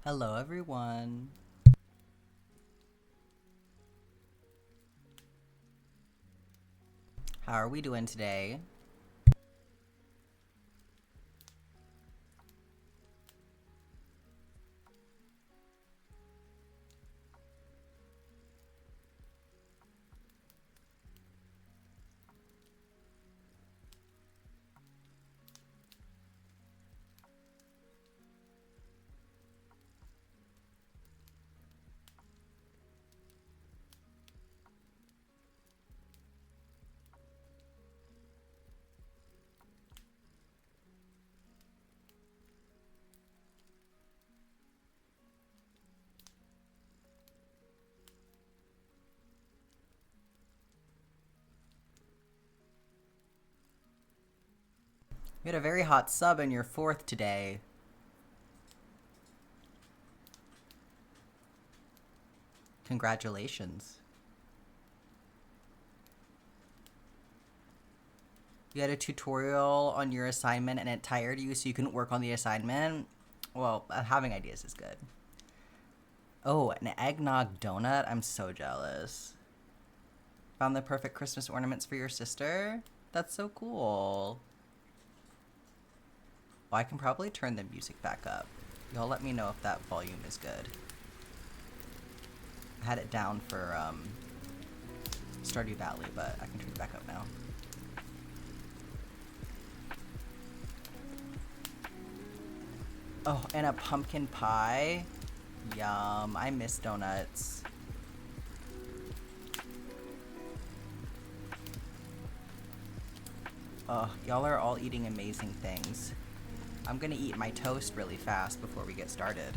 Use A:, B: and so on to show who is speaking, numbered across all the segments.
A: Hello, everyone. How are we doing today? You had a very hot sub in your fourth today. Congratulations. You had a tutorial on your assignment and it tired you so you couldn't work on the assignment? Well, having ideas is good. Oh, an eggnog donut? I'm so jealous. Found the perfect Christmas ornaments for your sister? That's so cool. Well, I can probably turn the music back up. Y'all let me know if that volume is good. I had it down for Stardew Valley, but I can turn it back up now. Oh, and a pumpkin pie. Yum. I miss donuts. Oh, y'all are all eating amazing things. I'm gonna eat my toast really fast before we get started.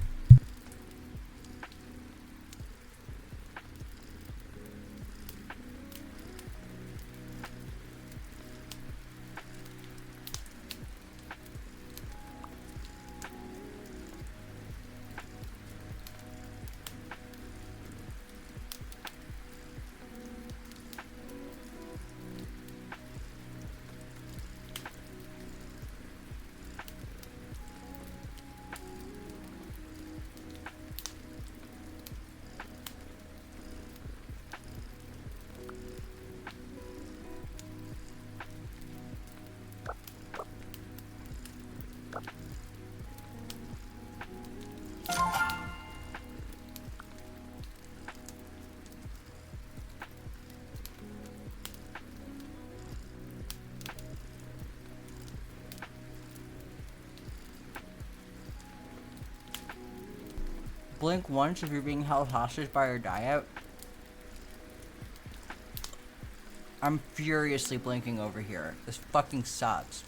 A: Blink once if you're being held hostage by your diet. I'm furiously blinking over here. This fucking sucks.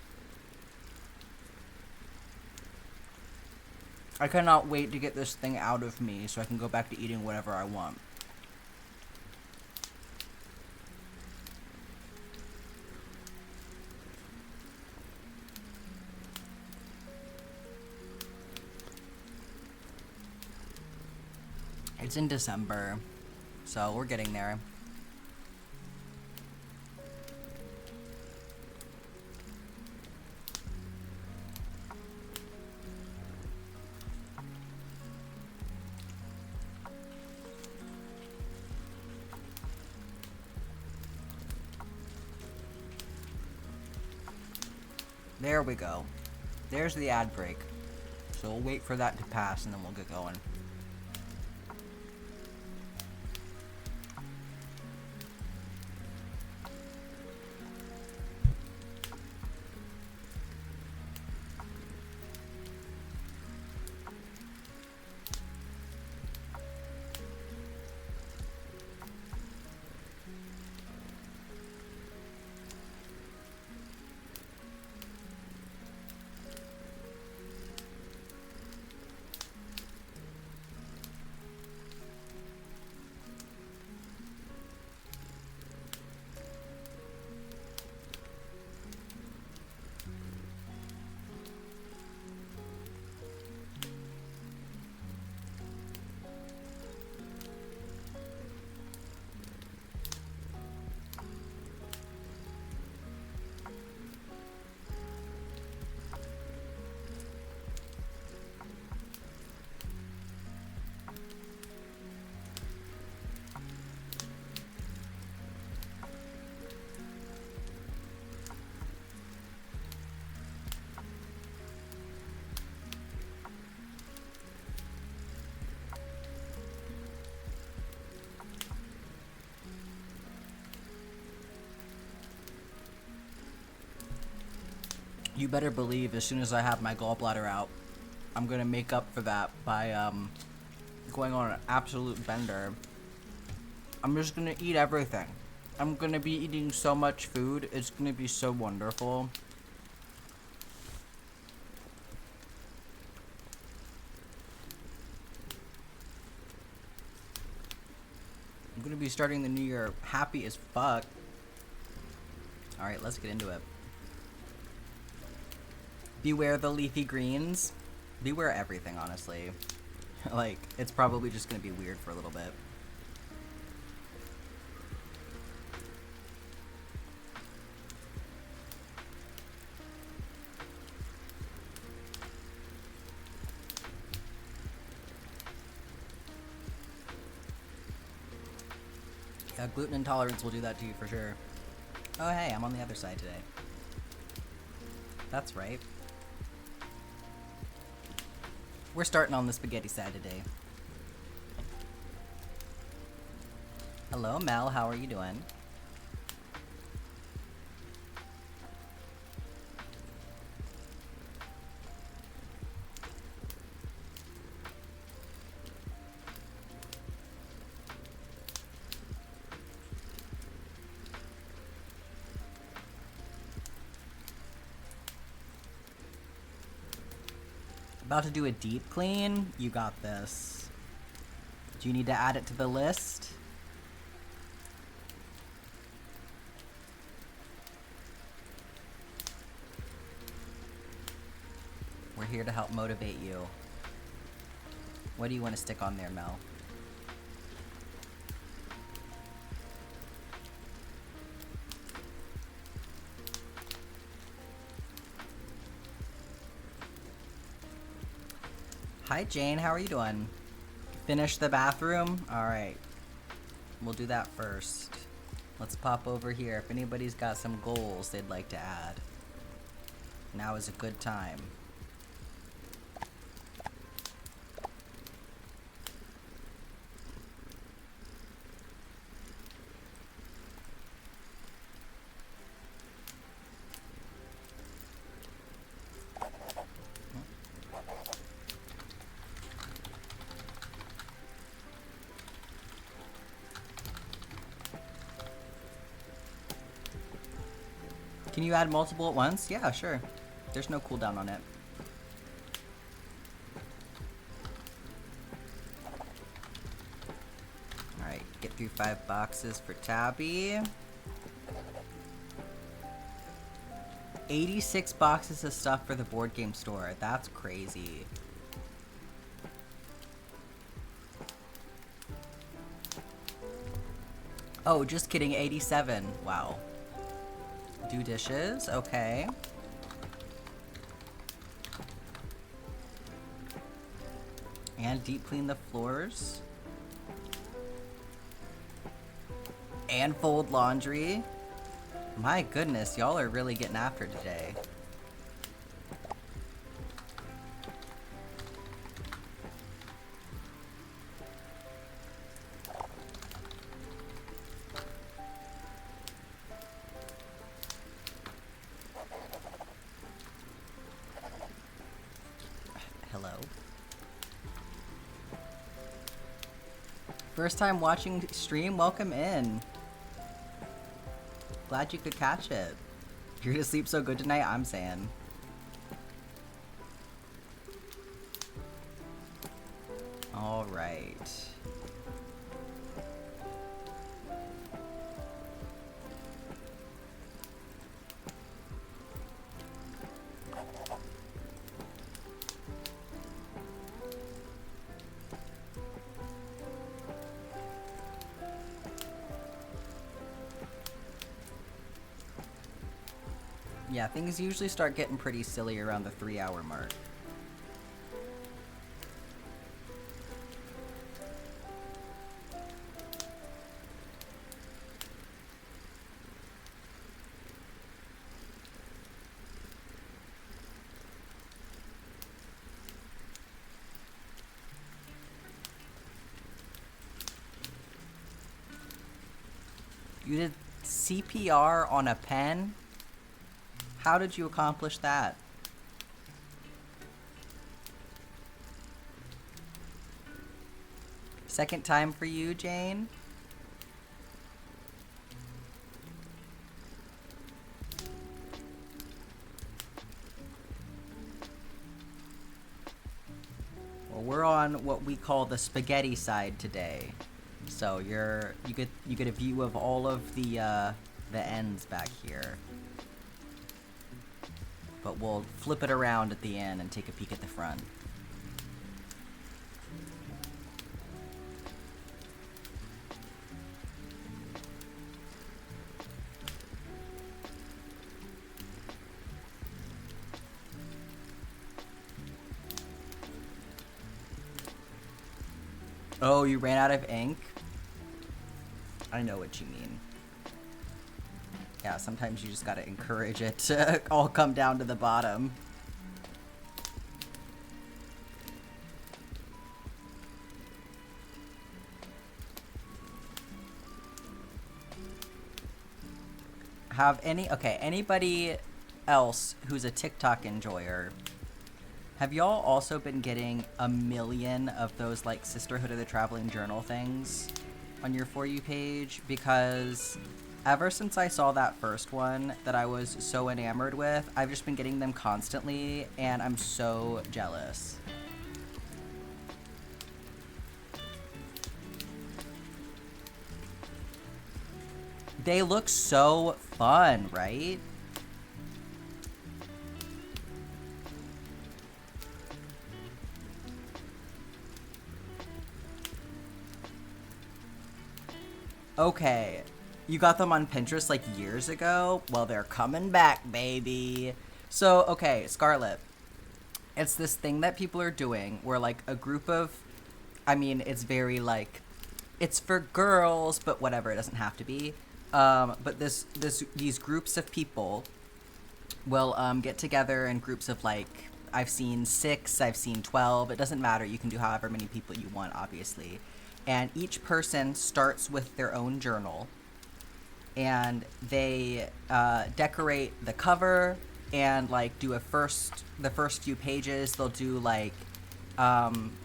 A: I cannot wait to get this thing out of me so I can go back to eating whatever I want. It's in December, so we're getting there. There we go. There's the ad break. So we'll wait for that to pass and then we'll get going. You better believe as soon as I have my gallbladder out, I'm gonna make up for that by going on an absolute bender. I'm just gonna eat everything. I'm gonna be eating so much food. It's gonna be so wonderful. I'm gonna be starting the new year happy as fuck. Alright, let's get into it. Beware the leafy greens. Beware everything, honestly. Like, it's probably just gonna be weird for a little bit. Yeah, gluten intolerance will do that to you for sure. Oh hey, I'm on the other side today. That's right. We're starting on the spaghetti side today. Hello, Mel. How are you doing? About to do a deep clean? You got this. Do you need to add it to the list? We're here to help motivate you. What do you want to stick on there, Mel? Hi, Jane. How are you doing? Finish the bathroom? Alright. We'll do that first. Let's pop over here. If anybody's got some goals they'd like to add, now is a good time. Can you add multiple at once? Yeah, sure. There's no cooldown on it. Alright, get through 5 boxes for Tabby. 86 boxes of stuff for the board game store. That's crazy. Oh, just kidding, 87. Wow. Do dishes, okay. And deep clean the floors. And fold laundry. My goodness, y'all are really getting after today. Hello. First time watching stream, welcome in. Glad you could catch it. You're gonna sleep so good tonight, I'm saying. All right. Yeah, things usually start getting pretty silly around the 3-hour mark. You did CPR on a pen? How did you accomplish that? Second time for you, Jane? Well, we're on what we call the spaghetti side today. So you get a view of all of the ends back here. But we'll flip it around at the end and take a peek at the front. Oh, you ran out of ink? I know what you mean. Yeah, sometimes you just gotta encourage it to all come down to the bottom. Anybody else who's a TikTok enjoyer, have y'all also been getting a million of those like Sisterhood of the Traveling Journal things on your For You page? Because ever since I saw that first one that I was so enamored with, I've just been getting them constantly, and I'm so jealous. They look so fun, right? Okay, you got them on Pinterest like years ago? Well, they're coming back, baby. So, okay, Scarlet. It's this thing that people are doing where like a group of, I mean, it's very like, it's for girls, but whatever, it doesn't have to be. But these groups of people will get together in groups of like, I've seen 6, I've seen 12. It doesn't matter. You can do however many people you want, obviously. And each person starts with their own journal, and they decorate the cover and like do the first few pages. They'll do like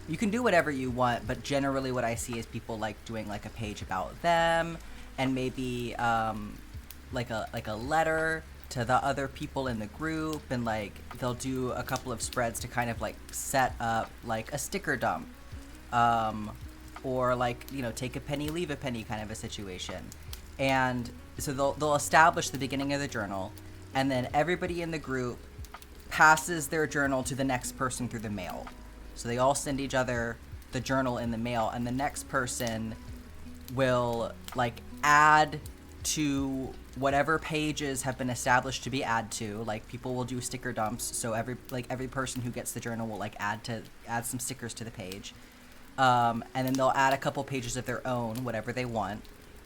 A: you can do whatever you want, but generally what I see is people like doing like a page about them, and maybe like a letter to the other people in the group, and like they'll do a couple of spreads to kind of like set up like a sticker dump. Or like, you know, take a penny, leave a penny kind of a situation. And so they'll establish the beginning of the journal, and then everybody in the group passes their journal to the next person through the mail. So they all send each other the journal in the mail, and the next person will like add to whatever pages have been established to be add to. Like people will do sticker dumps, so every person who gets the journal will like add some stickers to the page. And then they'll add a couple pages of their own, whatever they want.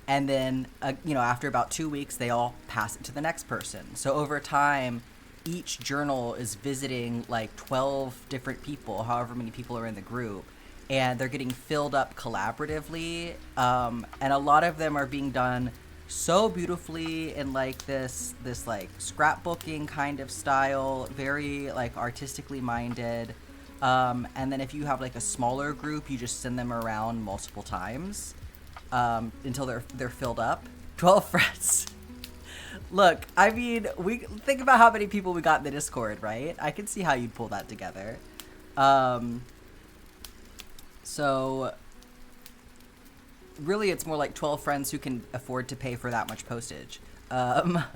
A: And then, you know, after about 2 weeks, they all pass it to the next person. So over time, each journal is visiting like 12 different people, however many people are in the group. And they're getting filled up collaboratively. And a lot of them are being done so beautifully in like this like scrapbooking kind of style, very like artistically minded. And then if you have like a smaller group, you just send them around multiple times until they're filled up. 12 friends. Look, I mean, we think about how many people we got in the Discord, right? I can see how you'd pull that together. So really, it's more like 12 friends who can afford to pay for that much postage.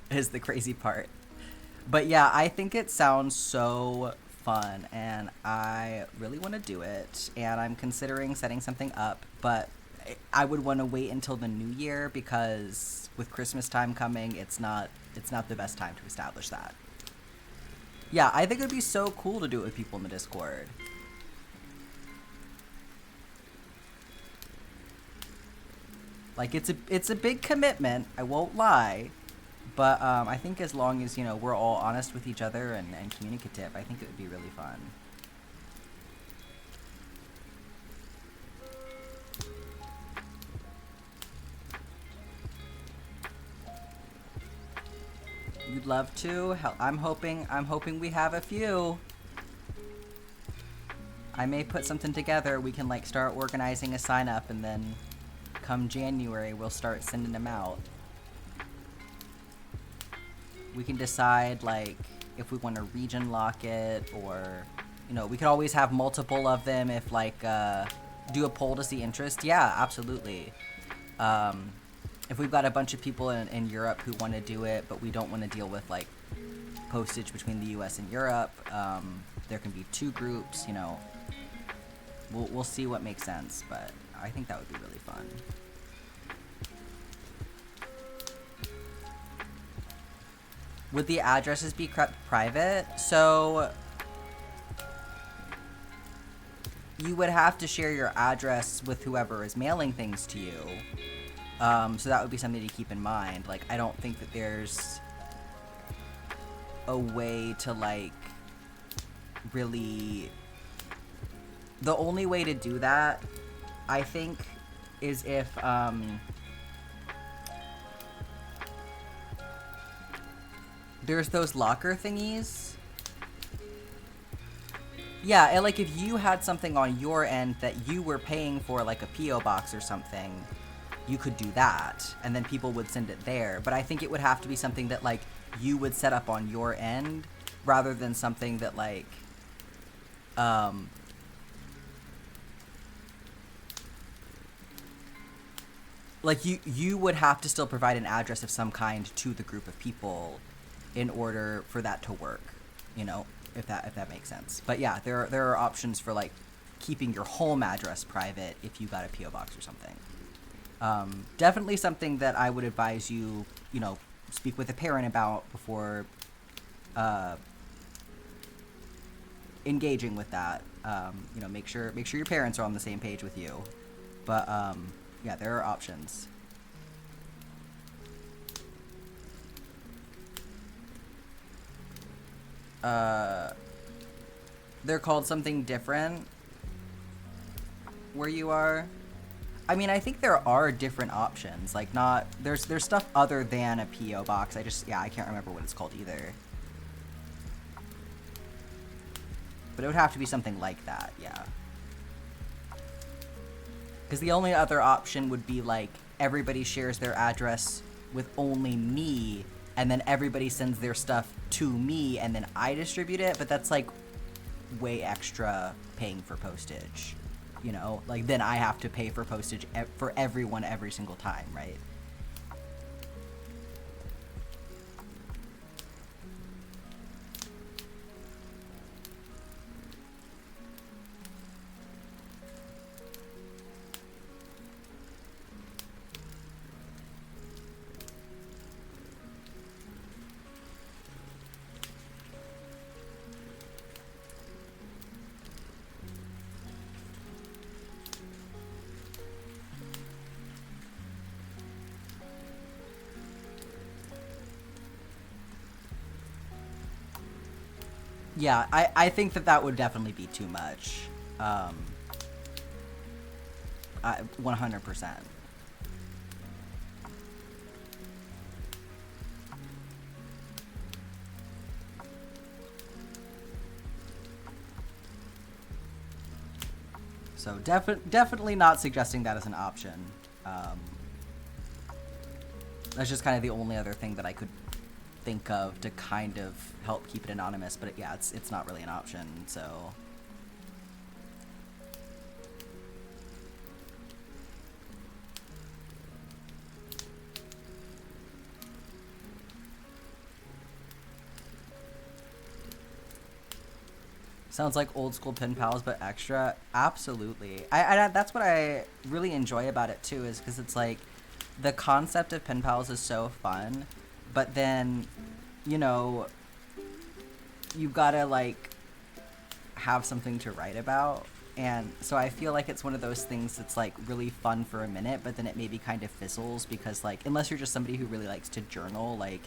A: Is the crazy part. But yeah, I think it sounds so fun, and I really want to do it, and I'm considering setting something up, but I would want to wait until the new year, because with Christmas time coming, it's not the best time to establish that. Yeah, I think it would be so cool to do it with people in the Discord. Like, it's a big commitment, I won't lie. But I think as long as, you know, we're all honest with each other and communicative, I think it would be really fun. You'd love to? I'm hoping we have a few. I may put something together. We can like start organizing a sign up, and then come January we'll start sending them out. We can decide like if we want to region lock it, or you know, we could always have multiple of them if like do a poll to see interest. Yeah, absolutely. If we've got a bunch of people in Europe who want to do it, but we don't want to deal with like postage between the US and Europe, there can be 2 groups, you know. We'll see what makes sense, but I think that would be really fun. Would the addresses be kept private? So you would have to share your address with whoever is mailing things to you. So that would be something to keep in mind. Like, I don't think that there's a way to, like, really... The only way to do that, I think, is if, there's those locker thingies. Yeah, and, like, if you had something on your end that you were paying for, like, a P.O. box or something... you could do that, and then people would send it there. But I think it would have to be something that, like, you would set up on your end, rather than something that, like, like, you would have to still provide an address of some kind to the group of people in order for that to work, you know, if that makes sense. But yeah, there are options for, like, keeping your home address private if you got a P.O. box or something. Definitely something that I would advise you, you know, speak with a parent about before engaging with that. You know, make sure your parents are on the same page with you. But yeah, there are options. They're called something different where you are. I mean, I think there are different options. Like, not... There's stuff other than a P.O. box. I can't remember what it's called either. But it would have to be something like that, yeah. Because the only other option would be, like, everybody shares their address with only me, and then everybody sends their stuff to me, and then I distribute it, but that's, like, way extra paying for postage. You know, like, then I have to pay for postage for everyone every single time, right? Yeah, I think that would definitely be too much. 100%. So definitely not suggesting that as an option. That's just kind of the only other thing that I could think of to kind of help keep it anonymous, but yeah, it's not really an option, so... Sounds like old school pen pals, but extra. Absolutely. I that's what I really enjoy about it too, is because it's like the concept of pen pals is so fun, but then, you know, you gotta like have something to write about. And so I feel like it's one of those things that's like really fun for a minute, but then it maybe kind of fizzles because like, unless you're just somebody who really likes to journal, like,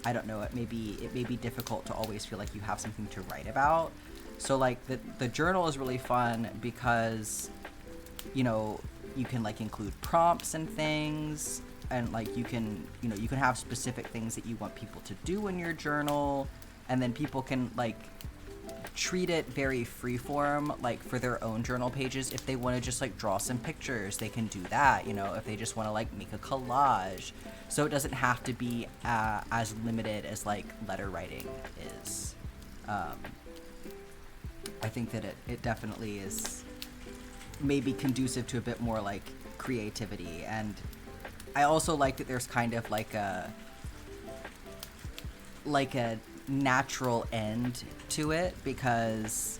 A: I don't know, it may be difficult to always feel like you have something to write about. So like the journal is really fun because, you know, you can like include prompts and things. and like you can have specific things that you want people to do in your journal, and then people can like treat it very freeform, like for their own journal pages. If they want to just like draw some pictures, they can do that, if they just want to like make a collage. So it doesn't have to be as limited as like letter writing is. I think that it definitely is maybe conducive to a bit more like creativity. And I also like that there's kind of like a natural end to it, because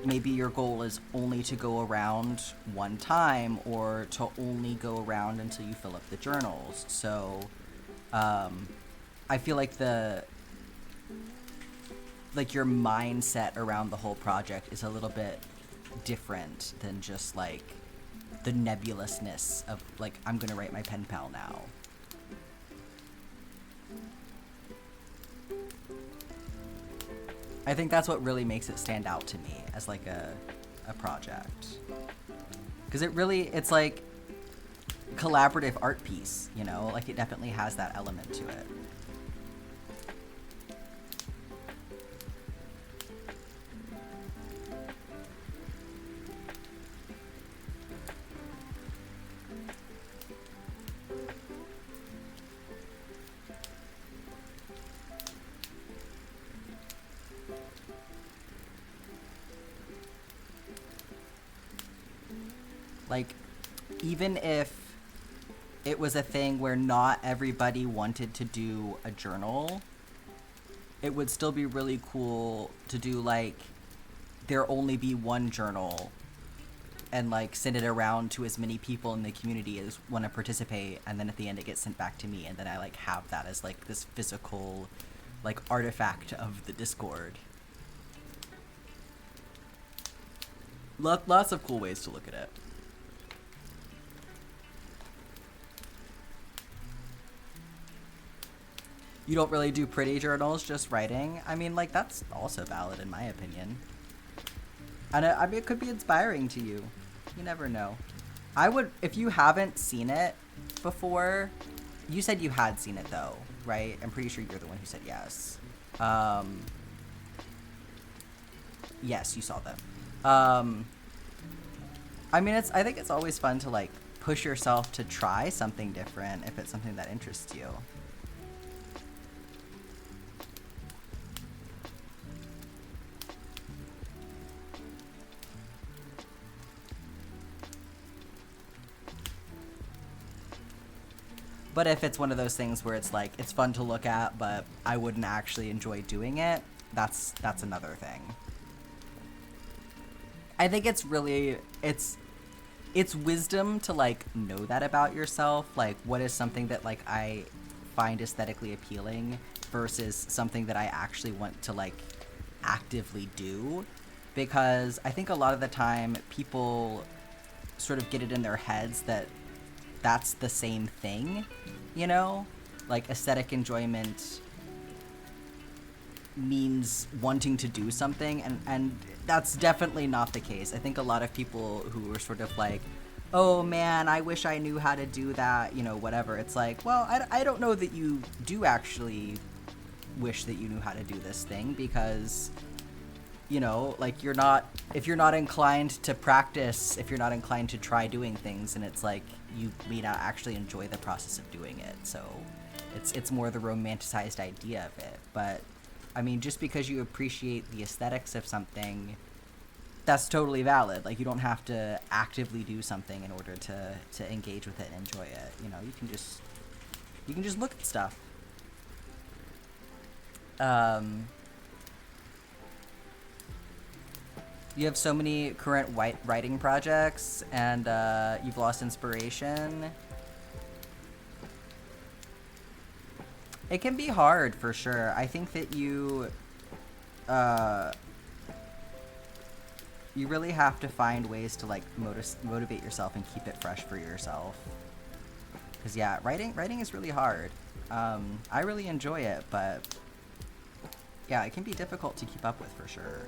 A: maybe your goal is only to go around one time, or to only go around until you fill up the journals. So I feel like your mindset around the whole project is a little bit different than just like the nebulousness of like, I'm gonna write my pen pal now. I think that's what really makes it stand out to me as like a project, because it's like collaborative art piece, like it definitely has that element to it. Like, even if it was a thing where not everybody wanted to do a journal, it would still be really cool to do like there only be one journal, and like send it around to as many people in the community as want to participate, and then at the end it gets sent back to me, and then I like have that as like this physical like artifact of the Discord. Lots of cool ways to look at it. You don't really do pretty journals, just writing? I mean, like, that's also valid in my opinion. And I mean, it could be inspiring to you. You never know. I would, if you haven't seen it before, you said you had seen it though, right? I'm pretty sure you're the one who said yes. Yes, you saw them. I mean, I think it's always fun to like push yourself to try something different if it's something that interests you. But if it's one of those things where it's like, it's fun to look at, but I wouldn't actually enjoy doing it, that's another thing. I think it's really, it's wisdom to like know that about yourself. Like, what is something that like I find aesthetically appealing versus something that I actually want to like actively do? Because I think a lot of the time people sort of get it in their heads that that's the same thing, like aesthetic enjoyment means wanting to do something, and that's definitely not the case. I think a lot of people who are sort of like, oh man, I wish I knew how to do that, whatever, it's like, well, I don't know that you do actually wish that you knew how to do this thing, because like if you're not inclined to practice, if you're not inclined to try doing things, and it's like you may not actually enjoy the process of doing it. So it's more the romanticized idea of it. But I mean, just because you appreciate the aesthetics of something, that's totally valid. Like, you don't have to actively do something in order to engage with it and enjoy it. You can just look at stuff. You have so many current writing projects, and you've lost inspiration. It can be hard, for sure. I think that you really have to find ways to like motivate yourself and keep it fresh for yourself. Because yeah, writing is really hard. I really enjoy it, but yeah, it can be difficult to keep up with, for sure.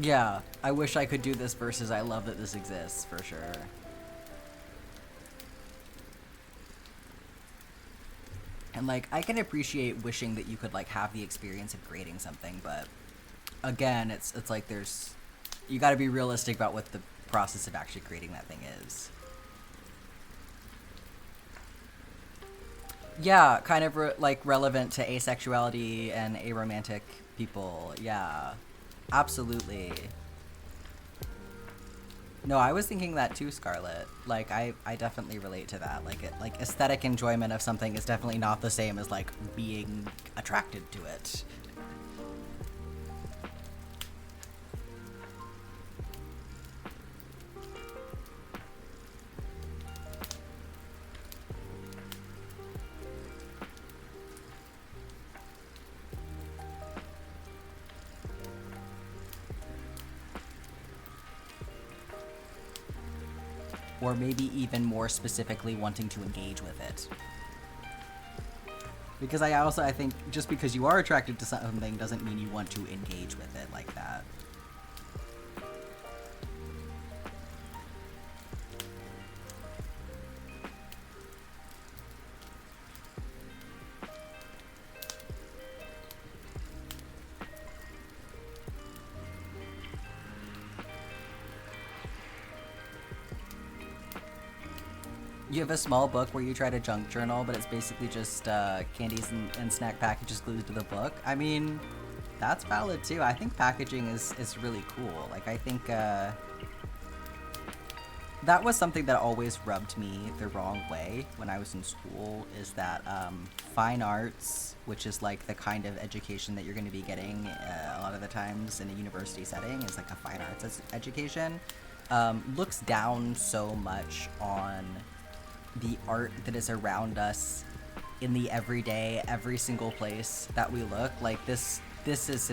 A: Yeah, I wish I could do this versus I love that this exists, for sure. And, like, I can appreciate wishing that you could, like, have the experience of creating something, but again, it's like there's... You gotta be realistic about what the process of actually creating that thing is. Yeah, kind of like relevant to asexuality and aromantic people. Yeah, absolutely. No, I was thinking that too, Scarlett. Like, I definitely relate to that. Like aesthetic enjoyment of something is definitely not the same as like being attracted to it. Or maybe even more specifically wanting to engage with it. Because I think just because you are attracted to something doesn't mean you want to engage with it like that. You have a small book where you try to junk journal, but it's basically just candies and snack packages glued to the book. I mean, that's valid too. I think packaging is really cool. Like, I think that was something that always rubbed me the wrong way when I was in school, is that fine arts, which is like the kind of education that you're going to be getting a lot of the times in a university setting, is like a fine arts education, looks down so much on the art that is around us in the everyday, every single place that we look. Like, this is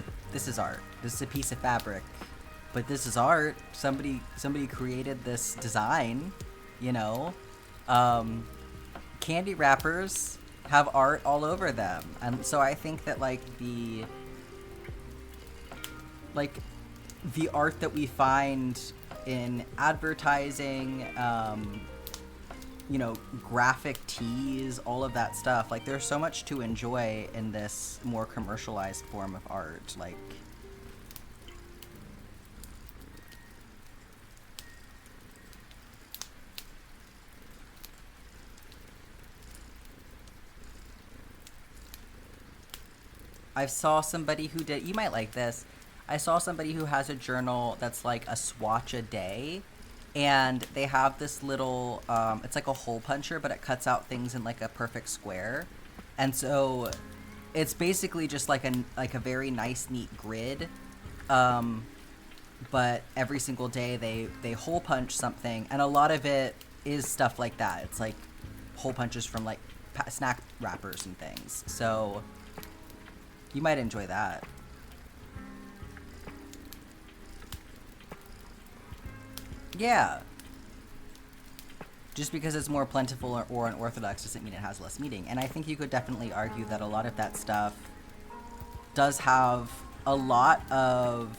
A: art. This is a piece of fabric, but this is art. Somebody created this design, you know. Candy wrappers have art all over them, and so I think that like the art that we find in advertising, you know, graphic tees, all of that stuff. Like, there's so much to enjoy in this more commercialized form of art. Like, I saw somebody who did, you might like this. I saw somebody who has a journal that's like a swatch a day, and they have this little it's like a hole puncher, but it cuts out things in like a perfect square, and so it's basically just like a very nice neat grid, but every single day they hole punch something, and a lot of it is stuff like that. It's like hole punches from like snack wrappers and things, so you might enjoy that. Yeah. Just because it's more plentiful or unorthodox doesn't mean it has less meaning. And I think you could definitely argue that a lot of that stuff does have a lot of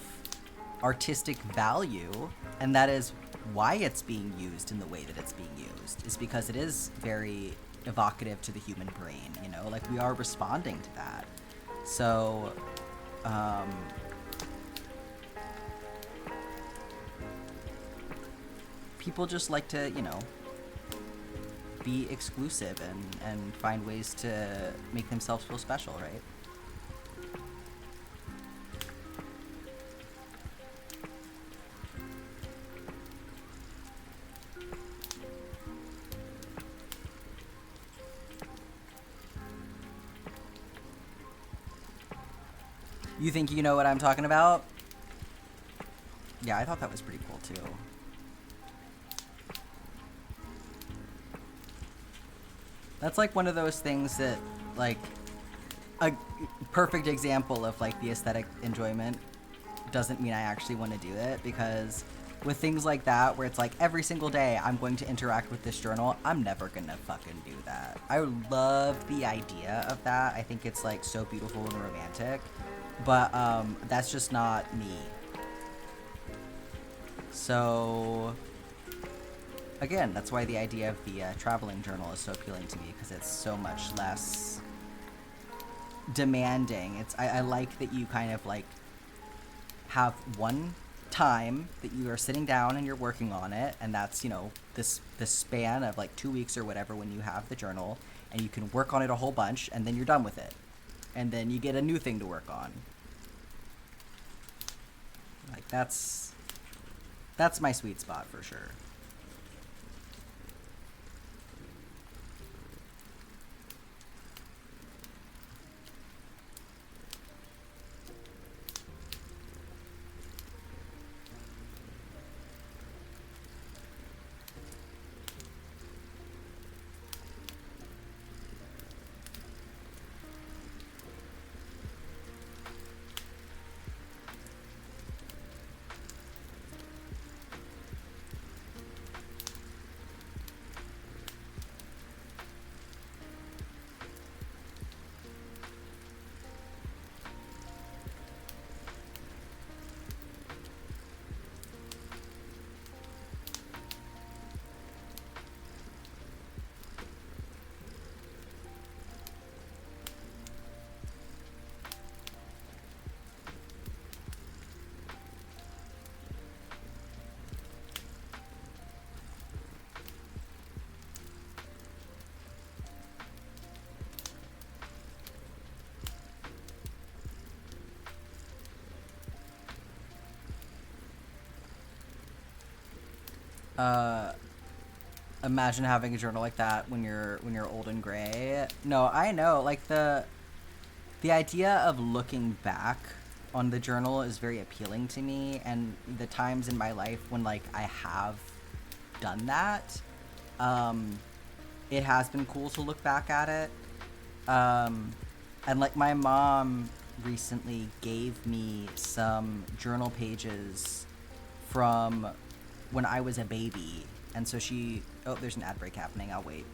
A: artistic value, and that is why it's being used in the way that it's being used, is because it is very evocative to the human brain, you know? Like, we are responding to that. So, people just like to, you know, be exclusive and find ways to make themselves feel special, right? You think you know what I'm talking about? Yeah, I thought that was pretty cool too. That's like one of those things that, like, a perfect example of like the aesthetic enjoyment doesn't mean I actually want to do it, because with things like that where it's like every single day I'm going to interact with this journal, I'm never gonna fucking do that. I love the idea of that. I think it's like so beautiful and romantic, but that's just not me. So, again, that's why the idea of the traveling journal is so appealing to me, because it's so much less demanding. I like that you kind of like have one time that you are sitting down and you're working on it, and that's, you know, this span of like 2 weeks or whatever when you have the journal, and you can work on it a whole bunch, and then you're done with it, and then you get a new thing to work on. Like that's my sweet spot for sure. Imagine having a journal like that when you're old and gray. No, I know. Like the idea of looking back on the journal is very appealing to me, and the times in my life when like I have done that, it has been cool to look back at it. And like my mom recently gave me some journal pages from when I was a baby. And so she... Oh, there's an ad break happening. I'll wait.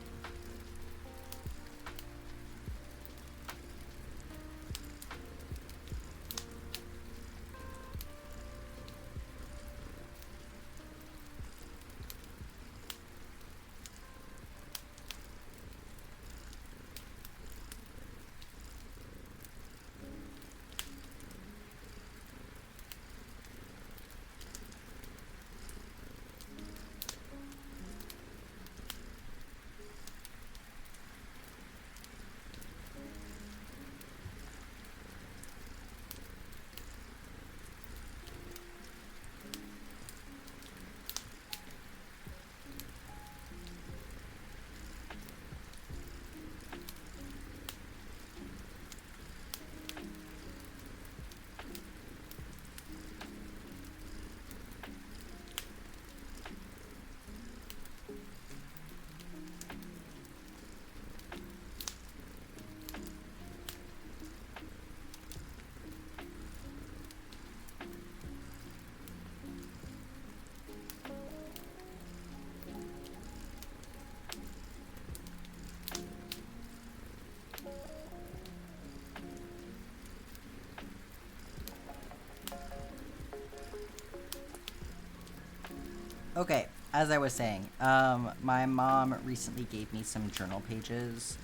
A: Okay, as I was saying, my mom recently gave me some journal pages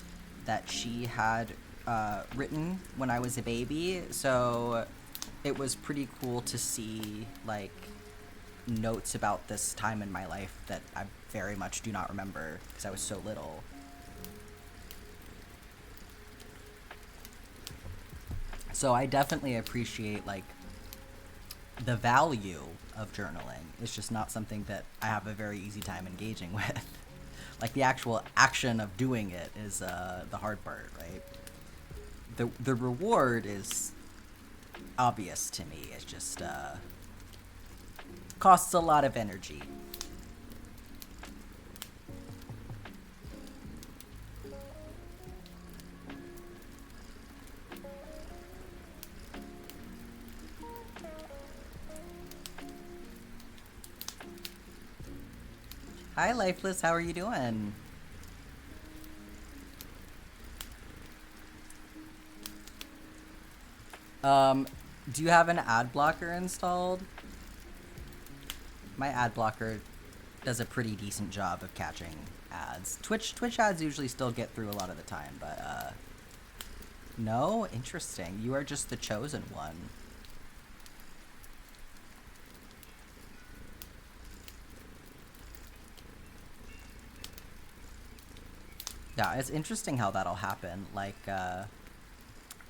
A: that she had written when I was a baby, so it was pretty cool to see, like, notes about this time in my life that I very much do not remember because I was so little. So I definitely appreciate, like, the value of journaling. It's just not something that I have a very easy time engaging with. Like, the actual action of doing it is the hard part, right? The reward is obvious to me. It's just costs a lot of energy. Hi, Lifeless. How are you doing? Do you have an ad blocker installed? My ad blocker does a pretty decent job of catching ads. Twitch ads usually still get through a lot of the time, but no? Interesting. You are just the chosen one. Yeah, it's interesting how that'll happen. Like, I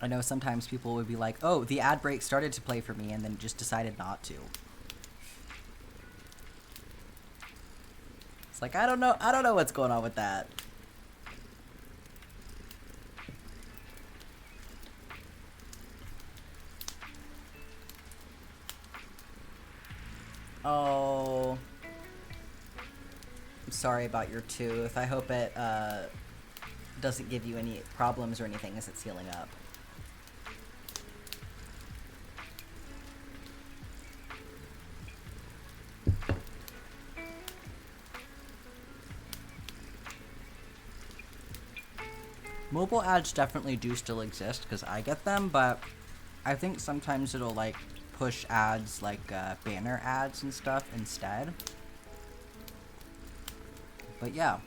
A: know sometimes people would be like, oh, the ad break started to play for me and then just decided not to. It's like, I don't know what's going on with that. Oh, I'm sorry about your tooth. I hope it doesn't give you any problems or anything as it's healing up. Mobile ads definitely do still exist because I get them, but I think sometimes it'll like push ads like banner ads and stuff instead. But yeah,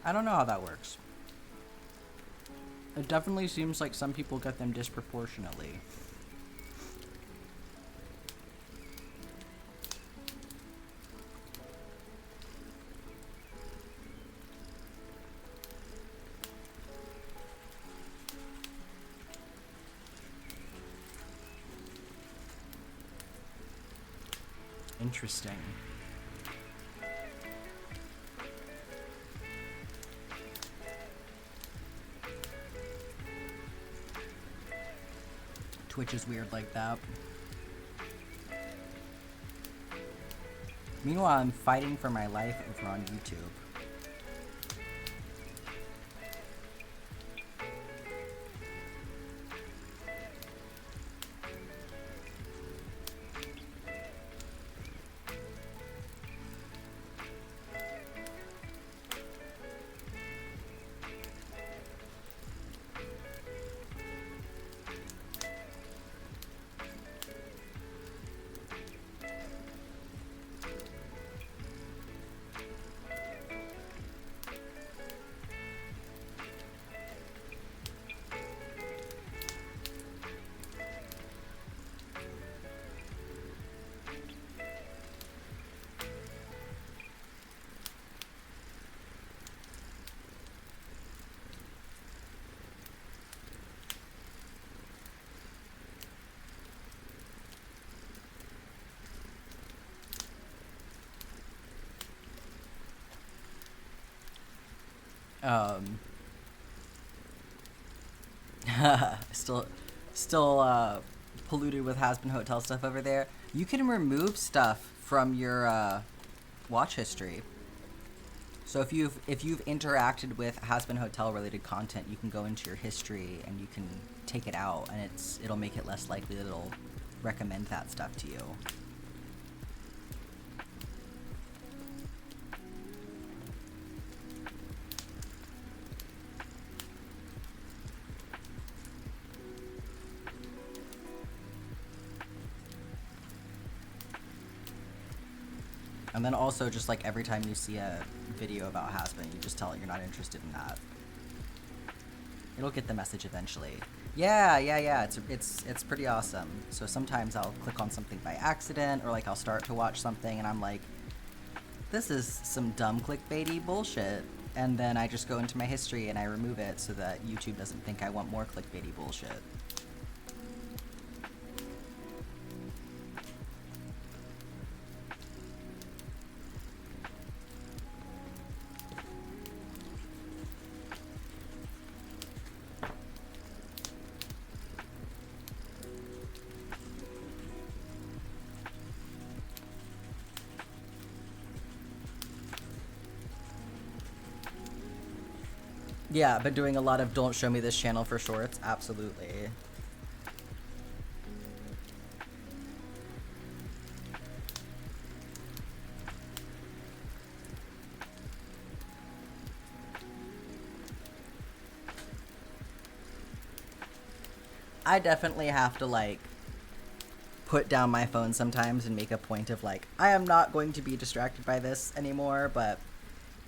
A: I don't know how that works. It definitely seems like some people get them disproportionately. Interesting. Twitch is weird like that. Meanwhile, I'm fighting for my life over on YouTube. Still polluted with Has-Been Hotel stuff over there. You can remove stuff from your watch history. So if you've interacted with Has-Been Hotel related content, you can go into your history and you can take it out, and it'll make it less likely that it'll recommend that stuff to you. And then also, just like every time you see a video about Has-Been, you just tell it you're not interested in that. It'll get the message eventually. Yeah. It's pretty awesome. So sometimes I'll click on something by accident, or like I'll start to watch something and I'm like, this is some dumb clickbaity bullshit. And then I just go into my history and I remove it so that YouTube doesn't think I want more clickbaity bullshit. Yeah, I've been doing a lot of don't show me this channel for shorts, absolutely. I definitely have to like put down my phone sometimes and make a point of like, I am not going to be distracted by this anymore, but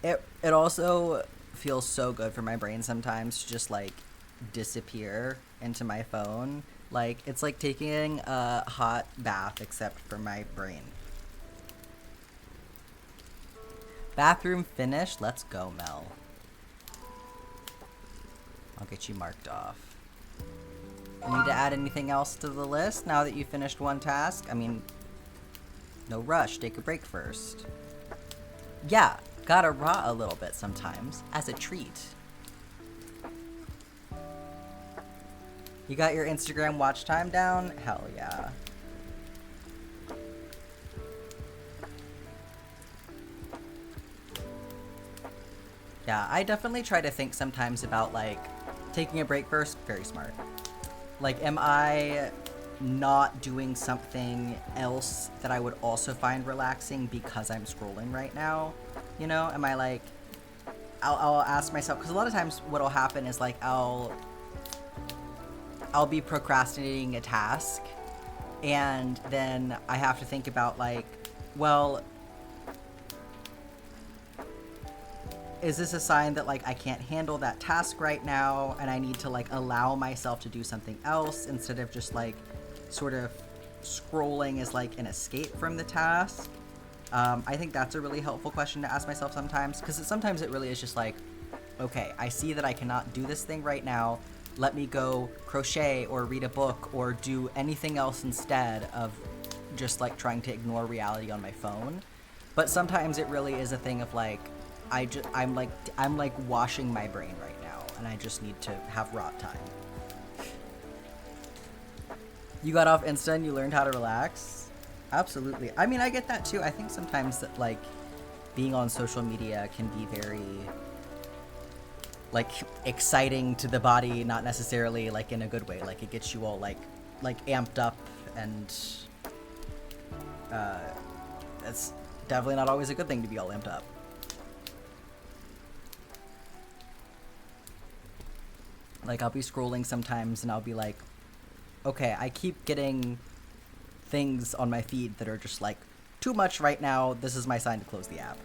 A: it also feels so good for my brain sometimes to just like disappear into my phone. Like, it's like taking a hot bath except for my brain. Bathroom finished. Let's go, Mel. I'll get you marked off. Need to add anything else to the list now that you finished one task? I mean, no rush. Take a break first. Yeah, gotta rot a little bit sometimes as a treat. You got your Instagram watch time down? Hell yeah. Yeah, I definitely try to think sometimes about, like, taking a break first. Very smart. Like, am I not doing something else that I would also find relaxing because I'm scrolling right now? You know, am I like, I'll ask myself, because a lot of times what'll happen is like, I'll be procrastinating a task, and then I have to think about like, well, is this a sign that like I can't handle that task right now and I need to like allow myself to do something else instead of just like sort of scrolling as like an escape from the task? I think that's a really helpful question to ask myself sometimes, because sometimes it really is just like, okay, I see that I cannot do this thing right now. Let me go crochet or read a book or do anything else instead of just like trying to ignore reality on my phone. But sometimes it really is a thing of like, I'm like washing my brain right now and I just need to have rot time. You got off Insta and you learned how to relax? Absolutely. I mean, I get that too. I think sometimes that like being on social media can be very like exciting to the body, not necessarily like in a good way. Like it gets you all like amped up, and that's definitely not always a good thing to be all amped up. Like I'll be scrolling sometimes and I'll be like, okay, I keep getting things on my feed that are just like too much right now. This is my sign to close the app.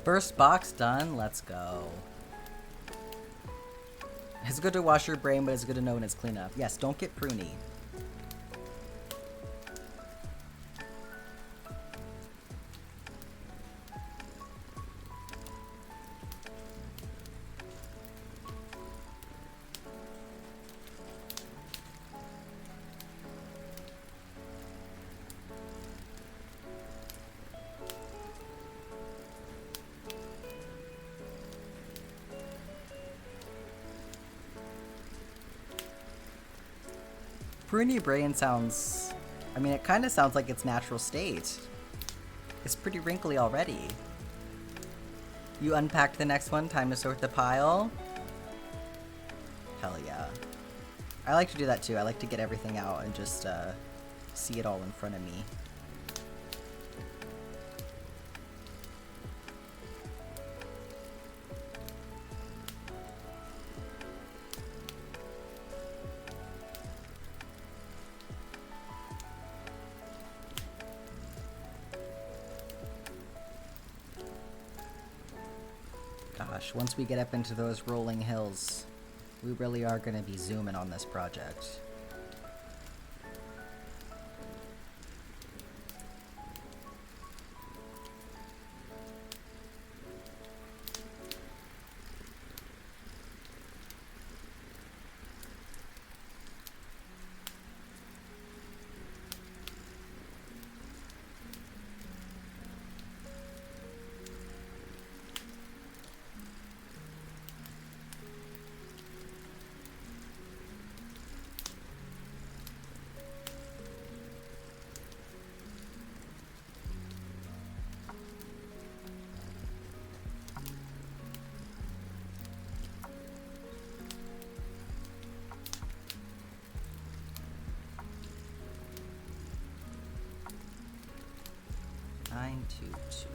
A: First box done, let's go. It's good to wash your brain, but it's good to know when it's clean up. Yes, don't get pruny. Pruny brain sounds... I mean, it kind of sounds like its natural state. It's pretty wrinkly already. You unpacked the next one, time to sort the pile. Hell yeah. I like to do that too. I like to get everything out and just see it all in front of me. Gosh, once we get up into those rolling hills, we really are going to be zooming on this project. 922.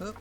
A: Oop.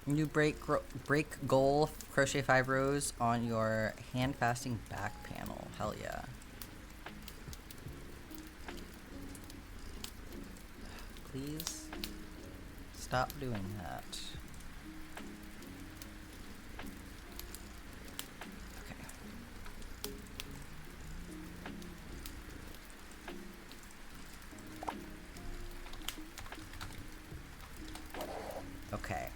A: New break goal, crochet 5 rows on your hand fasting back panel. Hell yeah. Please stop doing that. Okay. Okay.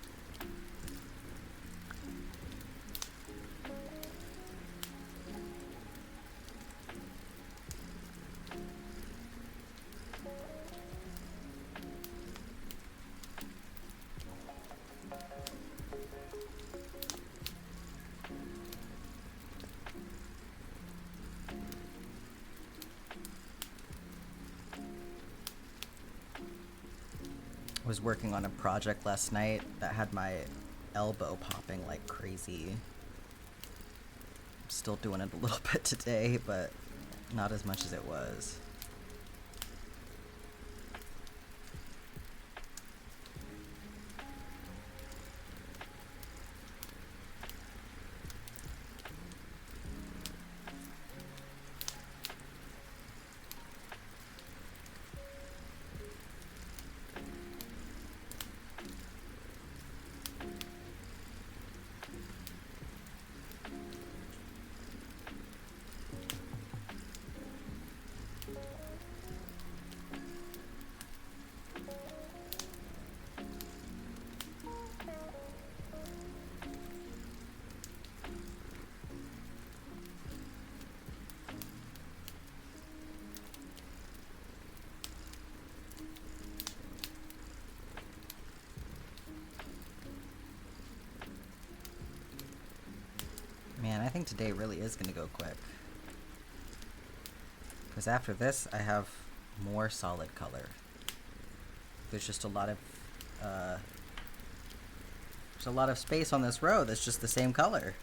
A: Was working on a project last night that had my elbow popping like crazy. I'm still doing it a little bit today, but not as much as it was. Man, I think today really is gonna go quick. Because after this, I have more solid color. There's just a lot of, there's a lot of space on this row that's just the same color.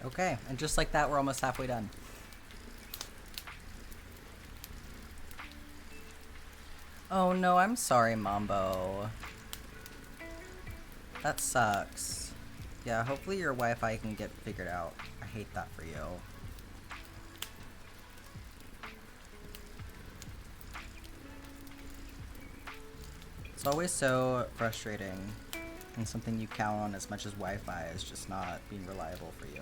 A: Okay, and just like that, we're almost halfway done. Oh no, I'm sorry, Mambo. That sucks. Yeah, hopefully your Wi-Fi can get figured out. I hate that for you. It's always so frustrating when something you count on as much as Wi-Fi is just not being reliable for you.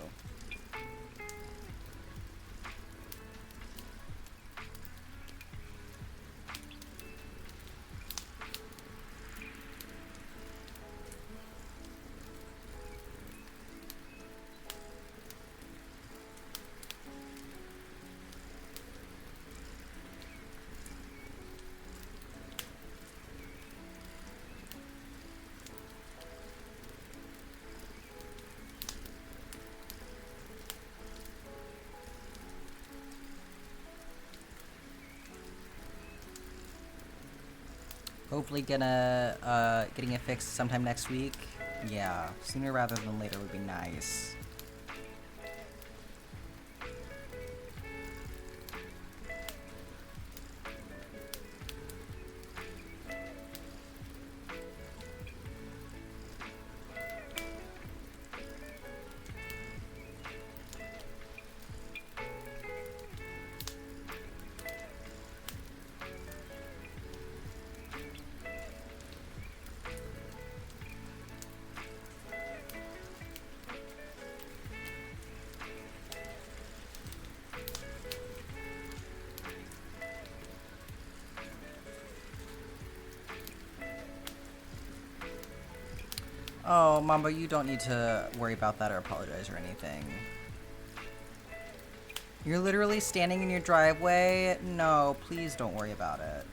A: Hopefully getting it fixed sometime next week. Yeah, sooner rather than later would be nice. Oh, Mambo, you don't need to worry about that or apologize or anything. You're literally standing in your driveway? No, please don't worry about it.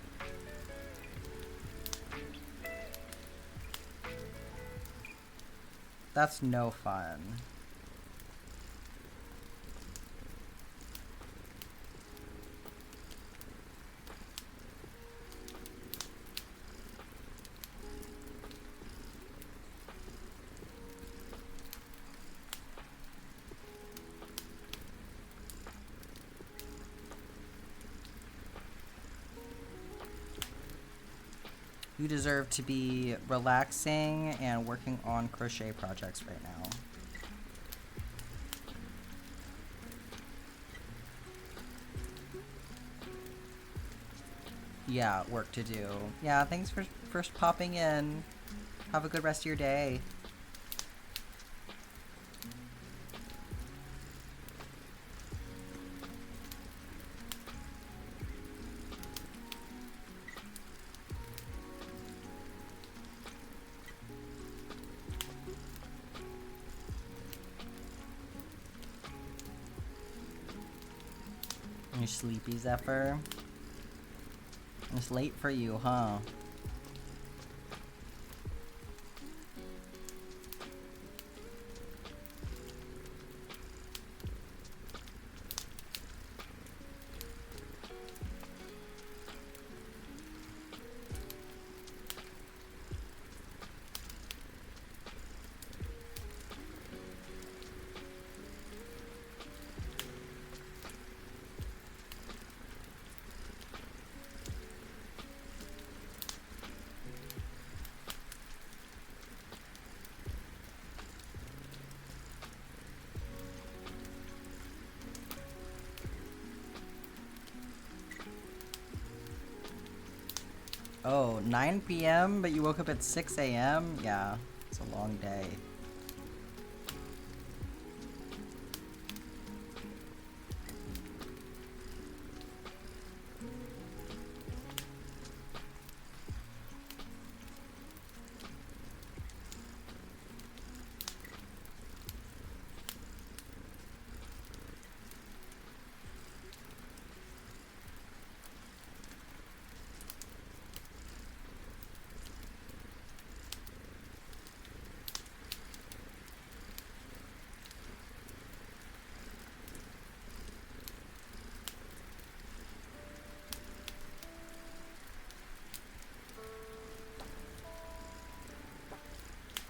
A: That's no fun. You deserve to be relaxing and working on crochet projects right now. Yeah, work to do. Yeah, thanks for first popping in. Have a good rest of your day. You sleepy, Zephyr? It's late for you, huh? Oh, 9 p.m., but you woke up at 6 a.m.? Yeah, it's a long day.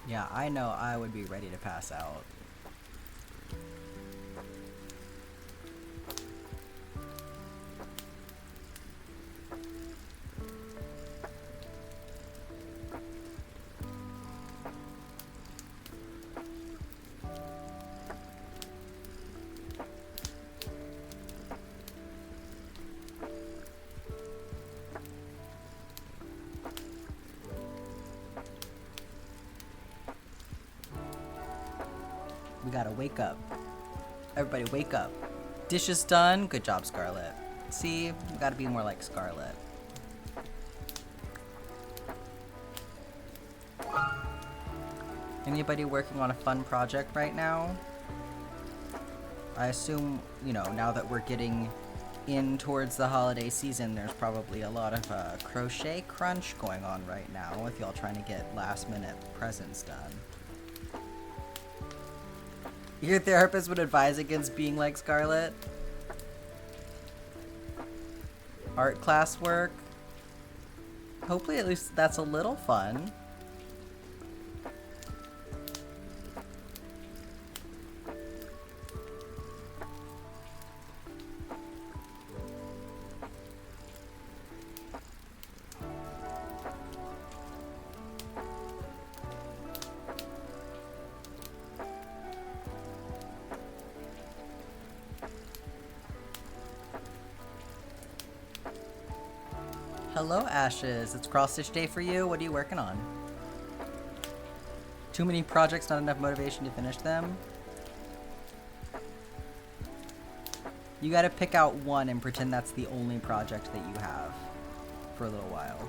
A: Yeah, I know I would be ready to pass out. gotta wake up. Everybody wake up. Dishes done. Good job, Scarlet. See, we gotta be more like Scarlet. Anybody working on a fun project right now? I assume, you know, now that we're getting in towards the holiday season, there's probably a lot of crochet crunch going on right now with y'all trying to get last minute presents done. Your therapist would advise against being like Scarlet? Art class work? Hopefully at least that's a little fun. Hello, Ashes. It's cross-stitch day for you. What are you working on? Too many projects, not enough motivation to finish them? You gotta pick out one and pretend that's the only project that you have for a little while.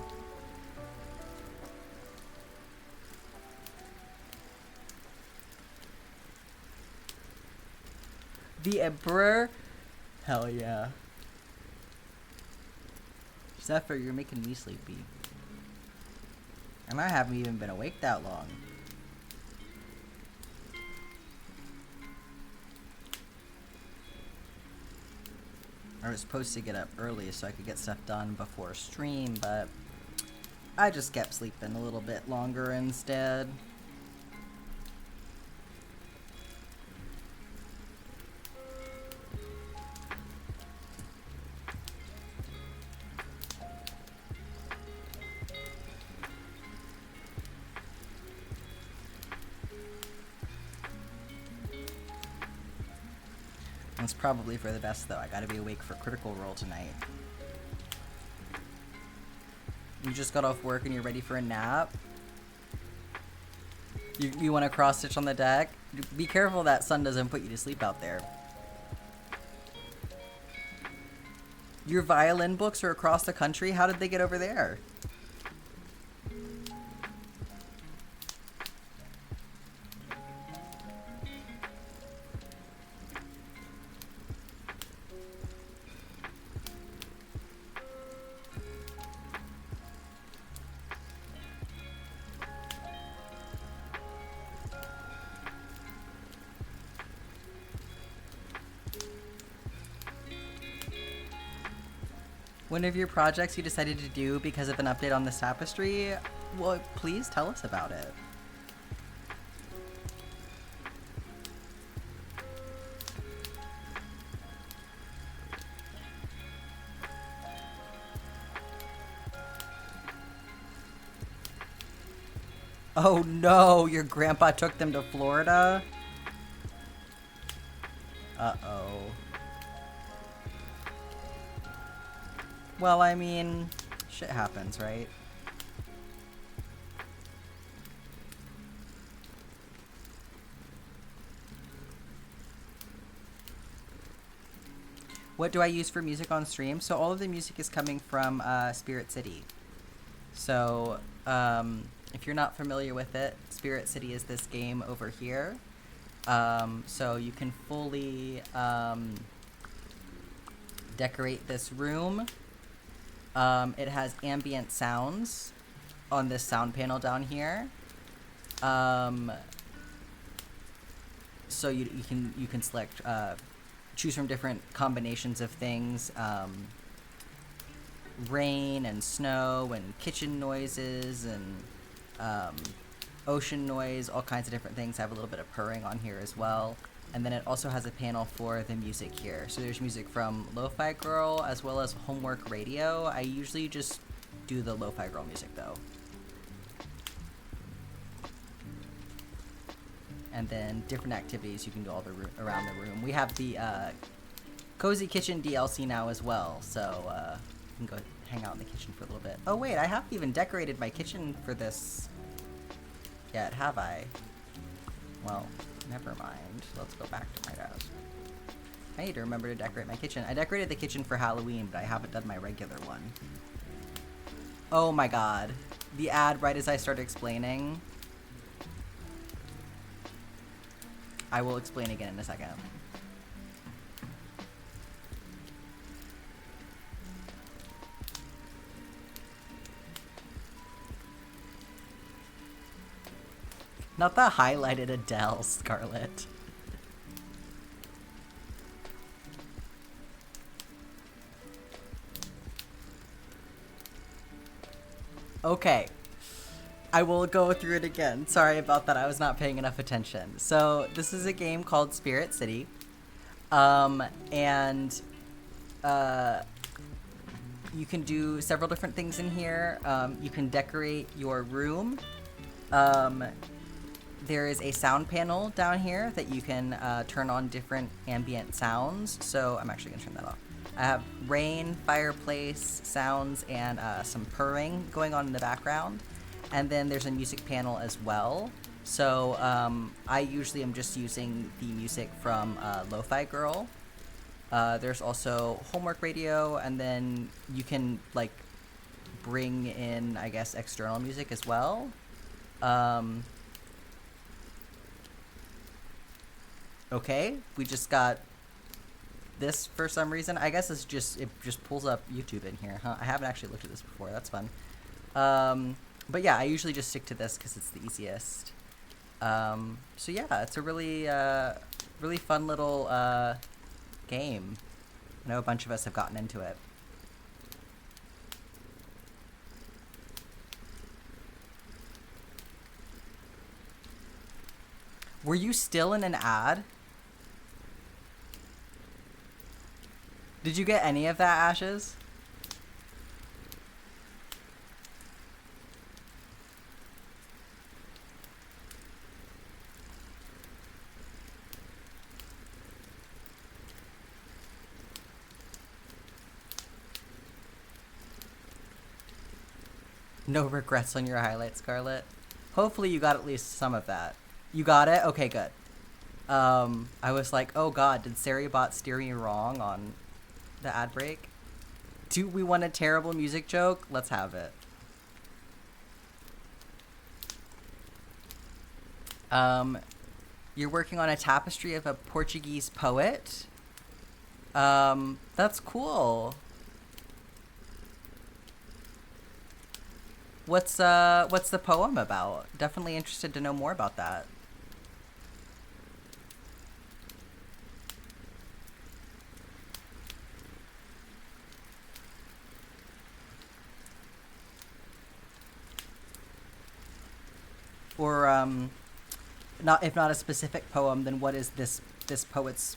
A: The Emperor? Hell yeah. Zephyr, you're making me sleepy. And I haven't even been awake that long. I was supposed to get up early so I could get stuff done before stream, but I just kept sleeping a little bit longer instead. It's probably for the best, though. I gotta be awake for Critical Role tonight. You just got off work and you're ready for a nap? You want to cross-stitch on the deck? Be careful that sun doesn't put you to sleep out there. Your violin books are across the country? How did they get over there? One of your projects you decided to do because of an update on this tapestry? Well, please tell us about it. Oh no, your grandpa took them to Florida? Uh-oh. Well, I mean, shit happens, right? What do I use for music on stream? So all of the music is coming from Spirit City. So if you're not familiar with it, Spirit City is this game over here. So you can fully decorate this room. It has ambient sounds on this sound panel down here. So you can select, choose from different combinations of things, rain and snow and kitchen noises and ocean noise, all kinds of different things. I have a little bit of purring on here as well. And then it also has a panel for the music here. So there's music from Lo-Fi Girl as well as Homework Radio. I usually just do the Lo-Fi Girl music though. And then different activities you can do all around the room. We have the Cozy Kitchen DLC now as well. So you can go hang out in the kitchen for a little bit. Oh wait, I haven't even decorated my kitchen for this yet, have I? Well, Never mind. Let's go back to my desk. I need to remember to decorate my kitchen. I decorated the kitchen for Halloween, but I haven't done my regular one. Oh my god. The ad right as I started explaining. I will explain again in a second. Not the highlighted Adele, Scarlett. Okay. I will go through it again. Sorry about that. I was not paying enough attention. So this is a game called Spirit City. And you can do several different things in here. You can decorate your room. There is a sound panel down here that you can turn on different ambient sounds. So I'm actually gonna turn that off. I have rain, fireplace, sounds, and some purring going on in the background. And then there's a music panel as well. So I usually am just using the music from Lo-Fi Girl. There's also homework radio, and then you can like bring in, I guess, external music as well. Okay, we just got this for some reason. I guess it just pulls up YouTube in here, huh? I haven't actually looked at this before. That's fun. But yeah, I usually just stick to this because it's the easiest. So yeah, it's a really, really fun little game. I know a bunch of us have gotten into it. Were you still in an ad? Did you get any of that, Ashes? No regrets on your highlight, Scarlett. Hopefully you got at least some of that. You got it? Okay, good. I was like, oh god, did Saribot steer me wrong on the ad break? Do we want a terrible music joke? Let's have it. You're working on a tapestry of a Portuguese poet? That's cool. What's the poem about? Definitely interested to know more about that. Or, if not a specific poem, then what is this poet's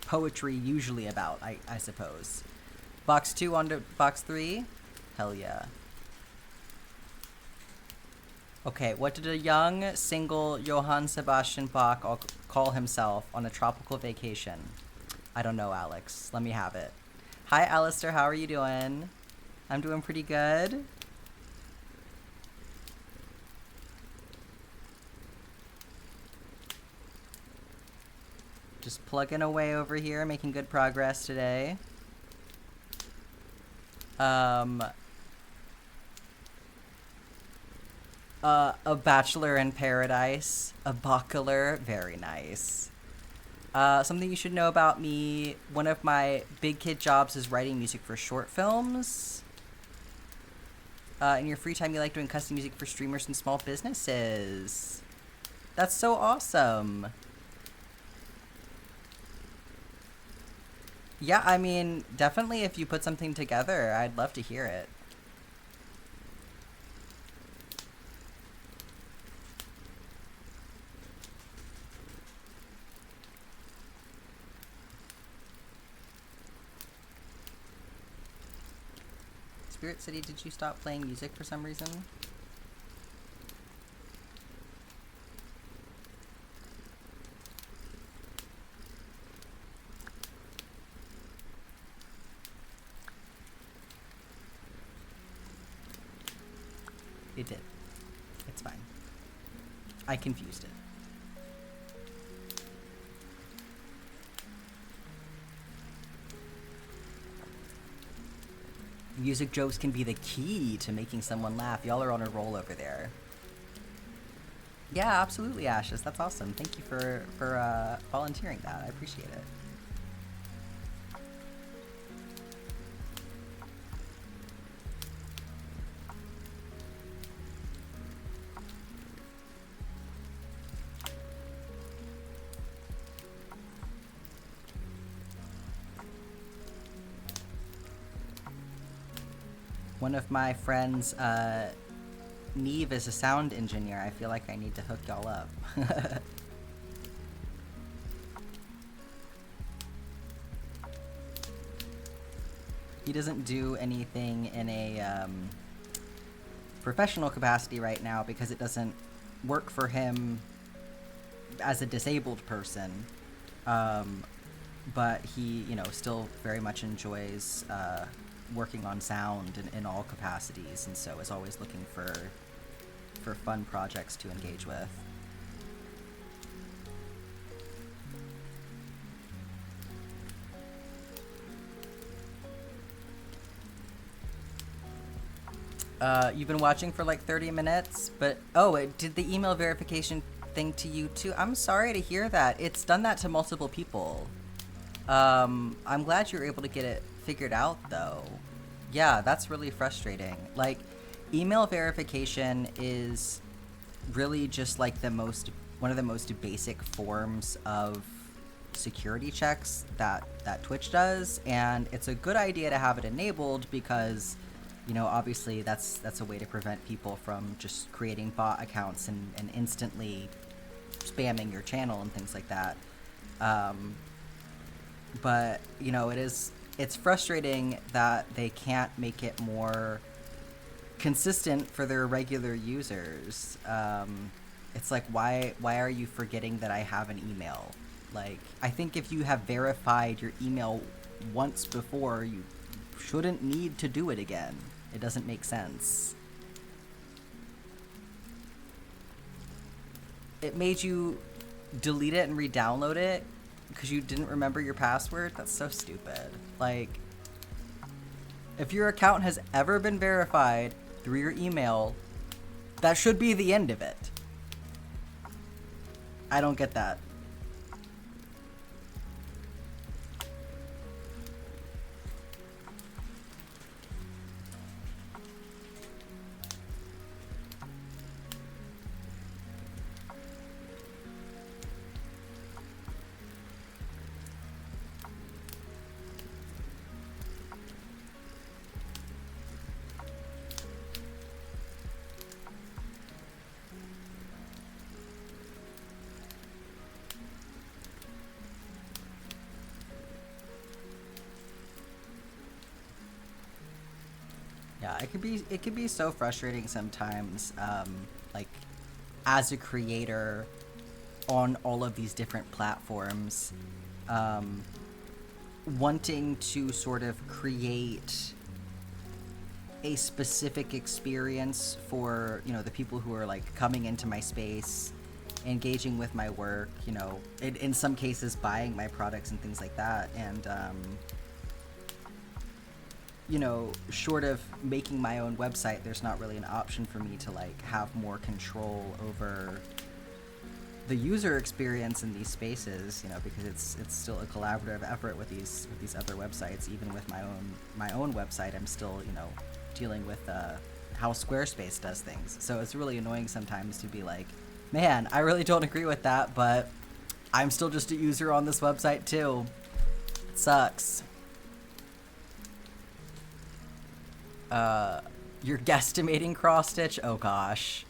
A: poetry usually about, I suppose? Box 2 on to box 3? Hell yeah. Okay, what did a young, single Johann Sebastian Bach call himself on a tropical vacation? I don't know, Alex. Let me have it. Hi, Alistair. How are you doing? I'm doing pretty good. Just plugging away over here, making good progress today. A bachelor in paradise, a bachelar, very nice. Something you should know about me, one of my big kid jobs is writing music for short films. In your free time, you like doing custom music for streamers and small businesses. That's so awesome. Yeah, I mean, definitely if you put something together, I'd love to hear it. Spirit City, did you stop playing music for some reason? It did. It's fine. I confused it. Music jokes can be the key to making someone laugh. Y'all are on a roll over there. Yeah, absolutely, Ashes. That's awesome. Thank you for volunteering that. I appreciate it. One of my friends, Neve, is a sound engineer. I feel like I need to hook y'all up. He doesn't do anything in a professional capacity right now because it doesn't work for him as a disabled person. But he, you know, still very much enjoys working on sound in all capacities, and so is always looking for fun projects to engage with. You've been watching for like 30 minutes, but it did the email verification thing to you too? I'm sorry to hear that. It's done that to multiple people. I'm glad you were able to get it figured out though. Yeah, that's really frustrating. Like, email verification is really just like one of the most basic forms of security checks that Twitch does, and it's a good idea to have it enabled because, you know, obviously that's a way to prevent people from just creating bot accounts and instantly spamming your channel and things like that. But, you know, it's frustrating that they can't make it more consistent for their regular users. It's like, why are you forgetting that I have an email? Like, I think if you have verified your email once before, you shouldn't need to do it again. It doesn't make sense. It made you delete it and re-download it because you didn't remember your password? That's so stupid. Like, if your account has ever been verified through your email, that should be the end of it. I don't get that. Yeah, it could be so frustrating sometimes, like, as a creator on all of these different platforms, wanting to sort of create a specific experience for, you know, the people who are like coming into my space, engaging with my work, you know, in some cases buying my products and things like that, and you know, short of making my own website, there's not really an option for me to like have more control over the user experience in these spaces, you know, because it's still a collaborative effort with these other websites. Even with my own website, I'm still, you know, dealing with how Squarespace does things. So it's really annoying sometimes to be like, man, I really don't agree with that, but I'm still just a user on this website too. It sucks. You're guesstimating cross stitch? Oh gosh.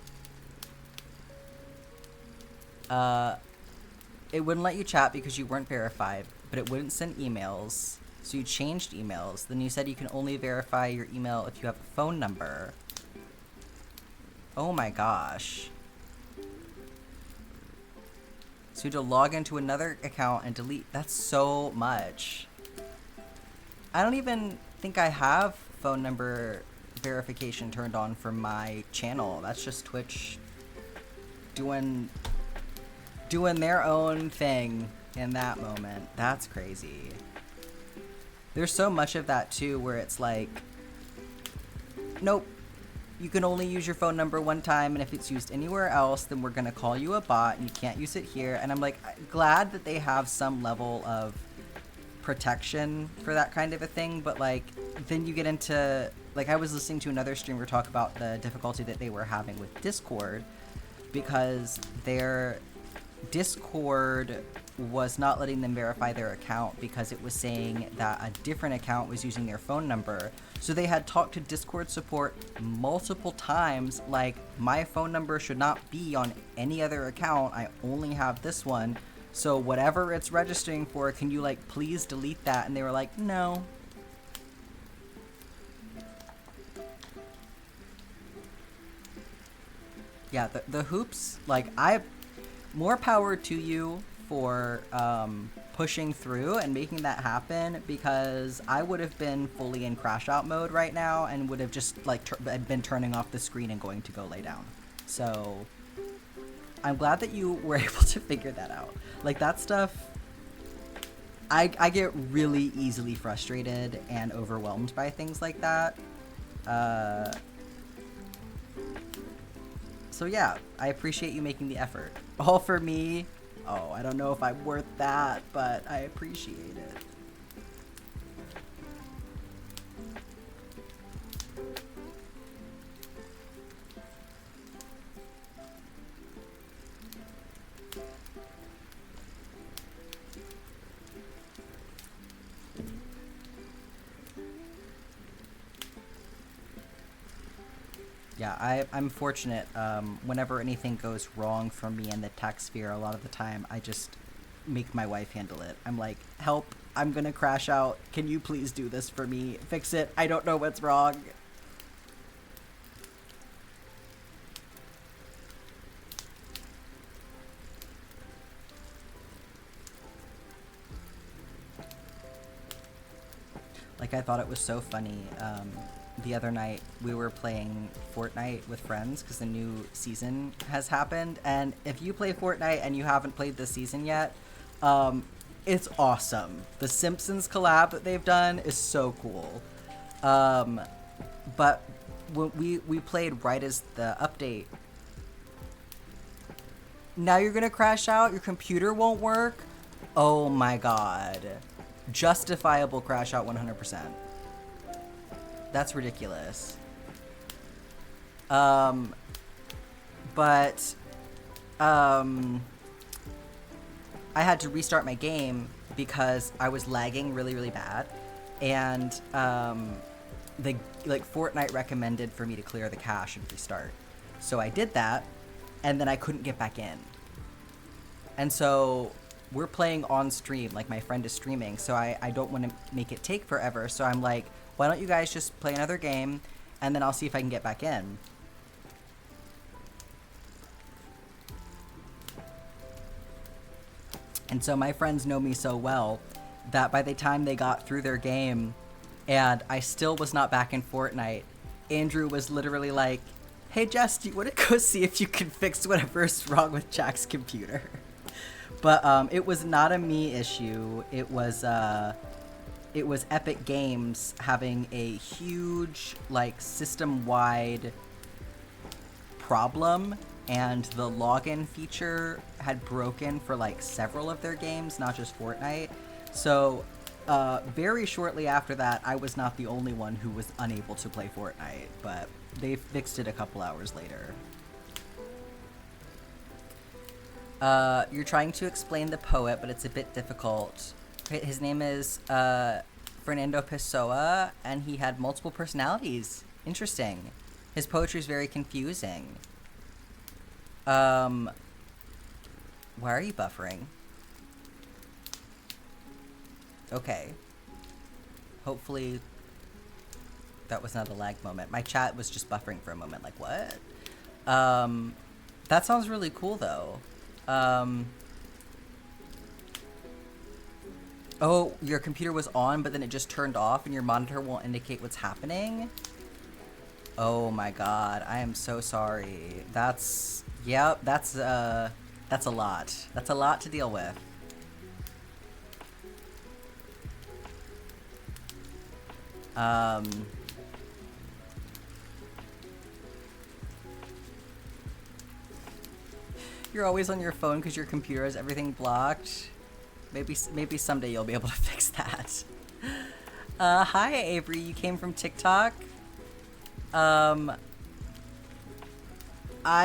A: It wouldn't let you chat because you weren't verified, but it wouldn't send emails. So you changed emails. Then you said you can only verify your email if you have a phone number. Oh my gosh. So you had to log into another account and delete. That's so much. I don't even think I have phone number verification turned on for my channel. That's just Twitch doing their own thing in that moment. That's crazy. There's so much of that too where it's like, nope. You can only use your phone number one time, and if it's used anywhere else, then we're gonna call you a bot, and you can't use it here. And I'm like, glad that they have some level of protection for that kind of a thing, but like, then you get into, like, I was listening to another streamer talk about the difficulty that they were having with Discord, because their Discord was not letting them verify their account because it was saying that a different account was using their phone number. So they had talked to Discord support multiple times, like, my phone number should not be on any other account. I only have this one. So whatever it's registering for, can you, like, please delete that? And they were like, no. Yeah, the hoops, like, more power to you for pushing through and making that happen, because I would have been fully in crash out mode right now and would have just, like, been turning off the screen and going to go lay down. So I'm glad that you were able to figure that out. Like, that stuff, I get really easily frustrated and overwhelmed by things like that. So yeah, I appreciate you making the effort. All for me. Oh, I don't know if I'm worth that, but I appreciate it. Yeah, I'm fortunate. Whenever anything goes wrong for me in the tech sphere, a lot of the time I just make my wife handle it. I'm like, help, I'm gonna crash out. Can you please do this for me? Fix it. I don't know what's wrong. Like, I thought it was so funny. The other night we were playing Fortnite with friends because the new season has happened, and if you play Fortnite and you haven't played this season yet, it's awesome. The Simpsons collab that they've done is so cool. But when we played right as the update. Now you're gonna crash out? Your computer won't work? Oh my god. Justifiable crash out 100%. That's ridiculous. I had to restart my game because I was lagging really, really bad. And, Fortnite recommended for me to clear the cache and restart. So I did that, and then I couldn't get back in. And so we're playing on stream, like my friend is streaming, so I don't want to make it take forever. So I'm like, why don't you guys just play another game, and then I'll see if I can get back in. And so my friends know me so well that by the time they got through their game and I still was not back in Fortnite, Andrew was literally like, hey Jess, do you want to go see if you can fix whatever's wrong with Jack's computer? But it was not a me issue. It was Epic Games having a huge, like, system-wide problem, and the login feature had broken for, like, several of their games, not just Fortnite. So very shortly after that, I was not the only one who was unable to play Fortnite, but they fixed it a couple hours later. You're trying to explain the poet, but it's a bit difficult. His name is Fernando Pessoa, and he had multiple personalities. Interesting. His poetry is very confusing. Why are you buffering? Okay. Hopefully that was not a lag moment. My chat was just buffering for a moment, like, what? That sounds really cool, though. Oh, your computer was on, but then it just turned off and your monitor won't indicate what's happening? Oh my god, I am so sorry. That's a lot. That's a lot to deal with. You're always on your phone because your computer has everything blocked. Maybe someday you'll be able to fix that. Hi Avery, you came from TikTok. I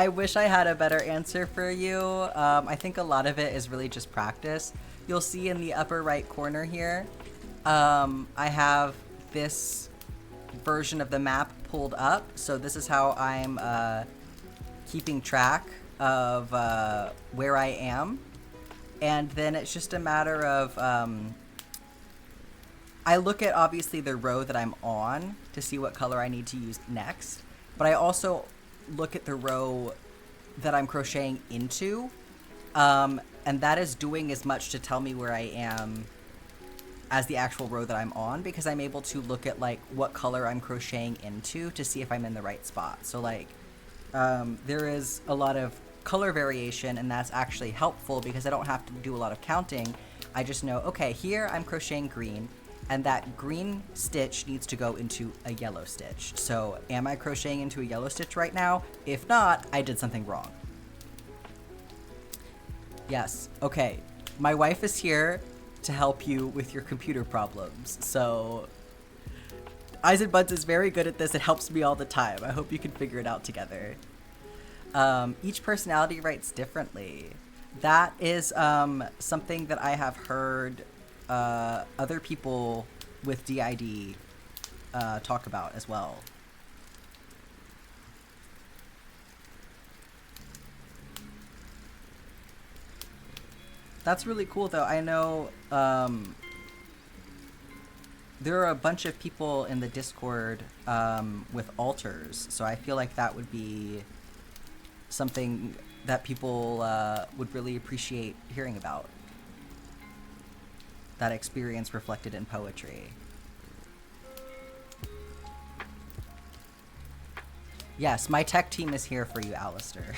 A: wish I had a better answer for you. I think a lot of it is really just practice. You'll see in the upper right corner here, I have this version of the map pulled up. So this is how I'm keeping track of where I am. And then it's just a matter of, I look at obviously the row that I'm on to see what color I need to use next. But I also look at the row that I'm crocheting into. And that is doing as much to tell me where I am as the actual row that I'm on, because I'm able to look at like what color I'm crocheting into to see if I'm in the right spot. So like, there is a lot of color variation, and that's actually helpful because I don't have to do a lot of counting. I just know, okay, here I'm crocheting green, and that green stitch needs to go into a yellow stitch. So am I crocheting into a yellow stitch right now? If not, I did something wrong. Yes, okay. My wife is here to help you with your computer problems. So Eyes and Buds is very good at this. It helps me all the time. I hope you can figure it out together. Each personality writes differently. That is something that I have heard other people with DID talk about as well. That's really cool, though. I know there are a bunch of people in the Discord with alters, so I feel like that would be something that people would really appreciate hearing about. That experience reflected in poetry. Yes, my tech team is here for you, Alistair.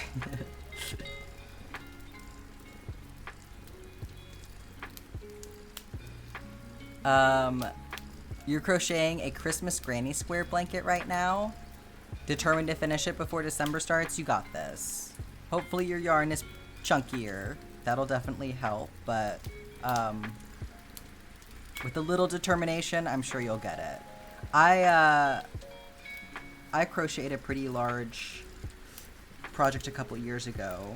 A: You're crocheting a Christmas granny square blanket right now. Determined to finish it before December starts? You got this. Hopefully your yarn is chunkier. That'll definitely help, but with a little determination, I'm sure you'll get it. I crocheted a pretty large project a couple years ago.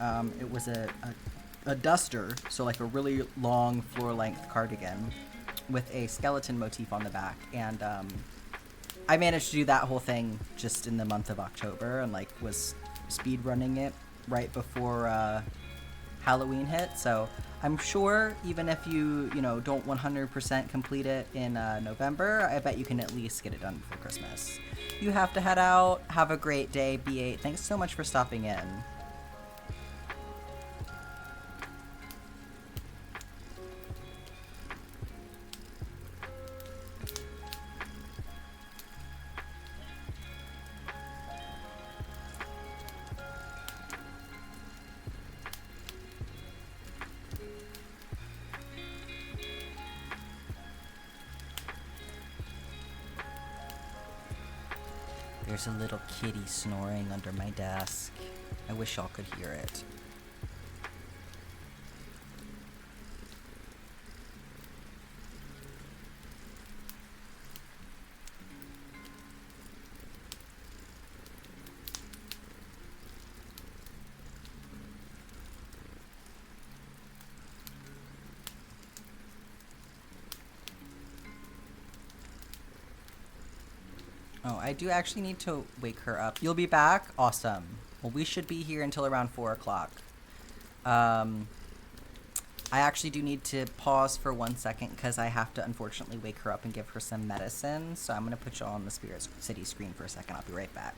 A: It was a duster, so like a really long floor-length cardigan with a skeleton motif on the back, and I managed to do that whole thing just in the month of October, and like was speed running it right before Halloween hit. So I'm sure even if you don't 100% complete it in November, I bet you can at least get it done before Christmas. You have to head out. Have a great day, B8. Thanks so much for stopping in. There's a little kitty snoring under my desk. I wish y'all could hear it. Oh, I do actually need to wake her up. You'll be back? Awesome. Well, we should be here until around 4 o'clock. I actually do need to pause for 1 second because I have to unfortunately wake her up and give her some medicine. So I'm going to put you all on the Spirit City screen for a second. I'll be right back.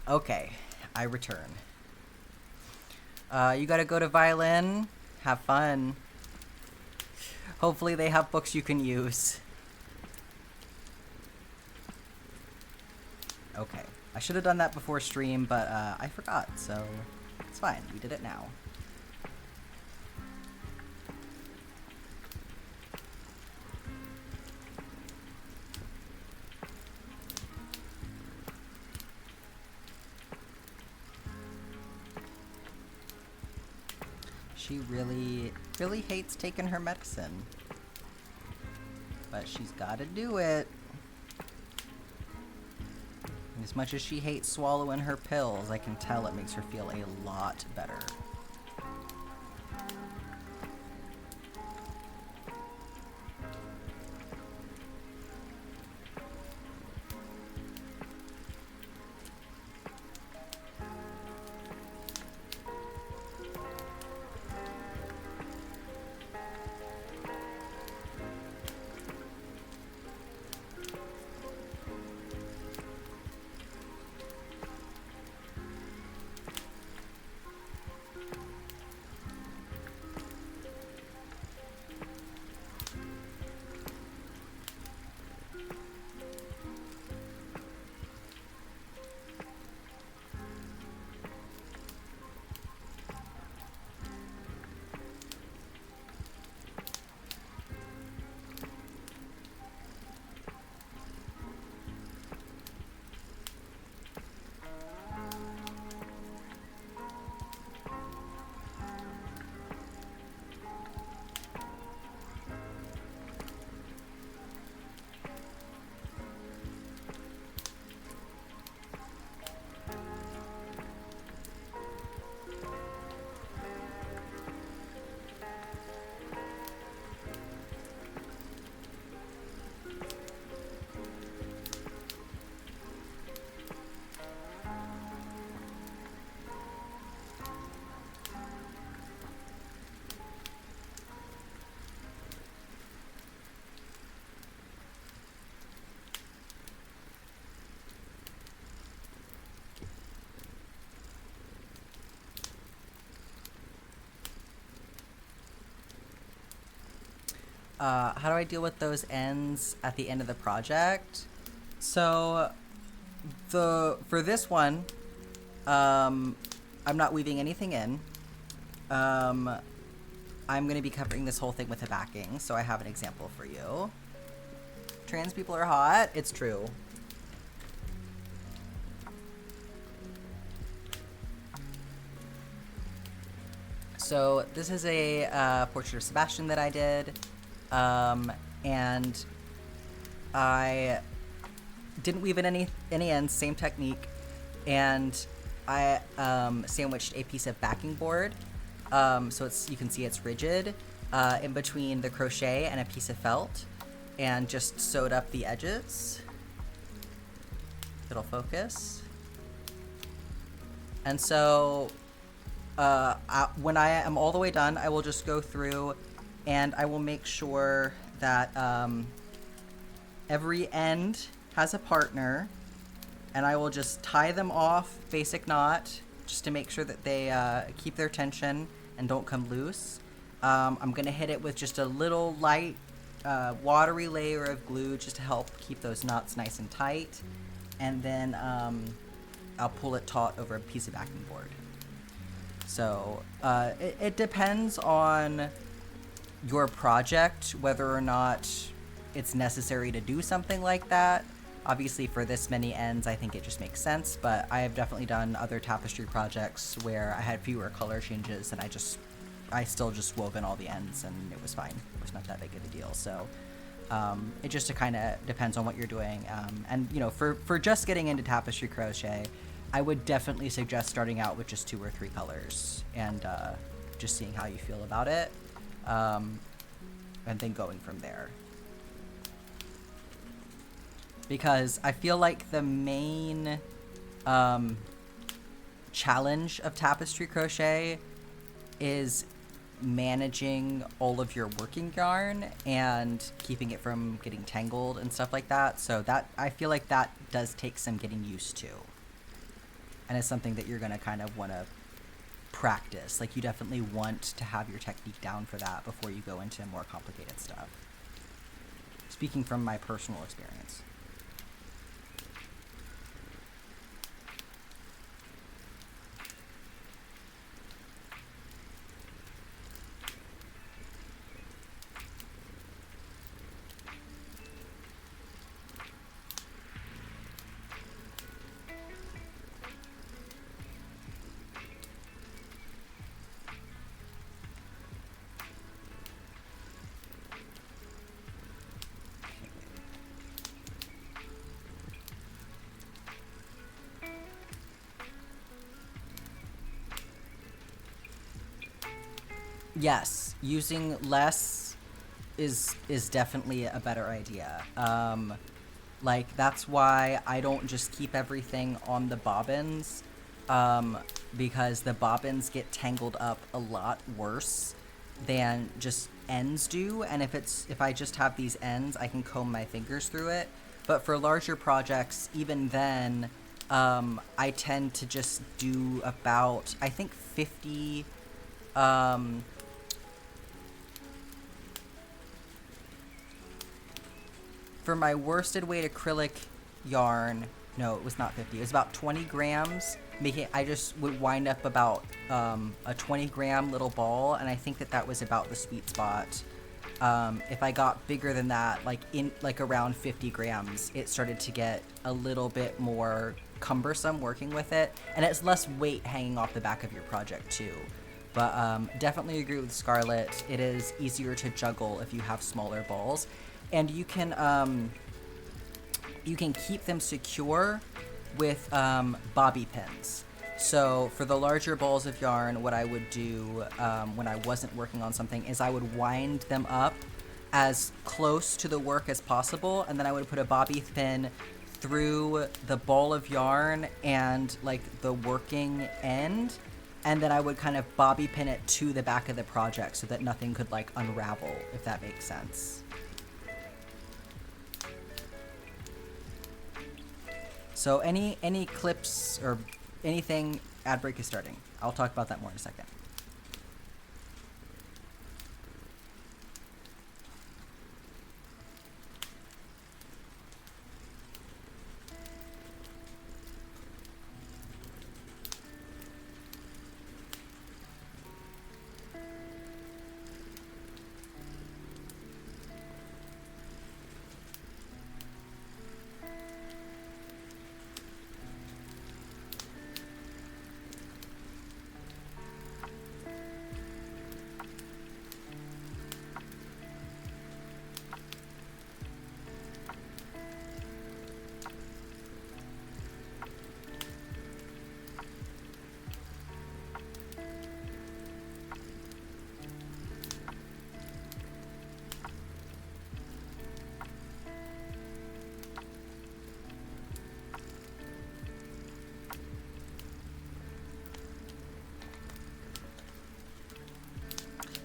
A: Okay, I return. You gotta go to violin. Have fun. Hopefully they have books you can use. Okay. I should have done that before stream, but I forgot, so it's fine. We did it now. She really, really hates taking her medicine. But she's gotta do it. And as much as she hates swallowing her pills, I can tell it makes her feel a lot better. How do I deal with those ends at the end of the project? So, for this one, I'm not weaving anything in. I'm going to be covering this whole thing with a backing, so I have an example for you. Trans people are hot. It's true. So this is a portrait of Sebastian that I did, and I didn't weave in any ends, same technique, and I sandwiched a piece of backing board, so you can see it's rigid, in between the crochet and a piece of felt, and just sewed up the edges. It'll focus. And so when I am all the way done, I will just go through and I will make sure that every end has a partner, and I will just tie them off basic knot just to make sure that they keep their tension and don't come loose. I'm gonna hit it with just a little light watery layer of glue just to help keep those knots nice and tight, and then I'll pull it taut over a piece of backing board. So it depends on your project whether or not it's necessary to do something like that. Obviously for this many ends I think it just makes sense, but I have definitely done other tapestry projects where I had fewer color changes and I still just wove in all the ends and it was fine. It was not that big of a deal. So it just kind of depends on what you're doing. And you know, for just getting into tapestry crochet, I would definitely suggest starting out with just 2 or 3 colors and just seeing how you feel about it, and then going from there. Because I feel like the main challenge of tapestry crochet is managing all of your working yarn and keeping it from getting tangled and stuff like that. So that I feel like that does take some getting used to. and it's something that you're going to kind of want to practice. Like, you definitely want to have your technique down for that before you go into more complicated stuff. Speaking from my personal experience. Yes, using less is definitely a better idea. Like, that's why I don't just keep everything on the bobbins, because the bobbins get tangled up a lot worse than just ends do, and if I just have these ends, I can comb my fingers through it. But for larger projects, even then, I tend to just do about, I think, 50, for my worsted weight acrylic yarn, no, it was not 50. It was about 20 grams. I just would wind up about a 20-gram little ball, and I think that was about the sweet spot. If I got bigger than that, like around 50 grams, it started to get a little bit more cumbersome working with it, and it's less weight hanging off the back of your project too. But definitely agree with Scarlett. It is easier to juggle if you have smaller balls. And you can keep them secure with bobby pins. So for the larger balls of yarn, what I would do when I wasn't working on something is I would wind them up as close to the work as possible, and then I would put a bobby pin through the ball of yarn and like the working end, and then I would kind of bobby pin it to the back of the project so that nothing could like unravel, if that makes sense. So any clips or anything, ad break is starting. I'll talk about that more in a second.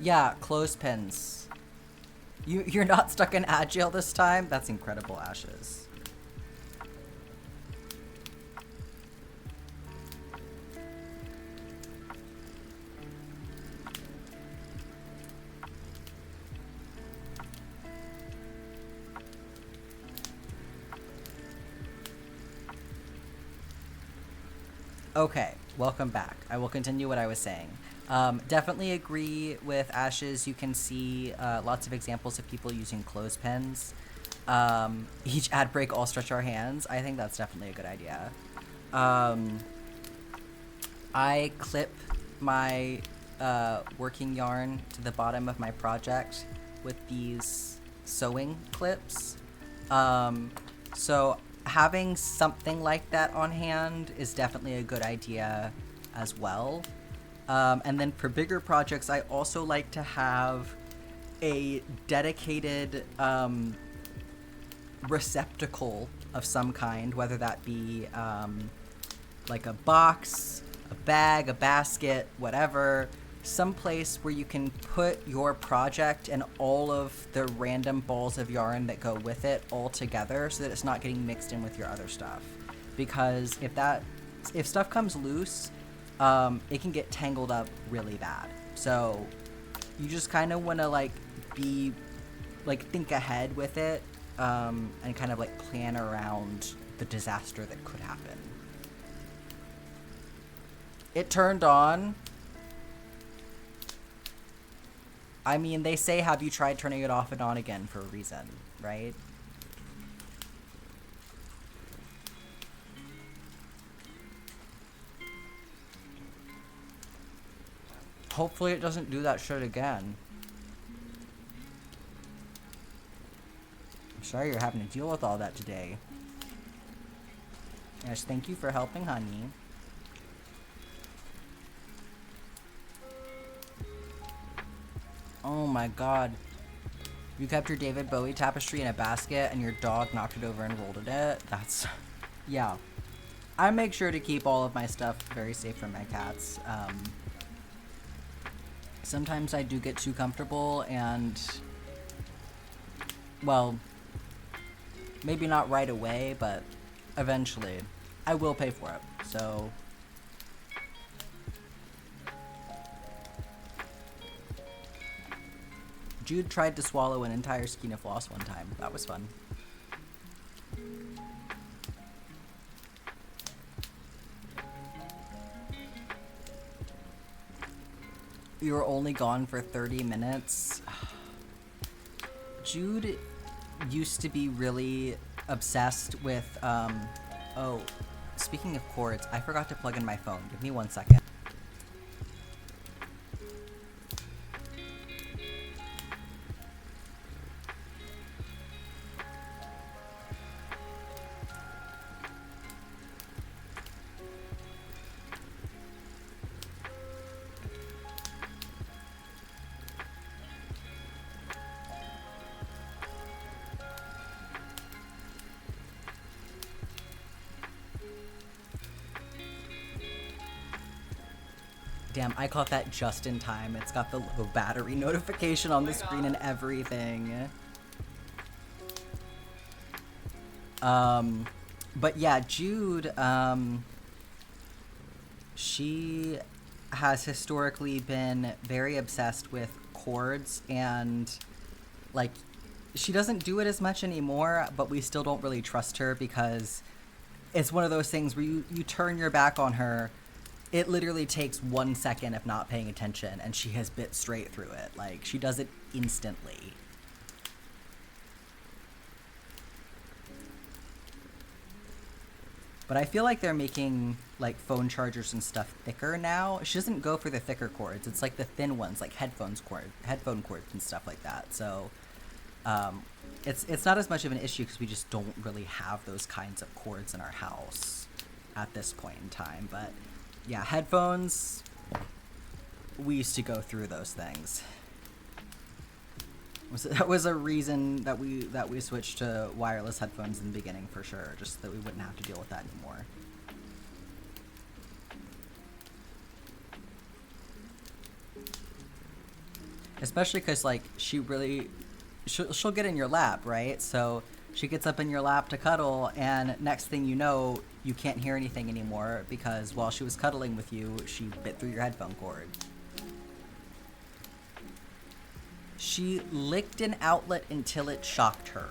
A: Yeah, clothespins. You're not stuck in Agile this time? That's incredible, Ashes. Okay, welcome back. I will continue what I was saying. Definitely agree with Ashes. You can see lots of examples of people using clothespins. Each ad break, all stretch our hands. I think that's definitely a good idea. I clip my working yarn to the bottom of my project with these sewing clips. So having something like that on hand is definitely a good idea as well. And then for bigger projects, I also like to have a dedicated receptacle of some kind, whether that be like a box, a bag, a basket, whatever, someplace where you can put your project and all of the random balls of yarn that go with it all together so that it's not getting mixed in with your other stuff. Because if that if stuff comes loose, it can get tangled up really bad. So you just kind of want to like think ahead with it, and kind of like plan around the disaster that could happen. It turned on. I mean, they say, have you tried turning it off and on again for a reason, right? Hopefully it doesn't do that shit again. I'm sorry you're having to deal with all that today. Yes, thank you for helping, honey. Oh my god. You kept your David Bowie tapestry in a basket and your dog knocked it over and rolled in it? That's... yeah. I make sure to keep all of my stuff very safe from my cats. Sometimes I do get too comfortable and... well... maybe not right away, but eventually. I will pay for it, so... Jude tried to swallow an entire skein of floss one time. That was fun. You were only gone for 30 minutes. Jude used to be really obsessed with, oh, speaking of cords, I forgot to plug in my phone. Give me 1 second. Damn, I caught that just in time. It's got the low battery notification on the screen and everything. But yeah, Jude, she has historically been very obsessed with chords, and like, she doesn't do it as much anymore, but we still don't really trust her because it's one of those things where you turn your back on her. It literally takes 1 second of not paying attention, and she has bit straight through it. Like, she does it instantly. But I feel like they're making, like, phone chargers and stuff thicker now. She doesn't go for the thicker cords. It's, like, the thin ones, like headphone cords and stuff like that. So, it's not as much of an issue because we just don't really have those kinds of cords in our house at this point in time. But... yeah, headphones, we used to go through those things. That was a reason that we switched to wireless headphones in the beginning, for sure, just that we wouldn't have to deal with that anymore. Especially because, like, she'll get in your lap, right? So she gets up in your lap to cuddle, and next thing you know, you can't hear anything anymore because while she was cuddling with you, she bit through your headphone cord. She licked an outlet until it shocked her.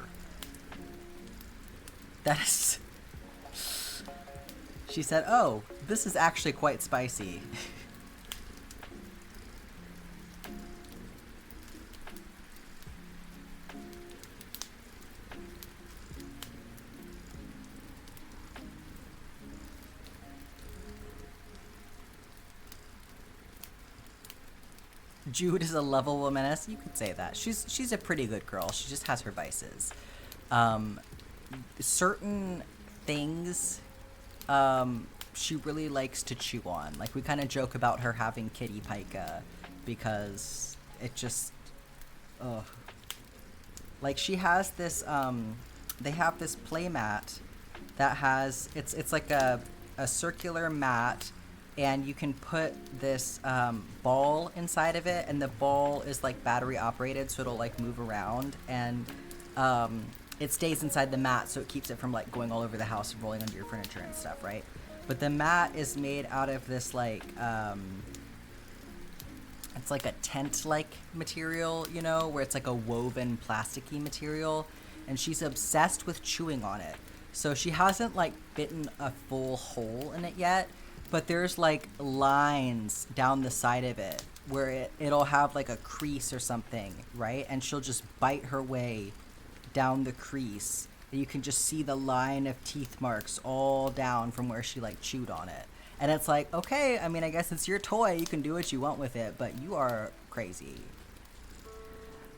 A: That is... she said, oh, this is actually quite spicy. Jude is a lovable menace. You could say that. She's a pretty good girl. She just has her vices. Certain things, she really likes to chew on. Like, we kind of joke about her having kitty pica because it just, ugh. Like, she has this, they have this play mat that has, it's like a circular mat, and you can put this ball inside of it, and the ball is like battery operated, so it'll like move around, and it stays inside the mat, so it keeps it from like going all over the house and rolling under your furniture and stuff, right? But the mat is made out of this like it's like a tent-like material, you know, where it's like a woven plasticky material, and she's obsessed with chewing on it. So she hasn't like bitten a full hole in it yet, but there's like lines down the side of it where it'll have like a crease or something, right? And she'll just bite her way down the crease, and you can just see the line of teeth marks all down from where she like chewed on it. And it's like, okay, I mean, I guess it's your toy, you can do what you want with it, but you are crazy.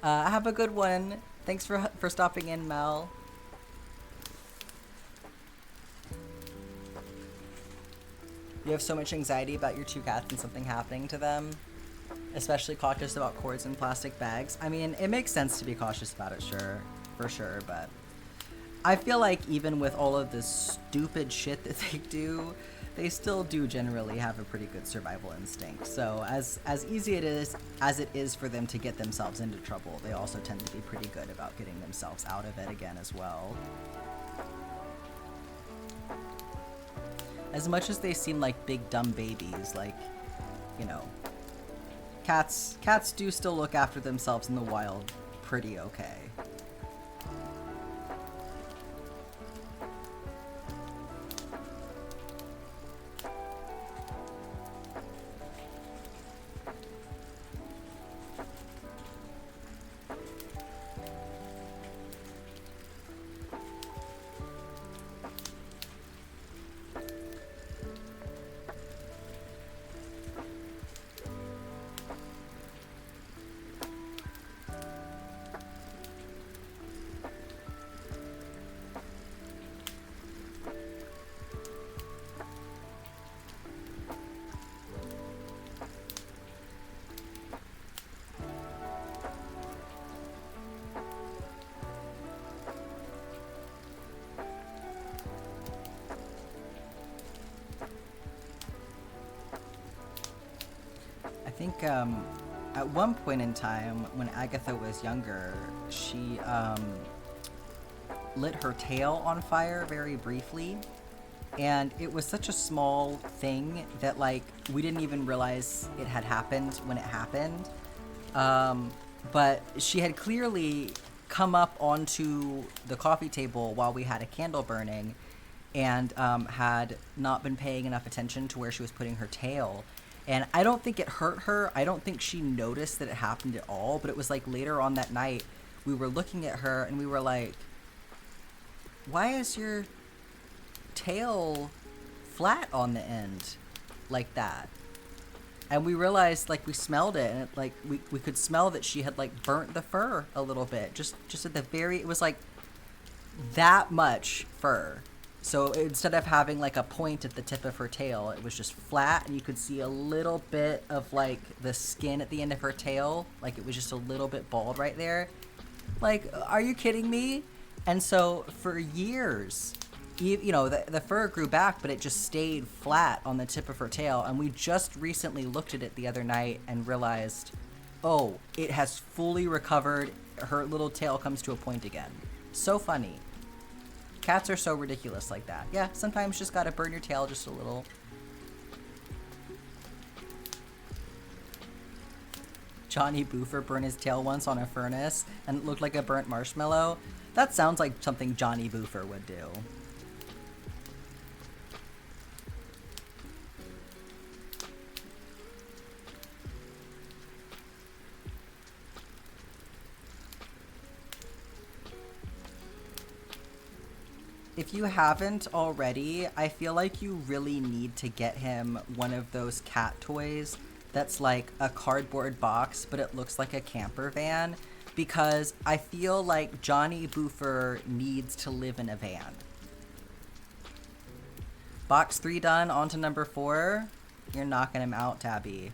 A: Have a good one. Thanks for stopping in, Mel. You have so much anxiety about your two cats and something happening to them, especially cautious about cords and plastic bags. I mean, it makes sense to be cautious about it, sure, for sure, but I feel like even with all of this stupid shit that they do, they still do generally have a pretty good survival instinct. So as easy as it is for them to get themselves into trouble, they also tend to be pretty good about getting themselves out of it again as well. As much as they seem like big dumb babies, like, you know, cats do still look after themselves in the wild pretty okay. I think at one point in time, when Agatha was younger, she lit her tail on fire very briefly, and it was such a small thing that like we didn't even realize it had happened when it happened. But she had clearly come up onto the coffee table while we had a candle burning, and had not been paying enough attention to where she was putting her tail. And I don't think it hurt her. I don't think she noticed that it happened at all. But it was like later on that night, we were looking at her and we were like, why is your tail flat on the end like that? And we realized, like, we smelled it, and it, like we could smell that she had like burnt the fur a little bit. Just at the very, it was like that much fur. So instead of having like a point at the tip of her tail, it was just flat, and you could see a little bit of like the skin at the end of her tail. Like it was just a little bit bald right there. Like, are you kidding me? And so for years, you know, the fur grew back, but it just stayed flat on the tip of her tail. And we just recently looked at it the other night and realized, oh, it has fully recovered. Her little tail comes to a point again. So funny. Cats are so ridiculous like that. Yeah, sometimes just gotta burn your tail just a little. Johnny Boofer burned his tail once on a furnace and it looked like a burnt marshmallow. That sounds like something Johnny Boofer would do. If you haven't already, I feel like you really need to get him one of those cat toys that's like a cardboard box, but it looks like a camper van, because I feel like Johnny Boofer needs to live in a van. Box 3 done, on to number 4. You're knocking him out, Tabby.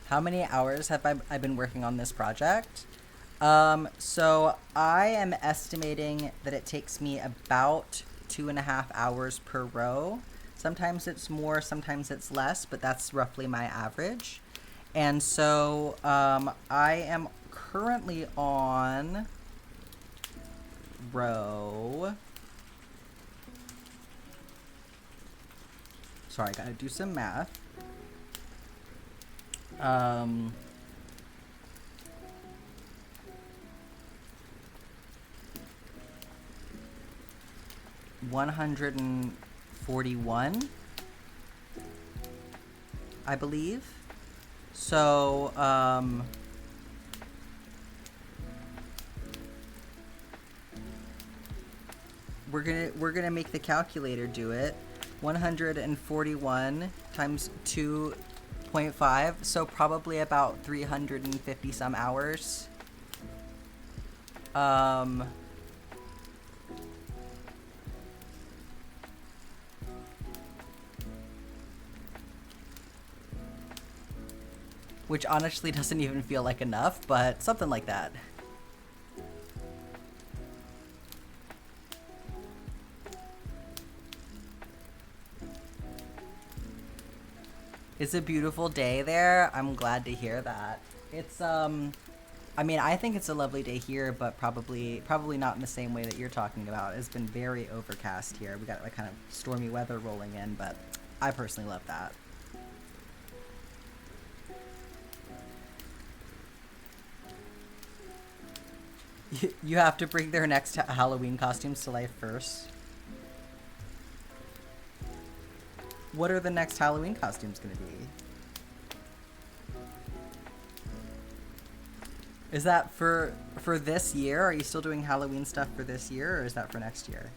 A: How many hours have I been working on this project? So I am estimating that it takes me about 2.5 hours per row. Sometimes it's more, sometimes it's less, but that's roughly my average. And so I am currently on row... Sorry, I gotta do some math. 141, I believe. So, we're gonna make the calculator do it. 141 times 2.5, so probably about 350 some hours. Which honestly doesn't even feel like enough, but something like that. It's a beautiful day there. I'm glad to hear that. It's I mean, I think it's a lovely day here, but probably not in the same way that you're talking about. It's been very overcast here. We got like kind of stormy weather rolling in, but I personally love that. You have to bring their next Halloween costumes to life first. What are the next Halloween costumes gonna be? Is that for this year? Are you still doing Halloween stuff for this year, or is that for next year?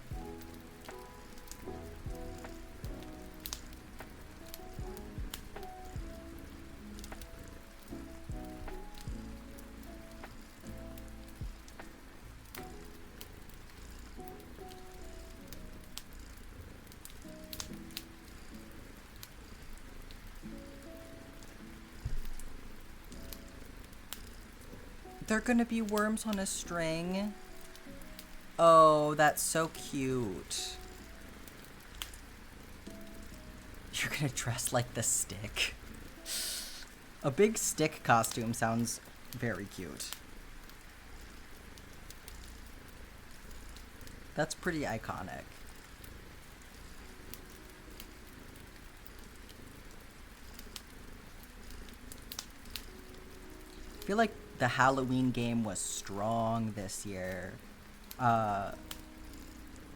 A: They're gonna be worms on a string. Oh, that's so cute. You're gonna dress like the stick. A big stick costume sounds very cute. That's pretty iconic. I feel like the Halloween game was strong this year.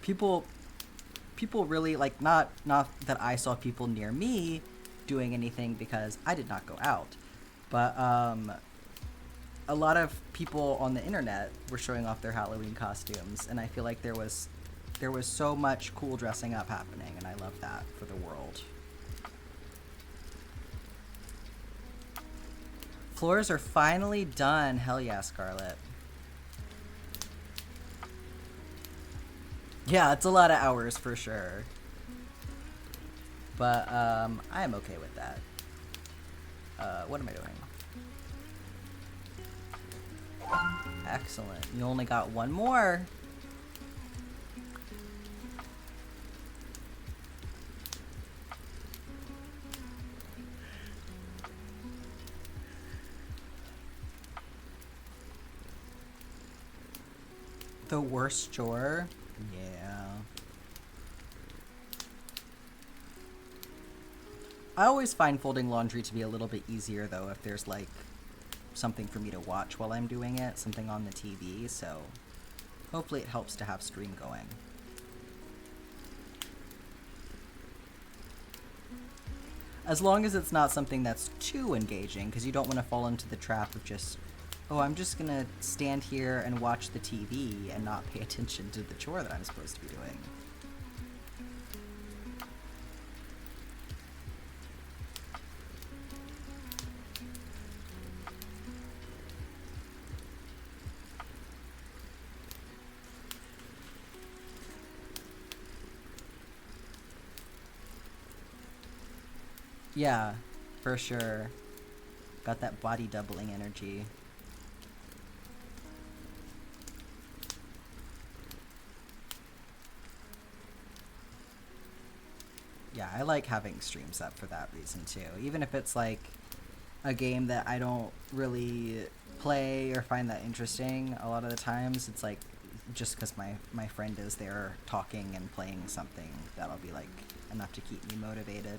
A: People really, like, not that I saw people near me doing anything because I did not go out, but a lot of people on the internet were showing off their Halloween costumes, and I feel like there was so much cool dressing up happening, and I love that for the world. Floors are finally done. Hell yeah, Scarlett. Yeah, it's a lot of hours for sure. But I am okay with that. What am I doing? Excellent. You only got one more. The worst chore? Yeah. I always find folding laundry to be a little bit easier, though, if there's, like, something for me to watch while I'm doing it, something on the TV, so hopefully it helps to have stream going. As long as it's not something that's too engaging, because you don't want to fall into the trap of just, oh, I'm just gonna stand here and watch the TV and not pay attention to the chore that I'm supposed to be doing. Yeah, for sure. Got that body doubling energy. Yeah, I like having streams up for that reason too. Even if it's like a game that I don't really play or find that interesting, a lot of the times it's like just because my friend is there talking and playing something, that'll be like enough to keep me motivated.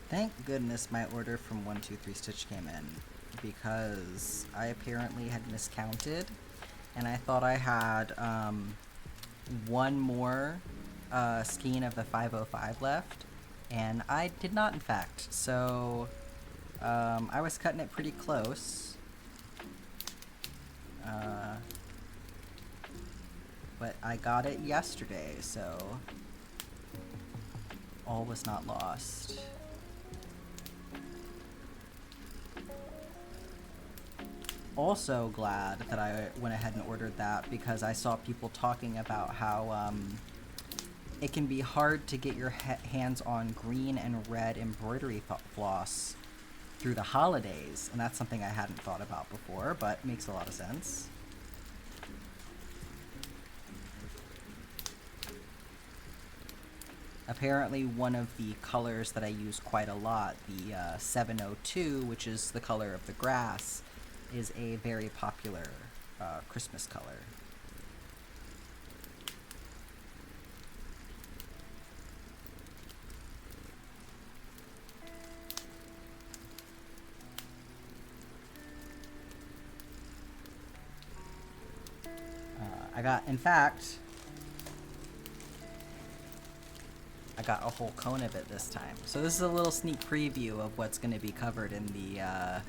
A: Thank goodness my order from 123 Stitch came in, because I apparently had miscounted, and I thought I had one more skein of the 505 left, and I did not in fact, so I was cutting it pretty close. But I got it yesterday, so all was not lost. Also glad that I went ahead and ordered that, because I saw people talking about how it can be hard to get your hands on green and red embroidery floss through the holidays, and that's something I hadn't thought about before, but makes a lot of sense. Apparently one of the colors that I use quite a lot, the 702, which is the color of the grass, is a very popular Christmas color. In fact, I got a whole cone of it this time. So this is a little sneak preview of what's going to be covered in the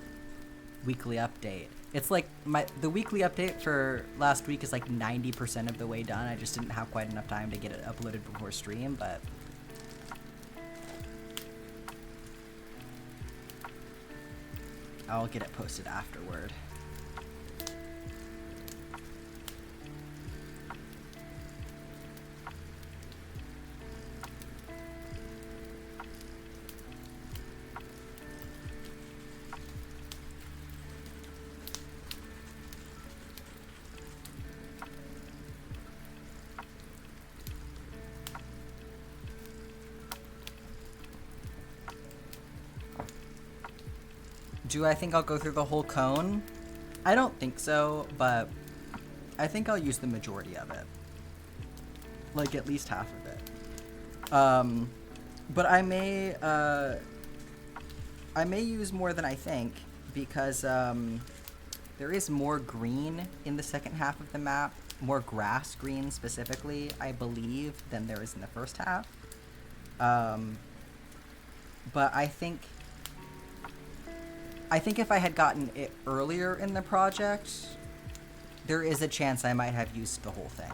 A: weekly update. It's like the weekly update for last week is like 90% of the way done. I just didn't have quite enough time to get it uploaded before stream, but I'll get it posted afterward. Do I think I'll go through the whole cone? I don't think so, but I think I'll use the majority of it. Like, at least half of it. But I may use more than I think, because there is more green in the second half of the map, more grass green specifically, I believe, than there is in the first half. But I think if I had gotten it earlier in the project, there is a chance I might have used the whole thing.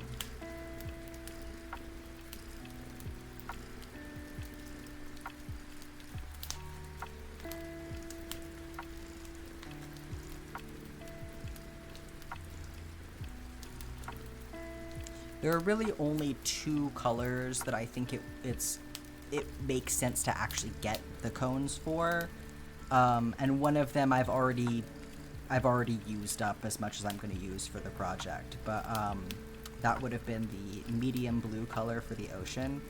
A: There are really only two colors that I think it makes sense to actually get the cones for. And one of them I've already used up as much as I'm going to use for the project, but that would have been the medium blue color for the ocean.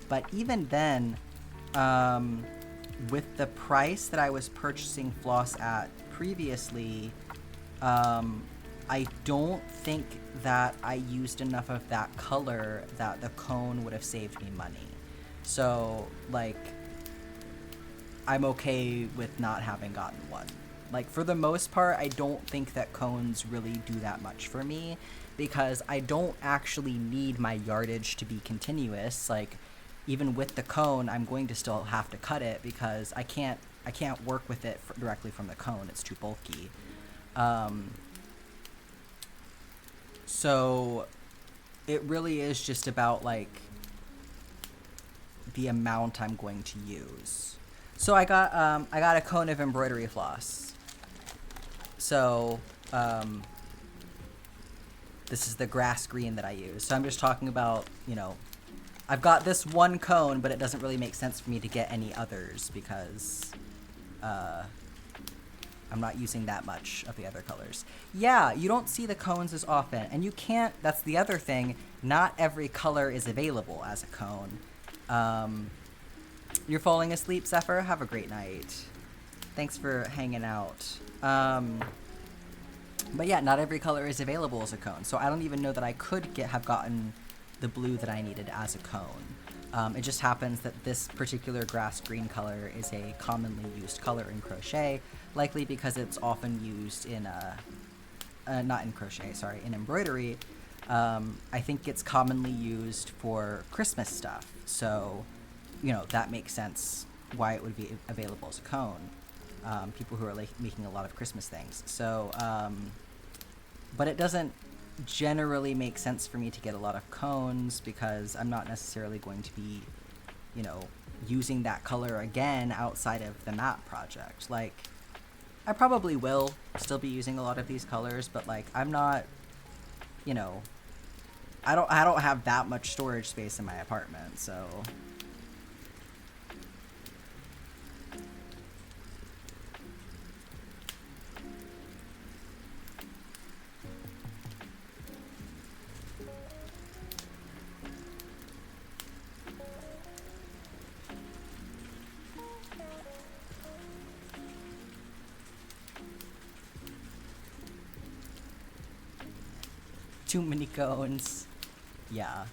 A: But even then, with the price that I was purchasing floss at previously, I don't think that I used enough of that color that the cone would have saved me money. So, like, I'm okay with not having gotten one. Like, for the most part, I don't think that cones really do that much for me, because I don't actually need my yardage to be continuous. Like, even with the cone, I'm going to still have to cut it because I can't work with it directly from the cone. It's too bulky. So it really is just about, like, the amount I'm going to use. So I got a cone of embroidery floss. So this is the grass green that I use. So I'm just talking about, you know, I've got this one cone, but it doesn't really make sense for me to get any others because I'm not using that much of the other colors. Yeah, you don't see the cones as often, and you can't, that's the other thing, not every color is available as a cone. You're falling asleep, Zephyr? Have a great night. Thanks for hanging out. But yeah, not every color is available as a cone, so I don't even know that I could have gotten the blue that I needed as a cone. It just happens that this particular grass green color is a commonly used color in crochet, likely because it's often used in, not in crochet, sorry, in embroidery. I think it's commonly used for Christmas stuff, so, you know, that makes sense why it would be available as a cone. People who are like making a lot of Christmas things. So, but it doesn't generally make sense for me to get a lot of cones because I'm not necessarily going to be, you know, using that color again outside of the map project. Like, I probably will still be using a lot of these colors, but like, I'm not, you know, I don't have that much storage space in my apartment, so. Too many cones. Yeah.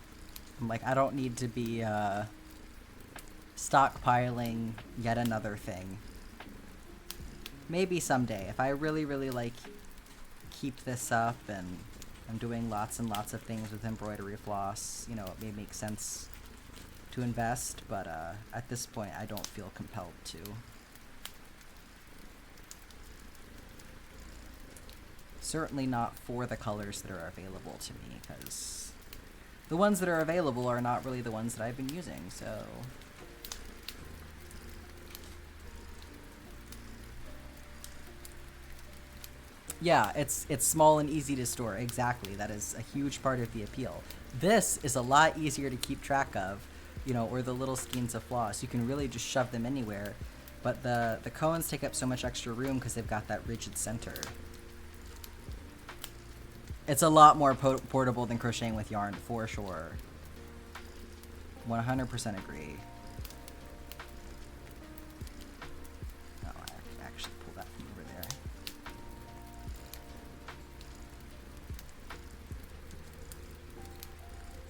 A: I'm like, I don't need to be stockpiling yet another thing. Maybe someday, if I really, really like keep this up and I'm doing lots and lots of things with embroidery floss, you know, it may make sense to invest, but at this point I don't feel compelled to. Certainly not for the colors that are available to me, because the ones that are available are not really the ones that I've been using, so. Yeah, it's small and easy to store, exactly. That is a huge part of the appeal. This is a lot easier to keep track of, you know, or the little skeins of floss. You can really just shove them anywhere, but the cones take up so much extra room because they've got that rigid center. It's a lot more portable than crocheting with yarn, for sure. 100% agree. Oh, I can actually pull that from over there.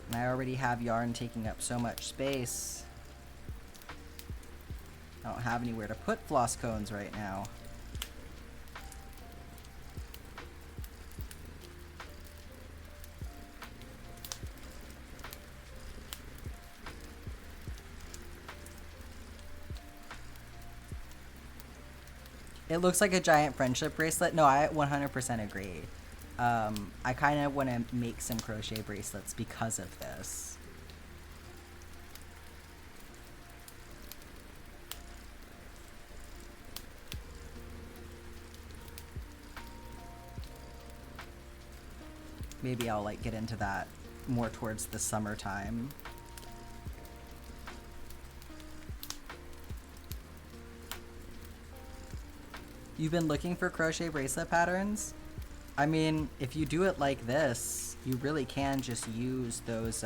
A: And I already have yarn taking up so much space. I don't have anywhere to put floss cones right now. It looks like a giant friendship bracelet. No, I 100% agree. I kind of want to make some crochet bracelets because of this. Maybe I'll like get into that more towards the summertime. You've been looking for crochet bracelet patterns? I mean, if you do it like this, you really can just use those,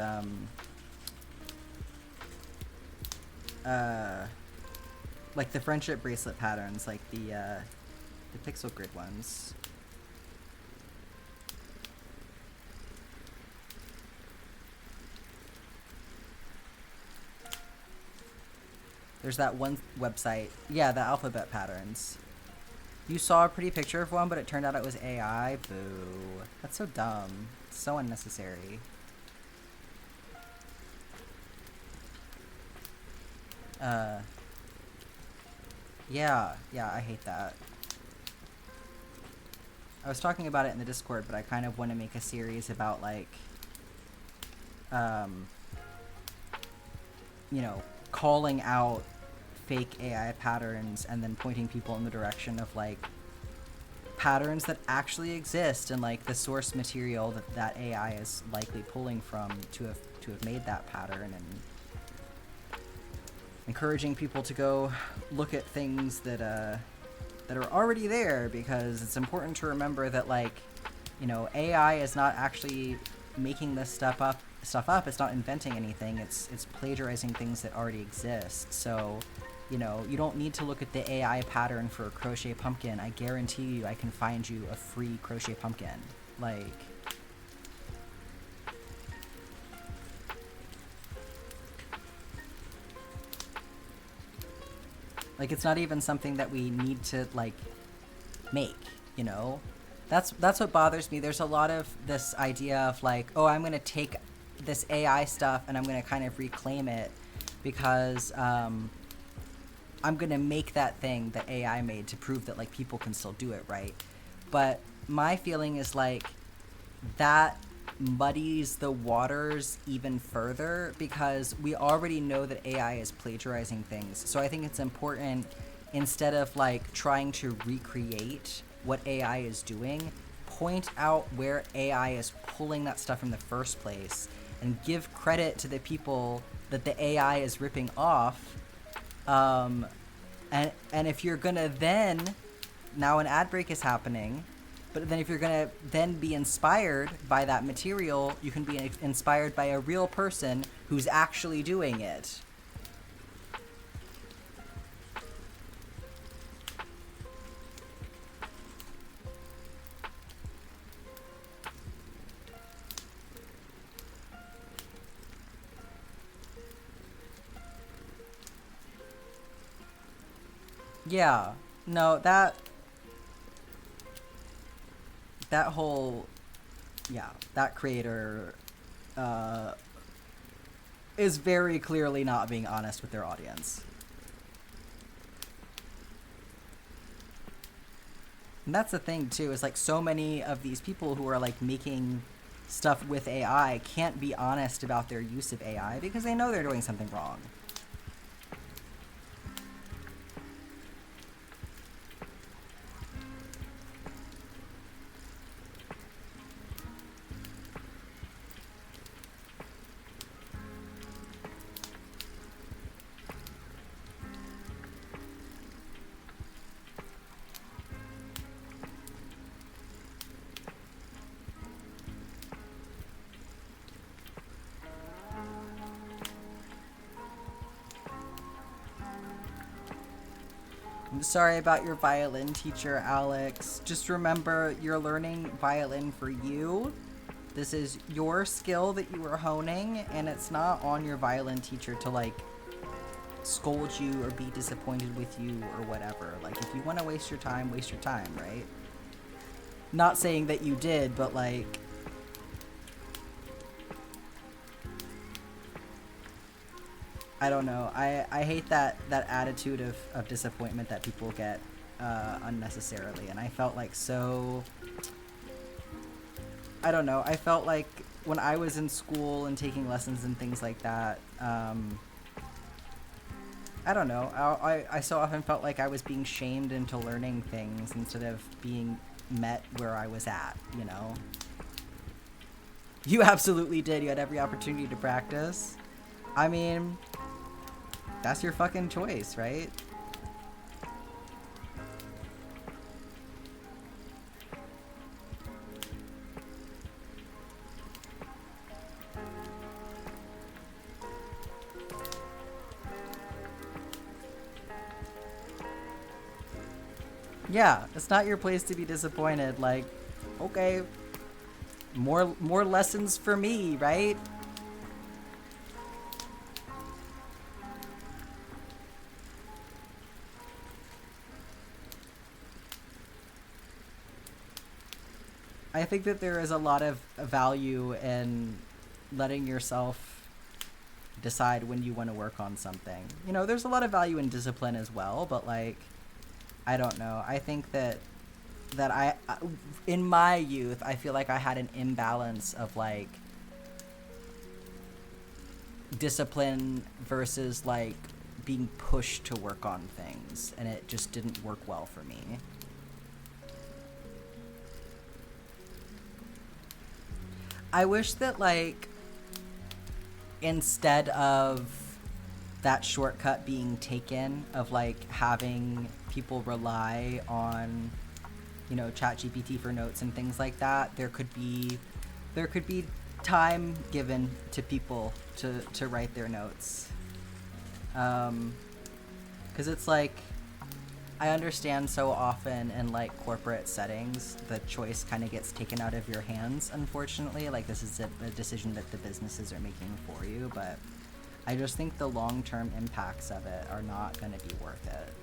A: like the friendship bracelet patterns, like the pixel grid ones. There's that one website. Yeah, the alphabet patterns. You saw a pretty picture of one, but it turned out it was AI. Boo. That's so dumb. It's so unnecessary. Yeah, I hate that. I was talking about it in the Discord, but I kind of want to make a series about, like, you know, calling out fake AI patterns and then pointing people in the direction of, like, patterns that actually exist and, like, the source material that AI is likely pulling from to have made that pattern, and encouraging people to go look at things that are already there, because it's important to remember that, like, you know, AI is not actually making this stuff up. It's not inventing anything. It's plagiarizing things that already exist. So, you know, you don't need to look at the AI pattern for a crochet pumpkin. I guarantee you I can find you a free crochet pumpkin. Like, it's not even something that we need to, like, make, you know? That's what bothers me. There's a lot of this idea of, like, oh, I'm going to take this AI stuff and I'm going to kind of reclaim it because I'm going to make that thing that AI made to prove that, like, people can still do it, right? But my feeling is, like, that muddies the waters even further, because we already know that AI is plagiarizing things. So I think it's important, instead of, like, trying to recreate what AI is doing, point out where AI is pulling that stuff in the first place and give credit to the people that the AI is ripping off. And if you're gonna then, now an ad break is happening, but then if you're gonna then be inspired by that material, you can be inspired by a real person who's actually doing it. Yeah, no, that whole, yeah, that creator is very clearly not being honest with their audience. And that's the thing too, is, like, so many of these people who are, like, making stuff with AI can't be honest about their use of AI because they know they're doing something wrong. I'm sorry about your violin teacher, Alex. Just remember, you're learning violin for you. This is your skill that you are honing, and it's not on your violin teacher to, like, scold you or be disappointed with you or whatever. Like, if you want to waste your time, right? Not saying that you did, but, like, I don't know. I hate that attitude of disappointment that people get unnecessarily, and I felt like so... I don't know. I felt like when I was in school and taking lessons and things like that, I don't know. I so often felt like I was being shamed into learning things instead of being met where I was at, you know? You absolutely did. You had every opportunity to practice. I mean, that's your fucking choice, right? Yeah, it's not your place to be disappointed. Like, okay, more lessons for me, right? I think that there is a lot of value in letting yourself decide when you want to work on something. You know, there's a lot of value in discipline as well, but like, I don't know. I think that I in my youth, I feel like I had an imbalance of like discipline versus like being pushed to work on things, and it just didn't work well for me. I wish that like instead of that shortcut being taken of like having people rely on, you know, ChatGPT for notes and things like that, there could be time given to people to write their notes. 'Cause it's like, I understand so often in like corporate settings, the choice kind of gets taken out of your hands, unfortunately. Like, this is a decision that the businesses are making for you, but I just think the long-term impacts of it are not going to be worth it.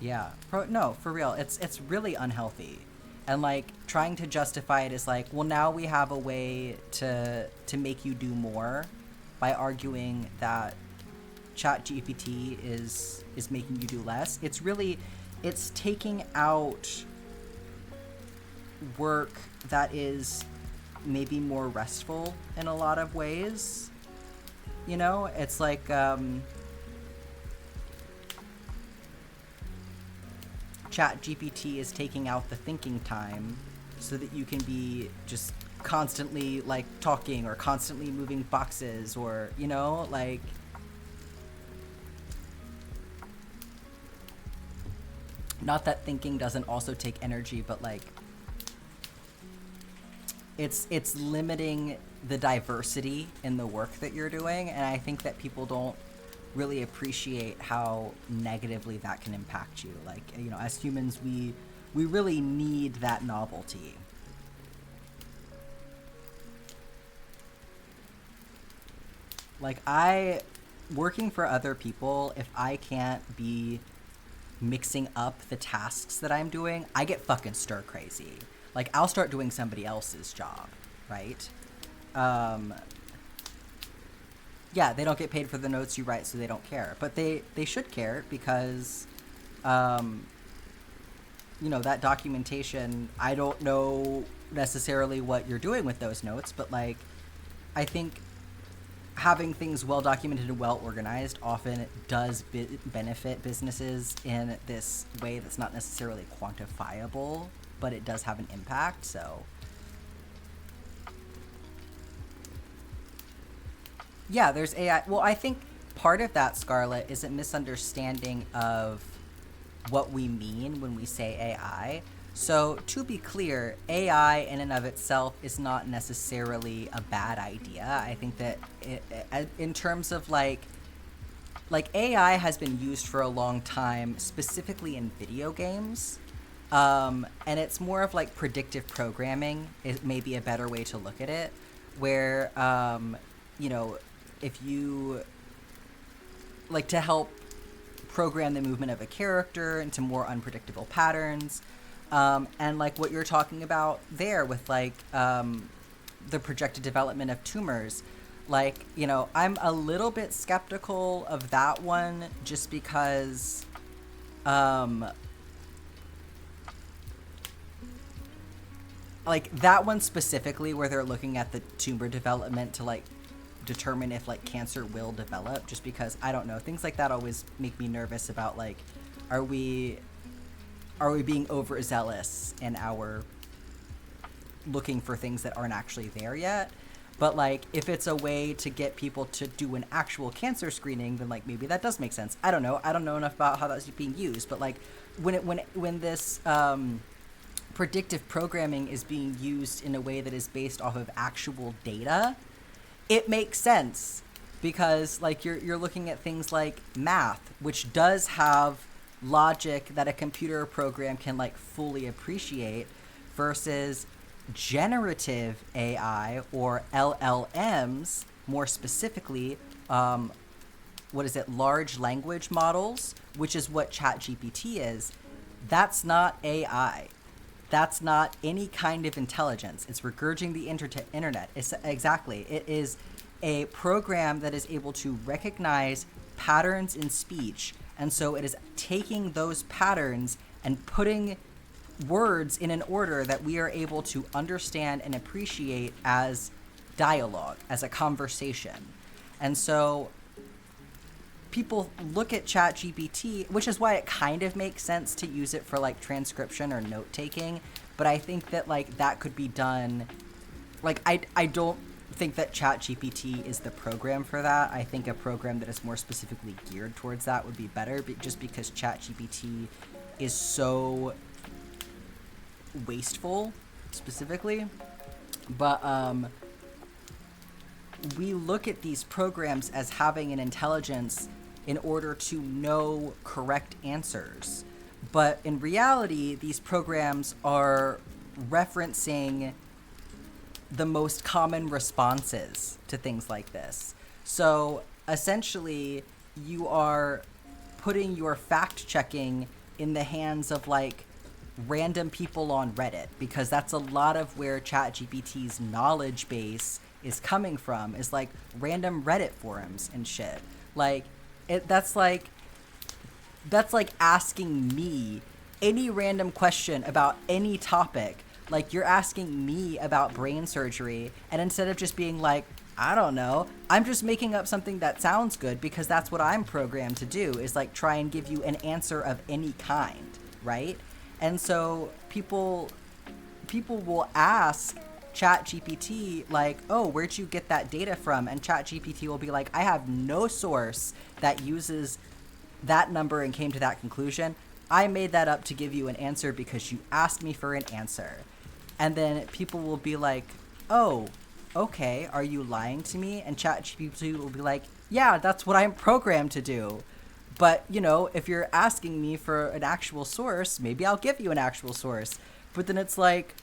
A: Yeah. No, for real. It's really unhealthy. And like trying to justify it is like, well, now we have a way to make you do more by arguing that ChatGPT is making you do less. It's taking out work that is maybe more restful in a lot of ways. You know, it's like ChatGPT is taking out the thinking time so that you can be just constantly like talking or constantly moving boxes, or, you know, like, not that thinking doesn't also take energy, but like it's limiting the diversity in the work that you're doing, and I think that people don't really appreciate how negatively that can impact you. Like, you know, as humans, we really need that novelty. Like, working for other people, if I can't be mixing up the tasks that I'm doing, I get fucking stir crazy. Like, I'll start doing somebody else's job, right? Yeah, they don't get paid for the notes you write, so they don't care. But they should care because, you know, that documentation, I don't know necessarily what you're doing with those notes, but like, I think having things well documented and well organized often does benefit businesses in this way that's not necessarily quantifiable, but it does have an impact. So yeah, there's AI. Well, I think part of that, Scarlett, is a misunderstanding of what we mean when we say AI. So to be clear, AI in and of itself is not necessarily a bad idea. I think that in terms of like AI has been used for a long time, specifically in video games. And it's more of like predictive programming is maybe a better way to look at it, where, you know, if you like to help program the movement of a character into more unpredictable patterns, and like what you're talking about there with like the projected development of tumors, like, you know, I'm a little bit skeptical of that one just because like that one specifically where they're looking at the tumor development to like determine if like cancer will develop, just because I don't know, things like that always make me nervous about like, are we being overzealous in our looking for things that aren't actually there yet. But like, if it's a way to get people to do an actual cancer screening, then like maybe that does make sense. I don't know enough about how that's being used, but like when this predictive programming is being used in a way that is based off of actual data, it makes sense. Because like you're looking at things like math, which does have logic that a computer program can like fully appreciate, versus generative AI or LLMs, more specifically, large language models, which is what ChatGPT is. That's not AI. That's not any kind of intelligence. It's regurgitating the internet. It is a program that is able to recognize patterns in speech. And so it is taking those patterns and putting words in an order that we are able to understand and appreciate as dialogue, as a conversation. And so people look at ChatGPT, which is why it kind of makes sense to use it for like transcription or note taking. But I think that like that could be done. Like I don't think that ChatGPT is the program for that. I think a program that is more specifically geared towards that would be better, just because ChatGPT is so wasteful specifically. But we look at these programs as having an intelligence in order to know correct answers. But in reality, these programs are referencing the most common responses to things like this. So essentially, you are putting your fact checking in the hands of like random people on Reddit, because that's a lot of where ChatGPT's knowledge base is coming from, is like random Reddit forums and shit. Like that's like asking me any random question about any topic. Like you're asking me about brain surgery, and instead of just being like, I don't know, I'm just making up something that sounds good because that's what I'm programmed to do, is like try and give you an answer of any kind, right? And so people will ask ChatGPT like, oh, where'd you get that data from? And ChatGPT will be like, I have no source that uses that number and came to that conclusion. I made that up to give you an answer because you asked me for an answer. And then people will be like, oh, okay, are you lying to me? And ChatGPT will be like, yeah, that's what I'm programmed to do. But, you know, if you're asking me for an actual source, maybe I'll give you an actual source. But then it's like,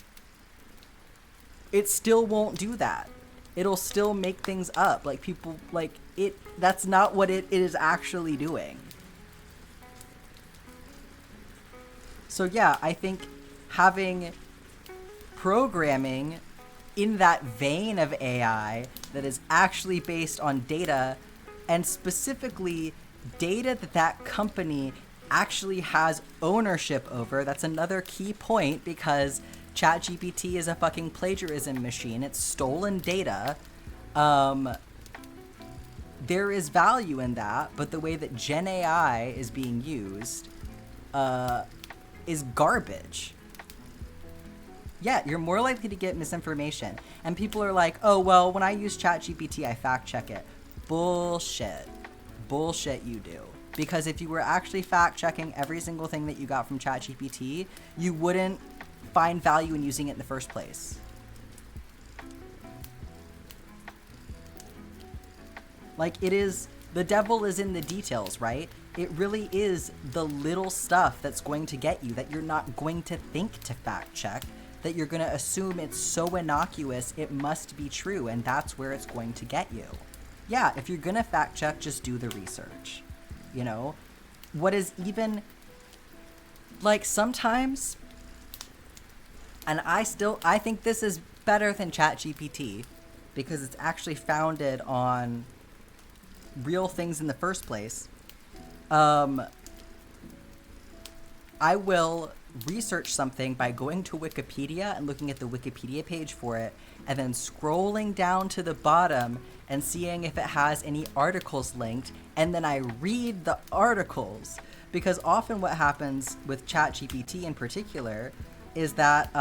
A: it still won't do that. It'll still make things up. Like people, like it, that's not what it is actually doing. So yeah, I think having programming in that vein of AI that is actually based on data, and specifically data that company actually has ownership over. That's another key point, because ChatGPT is a fucking plagiarism machine. It's stolen data. There is value in that, but the way that Gen AI is being used is garbage. Yeah, you're more likely to get misinformation. And people are like, oh, well, when I use ChatGPT, I fact check it. Bullshit. Bullshit you do. Because if you were actually fact checking every single thing that you got from ChatGPT, you wouldn't find value in using it in the first place. Like, it is, the devil is in the details, right? It really is the little stuff that's going to get you, that you're not going to think to fact check, that you're going to assume it's so innocuous it must be true, and that's where it's going to get you. Yeah, if you're going to fact check, just do the research. You know? What is even, like, sometimes, and I think this is better than ChatGPT, because it's actually founded on real things in the first place. I will research something by going to Wikipedia and looking at the Wikipedia page for it, and then scrolling down to the bottom and seeing if it has any articles linked, and then I read the articles. Because often what happens with ChatGPT in particular is that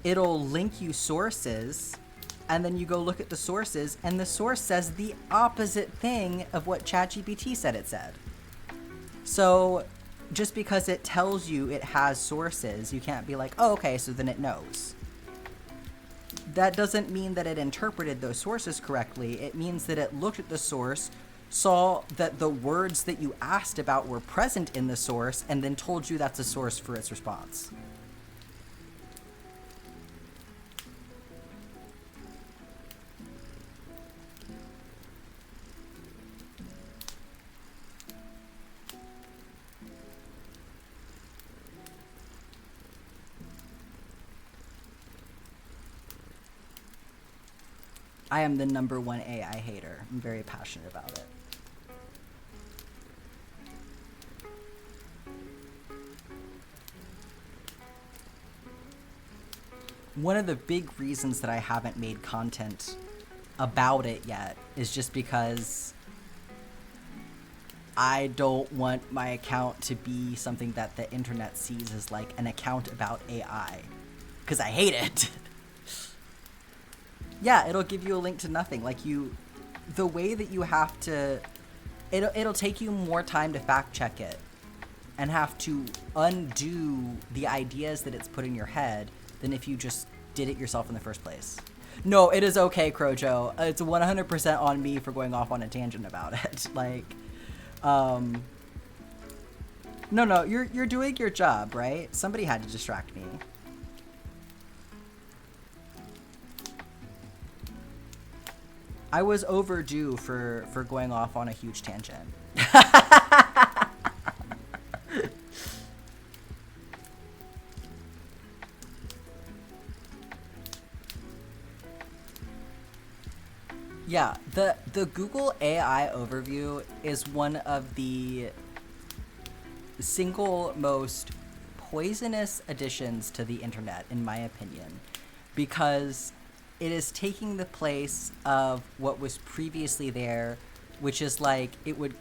A: it'll link you sources, and then you go look at the sources, and the source says the opposite thing of what ChatGPT said it said. So just because it tells you it has sources, you can't be like, oh, okay, so then it knows. That doesn't mean that it interpreted those sources correctly. It means that it looked at the source, saw that the words that you asked about were present in the source, and then told you that's a source for its response. I am the #1 AI hater. I'm very passionate about it. One of the big reasons that I haven't made content about it yet is just because I don't want my account to be something that the internet sees as like an account about AI, because I hate it. Yeah, it'll give you a link to nothing. Like the way that you have to, it'll take you more time to fact check it and have to undo the ideas that it's put in your head than if you just did it yourself in the first place. No, it is okay, Crojo. It's 100% on me for going off on a tangent about it. Like, no, you're doing your job, right? Somebody had to distract me. I was overdue for going off on a huge tangent. Yeah, the Google AI overview is one of the single most poisonous additions to the internet, in my opinion, because it is taking the place of what was previously there, which is like it would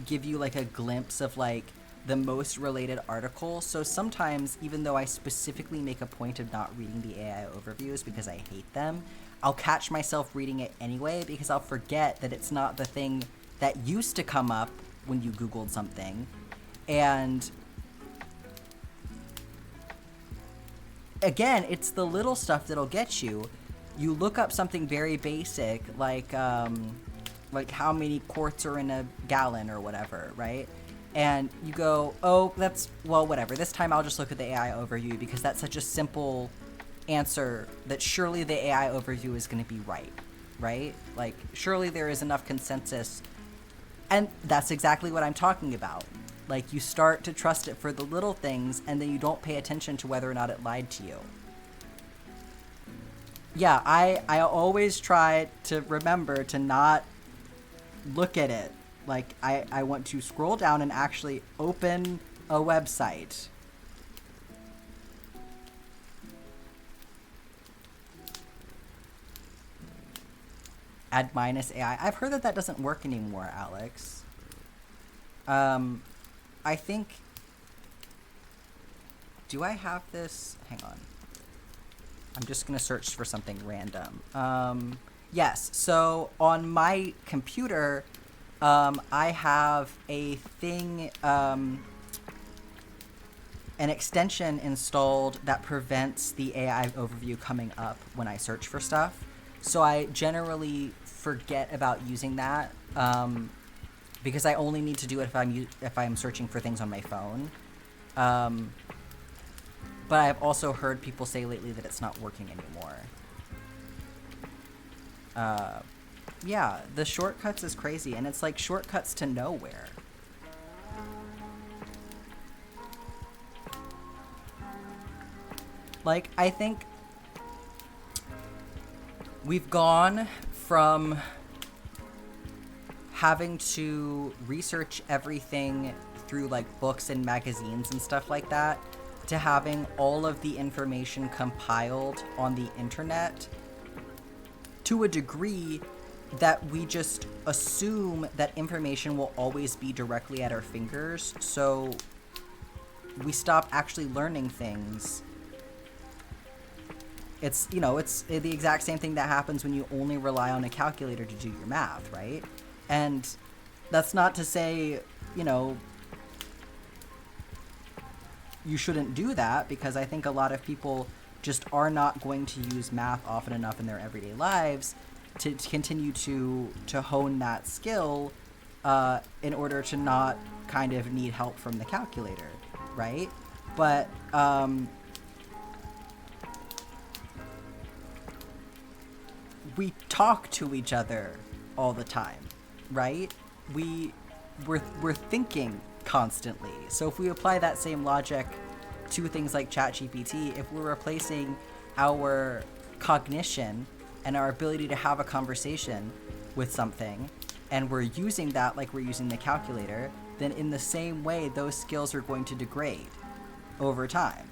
A: give you like a glimpse of like the most related article. So sometimes, even though I specifically make a point of not reading the AI overviews because I hate them, I'll catch myself reading it anyway because I'll forget that it's not the thing that used to come up when you Googled something. And again, it's the little stuff that'll get you. You look up something very basic, like how many quarts are in a gallon or whatever, right? And you go, oh, well, whatever. This time I'll just look at the AI overview because that's such a simple answer that surely the AI overview is going to be right? Like, surely there is enough consensus. And that's exactly what I'm talking about. Like, you start to trust it for the little things, and then you don't pay attention to whether or not it lied to you. Yeah, I always try to remember to not look at it. Like, I want to scroll down and actually open a website. Add -AI. I've heard that doesn't work anymore, Alex. I think... Do I have this? Hang on. I'm just going to search for something random. Yes, so on my computer, I have a thing, an extension installed that prevents the AI overview coming up when I search for stuff. So I generally forget about using that, because I only need to do it if I'm searching for things on my phone. But I've also heard people say lately that it's not working anymore. Yeah, the shortcuts is crazy, and it's like shortcuts to nowhere. Like, I think we've gone from having to research everything through like books and magazines and stuff like that to having all of the information compiled on the internet to a degree that we just assume that information will always be directly at our fingers, so we stop actually learning things. It's, you know, it's the exact same thing that happens when you only rely on a calculator to do your math, right? And that's not to say, you know, you shouldn't do that, because I think a lot of people just are not going to use math often enough in their everyday lives to continue to hone that skill in order to not kind of need help from the calculator, right? But we talk to each other all the time, right? We're thinking constantly. So if we apply that same logic to things like ChatGPT, if we're replacing our cognition and our ability to have a conversation with something, and we're using that like we're using the calculator, then in the same way, those skills are going to degrade over time.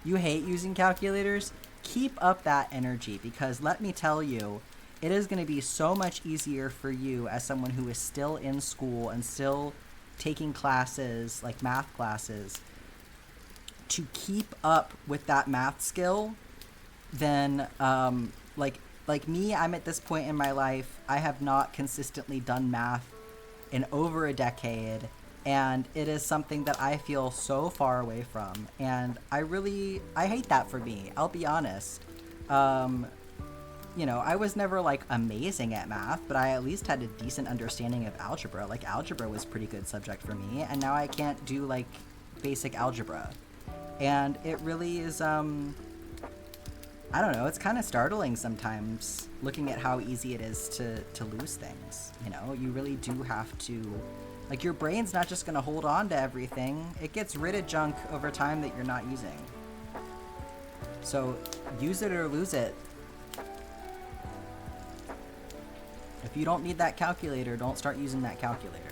A: You hate using calculators? Keep up that energy, because let me tell you, it is going to be so much easier for you as someone who is still in school and still taking classes, like math classes, to keep up with that math skill than like me. I'm at this point in my life, I have not consistently done math in over a decade, and it is something that I feel so far away from, and I hate that for me. I'll be honest. You know, I was never like amazing at math, but I at least had a decent understanding of algebra. Like, algebra was a pretty good subject for me, and now I can't do like basic algebra. And it really is I don't know, it's kind of startling sometimes looking at how easy it is to lose things. You know, you really do have to, like, your brain's not just going to hold on to everything. It gets rid of junk over time that you're not using. So use it or lose it. If you don't need that calculator, don't start using that calculator.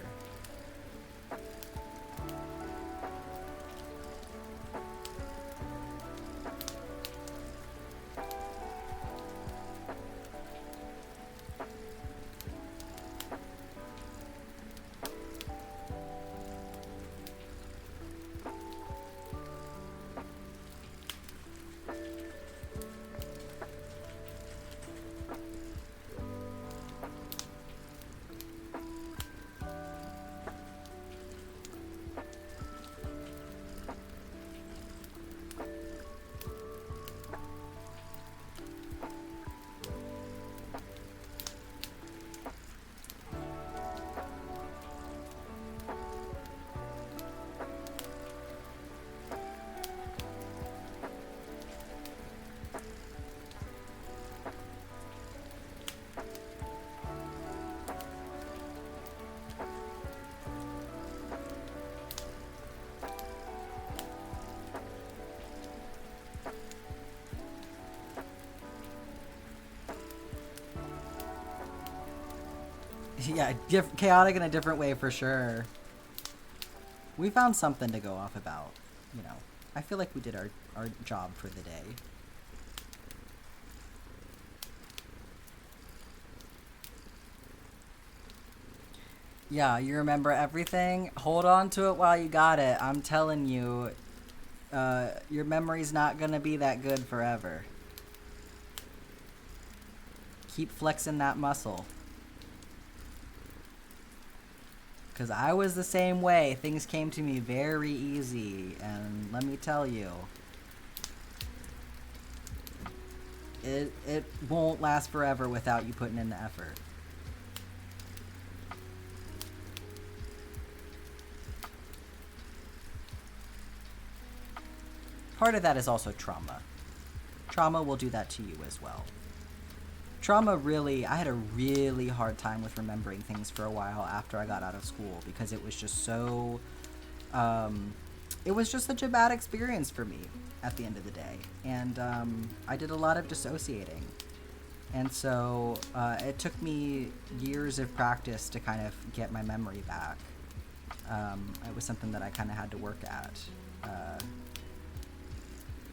A: Yeah, chaotic in a different way for sure. We found something to go off about, you know. I feel like we did our job for the day. Yeah, you remember everything? Hold on to it while you got it. I'm telling you, your memory's not gonna be that good forever. Keep flexing that muscle. Because I was the same way. Things came to me very easy, and let me tell you, it won't last forever without you putting in the effort. Part of that is also trauma. Trauma will do that to you as well. Trauma really, I had a really hard time with remembering things for a while after I got out of school, because it was just so, it was just such a bad experience for me at the end of the day. And I did a lot of dissociating. And so it took me years of practice to kind of get my memory back. It was something that I kind of had to work at.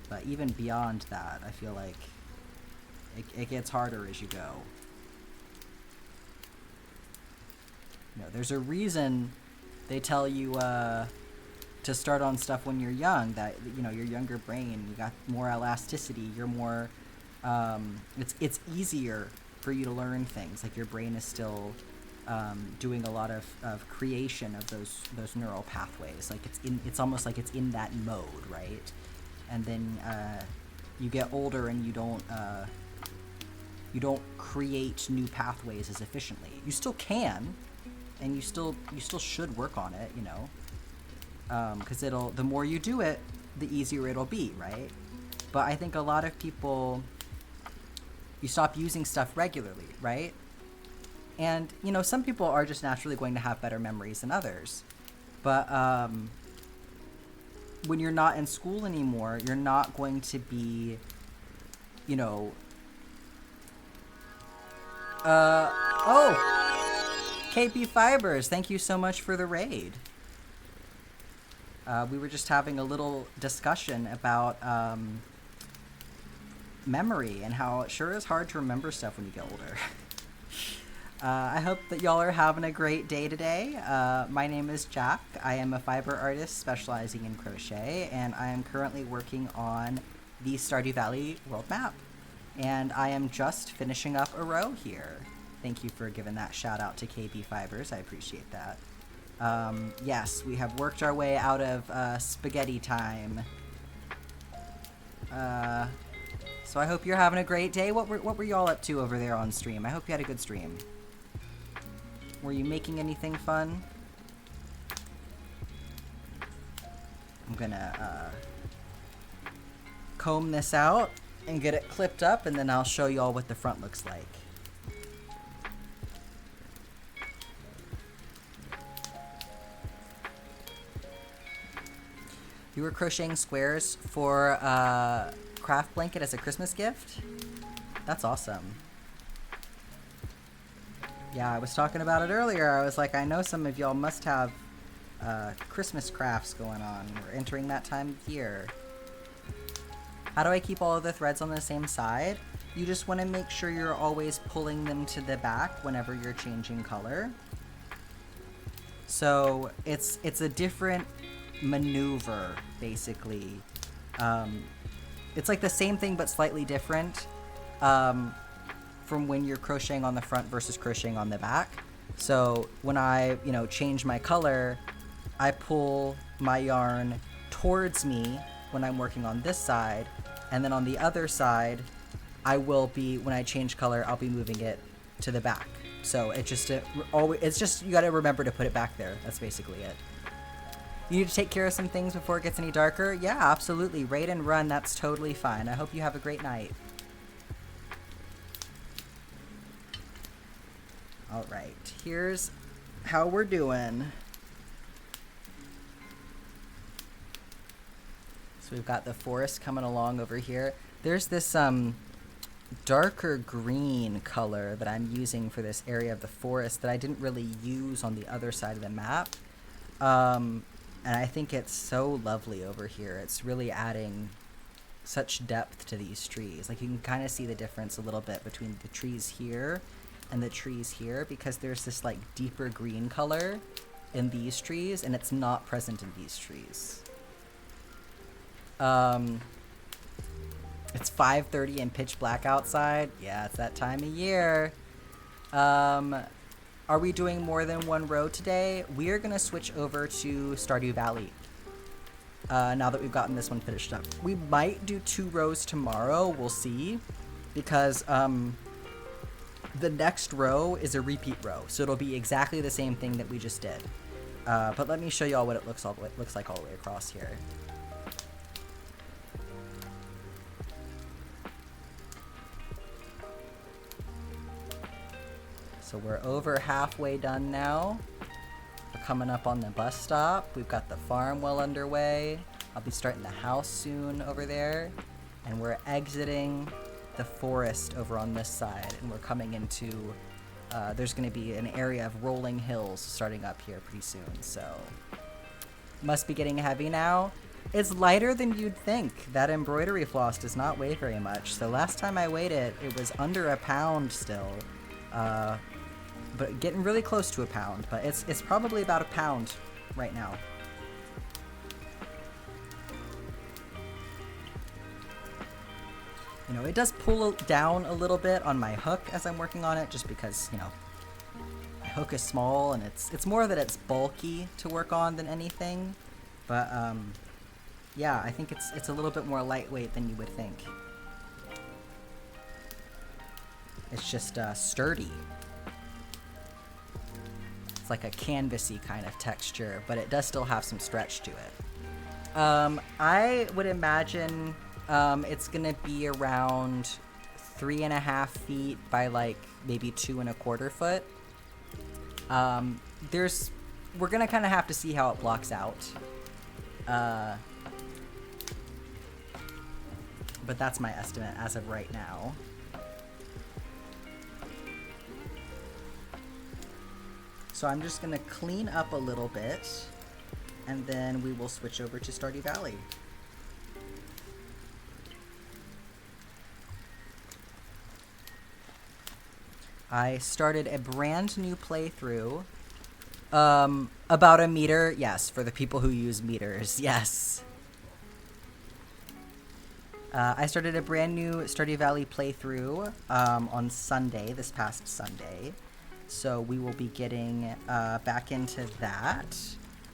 A: But even beyond that, I feel like it gets harder as you go. You know, there's a reason they tell you to start on stuff when you're young, that, you know, your younger brain, you got more elasticity, you're more, it's easier for you to learn things, like your brain is still doing a lot of creation of those neural pathways. Like it's almost like it's in that mode, right? And then you get older and you don't create new pathways as efficiently. You still can, and you still should work on it, you know, because the more you do it, the easier it'll be, right? But I think a lot of people, you stop using stuff regularly, right? And, you know, some people are just naturally going to have better memories than others. But when you're not in school anymore, you're not going to be, you know... KP Fibers, thank you so much for the raid. We were just having a little discussion about memory and how it sure is hard to remember stuff when you get older. I hope that y'all are having a great day today. My name is Jack. I am a fiber artist specializing in crochet, and I am currently working on the Stardew Valley world map. And I am just finishing up a row here. Thank you for giving that shout out to KB Fibers. I appreciate that. Yes, we have worked our way out of spaghetti time. So I hope you're having a great day. What were y'all up to over there on stream? I hope you had a good stream. Were you making anything fun? I'm gonna comb this out and get it clipped up, and then I'll show y'all what the front looks like. You were crocheting squares for craft blanket as a Christmas gift? That's awesome. Yeah, I was talking about it earlier. I was like, I know some of y'all must have Christmas crafts going on. We're entering that time of year. How do I keep all of the threads on the same side? You just want to make sure you're always pulling them to the back whenever you're changing color. So it's a different maneuver, basically. It's like the same thing but slightly different from when you're crocheting on the front versus crocheting on the back. So when I, you know, change my color, I pull my yarn towards me when I'm working on this side, and then on the other side, I will be, when I change color, I'll be moving it to the back. So it's just you gotta remember to put it back there. That's basically it. You need to take care of some things before it gets any darker? Yeah, absolutely. Raid and run, that's totally fine. I hope you have a great night. Alright, here's how we're doing. So we've got the forest coming along over here. There's this darker green color that I'm using for this area of the forest that I didn't really use on the other side of the map. And I think it's so lovely over here. It's really adding such depth to these trees. Like, you can kind of see the difference a little bit between the trees here and the trees here, because there's this like deeper green color in these trees and it's not present in these trees. It's 5:30 and pitch black outside. Yeah, it's that time of year. Are we doing more than one row today? We are gonna switch over to Stardew Valley. Now that we've gotten this one finished up. We might do 2 rows tomorrow, we'll see. Because the next row is a repeat row, so it'll be exactly the same thing that we just did. But let me show y'all what it looks like all the way across here. So we're over halfway done now. We're coming up on the bus stop. We've got the farm well underway. I'll be starting the house soon over there. And we're exiting the forest over on this side. And we're coming into, there's gonna be an area of rolling hills starting up here pretty soon. So, must be getting heavy now. It's lighter than you'd think. That embroidery floss does not weigh very much. So last time I weighed it, it was under a pound still. But getting really close to a pound, but it's probably about a pound right now. You know, it does pull down a little bit on my hook as I'm working on it, just because, you know, my hook is small, and it's more that it's bulky to work on than anything. But yeah, I think it's a little bit more lightweight than you would think. It's just sturdy. It's like a canvasy kind of texture, but it does still have some stretch to it. I would imagine it's gonna be around 3.5 feet by like maybe 2.25 foot. We're gonna kind of have to see how it blocks out. But that's my estimate as of right now. So I'm just gonna clean up a little bit, and then we will switch over to Stardew Valley. I started a brand new playthrough. About a meter, yes, for the people who use meters, yes. I started a brand new Stardew Valley playthrough on Sunday, this past Sunday. So we will be getting back into that.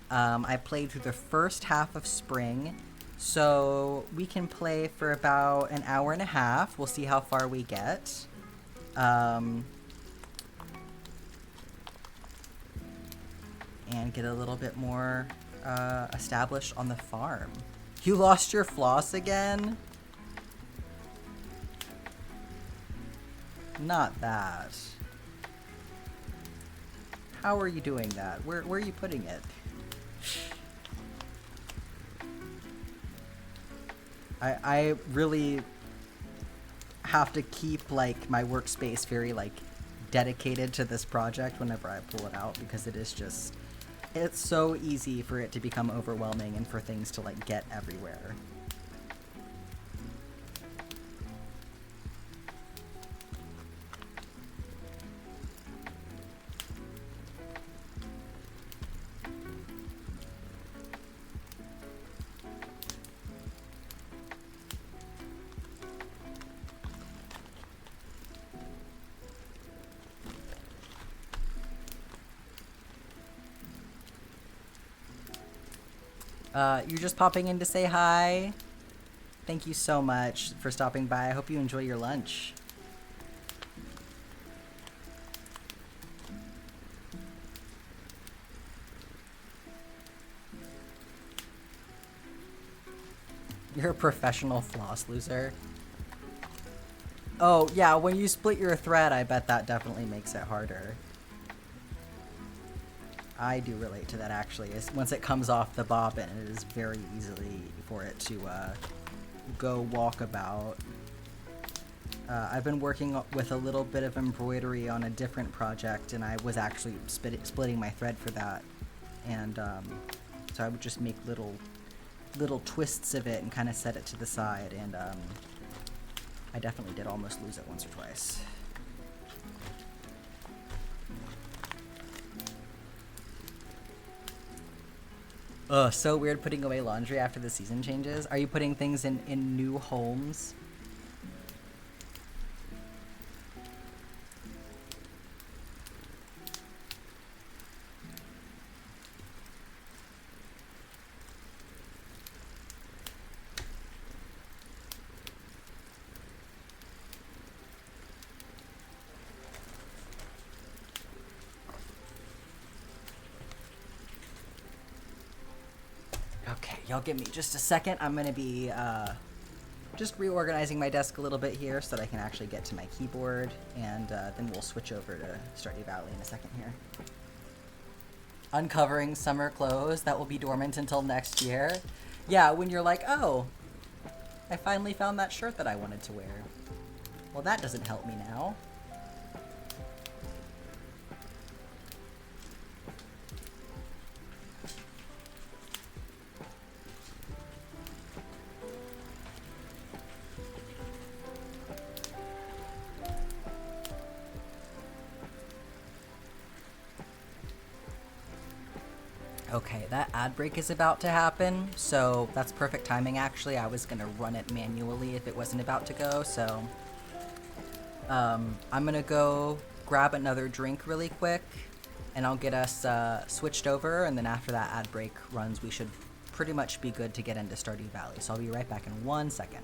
A: I played through the first half of spring, so we can play for about an hour and a half. We'll see how far we get. And get a little bit more established on the farm. You lost your floss again? Not that. How are you doing that? Where are you putting it? I really have to keep like my workspace very like dedicated to this project whenever I pull it out, because it is just, it's so easy for it to become overwhelming and for things to like get everywhere. You're just popping in to say hi. Thank you so much for stopping by. I hope you enjoy your lunch. You're a professional floss loser. Oh, yeah, when you split your thread, I bet that definitely makes it harder. I do relate to that, actually. Once it comes off the bobbin, it is very easily for it to go walkabout. I've been working with a little bit of embroidery on a different project, and I was actually splitting my thread for that. And so I would just make little twists of it and kind of set it to the side, and I definitely did almost lose it once or twice. Ugh, so weird putting away laundry after the season changes. Are you putting things in new homes? Okay, y'all give me just a second. I'm gonna be just reorganizing my desk a little bit here so that I can actually get to my keyboard, and then we'll switch over to Stardew Valley in a second here. Uncovering summer clothes that will be dormant until next year. Yeah, when you're like, oh, I finally found that shirt that I wanted to wear. Well, that doesn't help me now. Okay, that ad break is about to happen, so that's perfect timing, actually. I was gonna run it manually if it wasn't about to go, so I'm gonna go grab another drink really quick, And I'll get us switched over, and then after that ad break runs, we should pretty much be good to get into Stardew Valley. So I'll be right back in 1 second.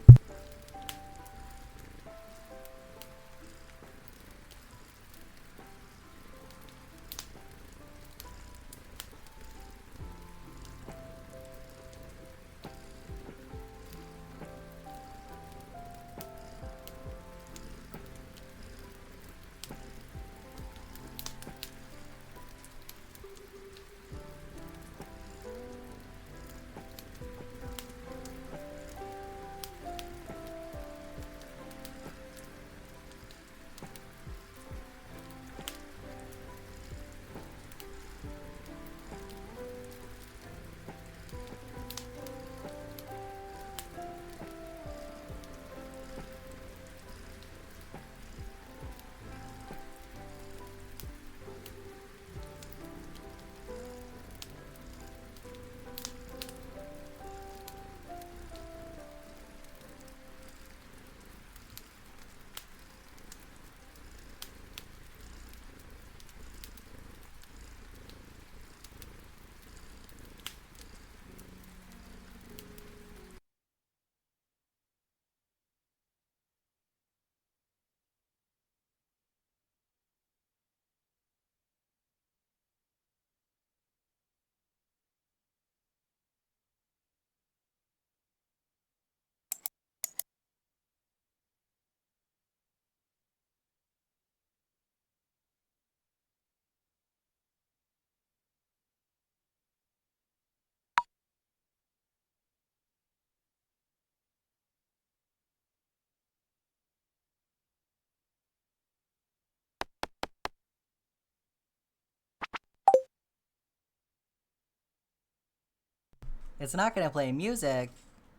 A: It's not gonna play music.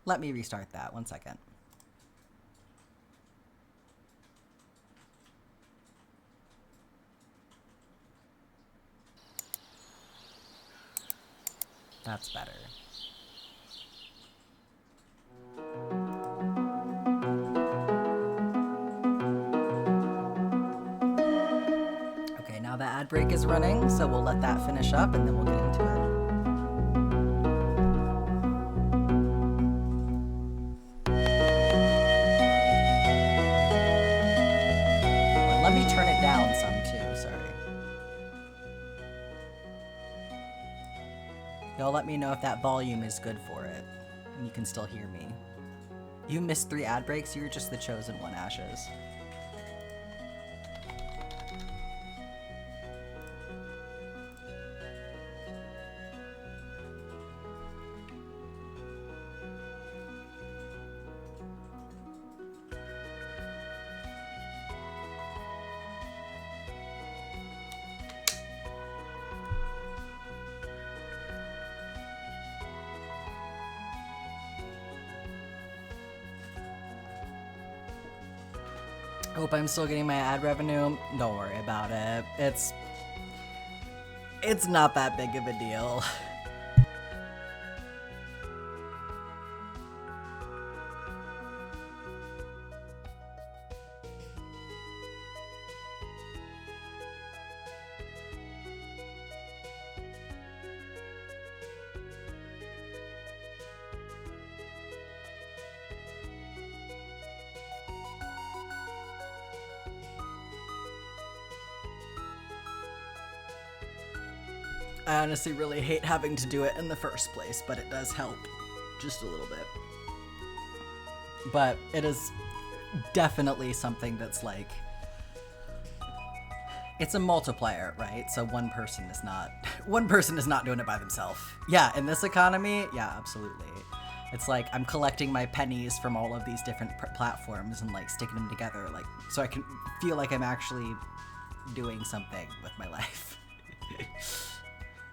A: Let me restart that. 1 second. That's better. Okay, now the ad break is running, so we'll let that finish up and then we'll get into it. Let me turn it down some too, sorry. Y'all let me know if that volume is good for it and you can still hear me. You missed 3 ad breaks, you're just the chosen one, Ashes. Hope I'm still getting my ad revenue. Don't worry about it. It's not that big of a deal. I honestly really hate having to do it in the first place, but it does help just a little bit. But it is definitely something that's like, it's a multiplier, right? So one person is not doing it by themselves. Yeah, in this economy, yeah, absolutely. It's like I'm collecting my pennies from all of these different platforms and like sticking them together, like so I can feel like I'm actually doing something with my life.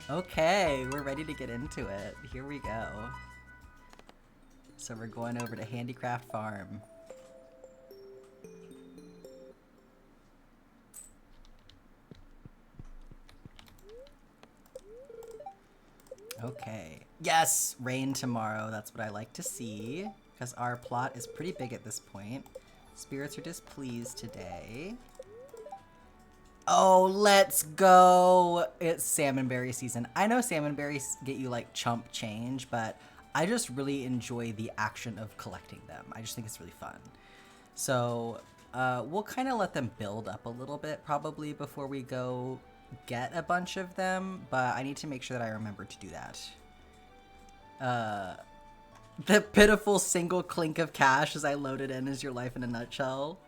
A: Okay, we're ready to get into it. Here we go. So we're going over to Handicraft Farm. Okay. Yes! Rain tomorrow. That's what I like to see. Because our plot is pretty big at this point. Spirits are displeased today. Oh, let's go. It's salmonberry season. I know salmonberries get you like chump change, but I just really enjoy the action of collecting them. I just think it's really fun. So we'll kind of let them build up a little bit probably before we go get a bunch of them, but I need to make sure that I remember to do that. The pitiful single clink of cash as I load it in is your life in a nutshell.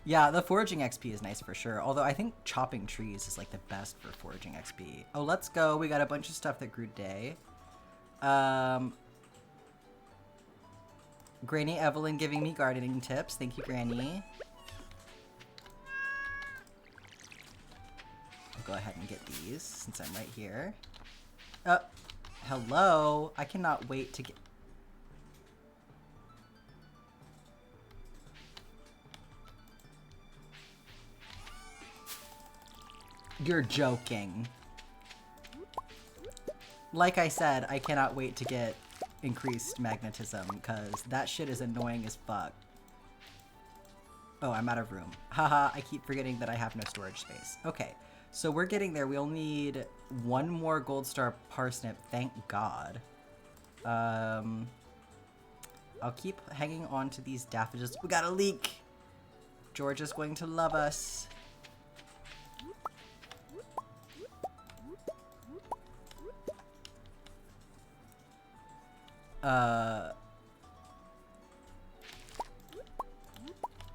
A: Yeah, the foraging XP is nice for sure, although I think chopping trees is like the best for foraging XP. Oh, let's go. We got a bunch of stuff that grew today. Granny Evelyn giving me gardening tips. Thank you, Granny. I'll go ahead and get these since I'm right here. Hello. I cannot wait to get... You're joking. Like I said, I cannot wait to get increased magnetism, because that shit is annoying as fuck. Oh, I'm out of room. Haha, I keep forgetting that I have no storage space. Okay, so we're getting there. We'll need one more gold star parsnip, thank God. I'll keep hanging on to these daffodils. We got a leak! George is going to love us.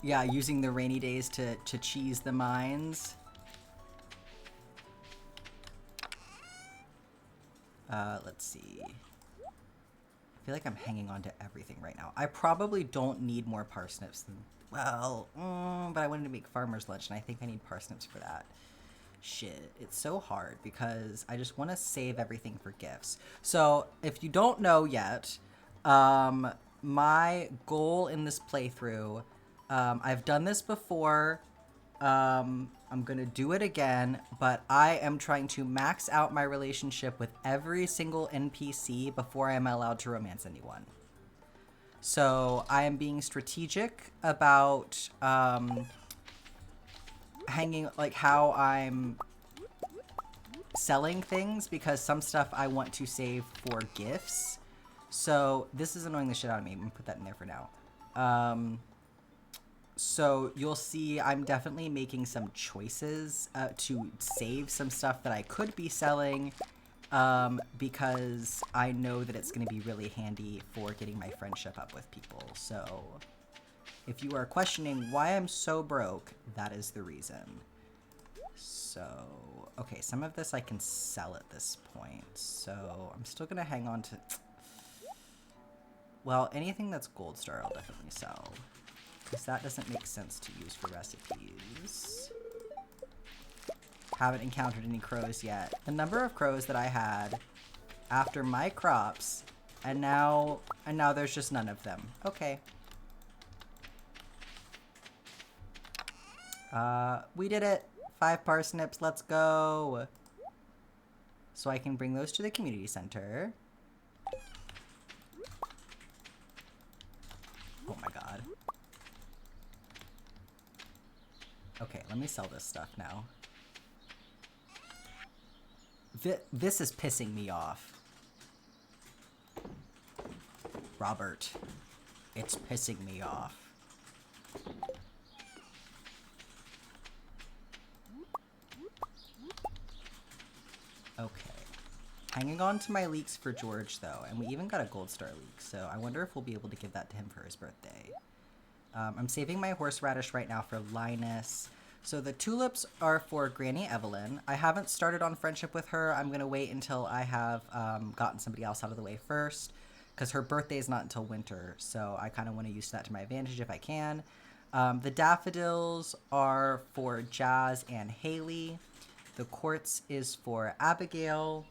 A: Yeah, using the rainy days to cheese the mines. Let's see. I feel like I'm hanging on to everything right now. I probably don't need more parsnips than, well, but I wanted to make farmer's lunch and I think I need parsnips for that. Shit, it's so hard because I just want to save everything for gifts. So if you don't know yet, my goal in this playthrough, I've done this before, I'm gonna do it again, but I am trying to max out my relationship with every single NPC before I am allowed to romance anyone. So I am being strategic about, hanging, like, how I'm selling things, because some stuff I want to save for gifts. So this is annoying the shit out of me. I'm gonna put that in there for now. So you'll see I'm definitely making some choices to save some stuff that I could be selling, because I know that it's going to be really handy for getting my friendship up with people. So if you are questioning why I'm so broke, that is the reason. So, okay, some of this I can sell at this point. So I'm still going to hang on to... Well, anything that's gold star I'll definitely sell, because that doesn't make sense to use for recipes. Haven't encountered any crows yet. The number of crows that I had after my crops, and now there's just none of them. Okay. We did it. 5 parsnips, let's go. So I can bring those to the community center. Oh my god. Okay, let me sell this stuff now. This is pissing me off. Robert, it's pissing me off. Okay. Hanging on to my leeks for George, though, and we even got a gold star leek, so I wonder if we'll be able to give that to him for his birthday. I'm saving my horseradish right now for Linus. So the tulips are for Granny Evelyn. I haven't started on friendship with her. I'm going to wait until I have gotten somebody else out of the way first, because her birthday is not until winter, so I kind of want to use that to my advantage if I can. The daffodils are for Jazz and Haley. The quartz is for Abigail.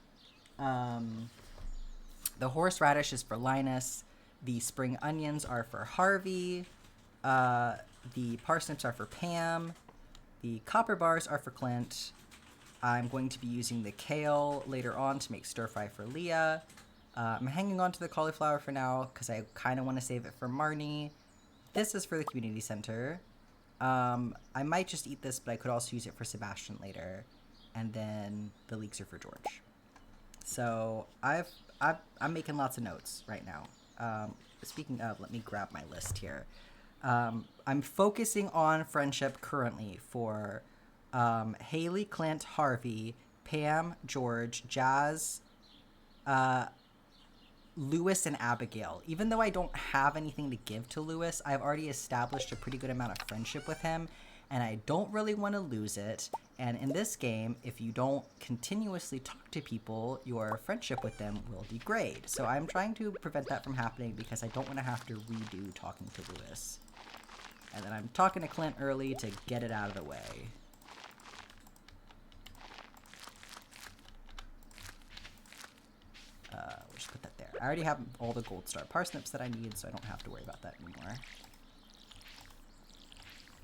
A: The horseradish is for Linus. The spring onions are for Harvey. The parsnips are for Pam. The copper bars are for Clint. I'm going to be using the kale later on to make stir fry for Leah. I'm hanging on to the cauliflower for now because I kind of want to save it for Marnie. This is for the community center. I might just eat this, but I could also use it for Sebastian later. And then the leeks are for George. So I'm making lots of notes right now. Speaking of, let me grab my list here. I'm focusing on friendship currently for Haley, Clint, Harvey, Pam, George, Jazz, Lewis, and Abigail. Even though I don't have anything to give to Lewis, I've already established a pretty good amount of friendship with him, and I don't really want to lose it. And in this game, if you don't continuously talk to people, your friendship with them will degrade. So I'm trying to prevent that from happening because I don't want to have to redo talking to Lewis. And then I'm talking to Clint early to get it out of the way. We'll just put that there. I already have all the gold star parsnips that I need, so I don't have to worry about that anymore.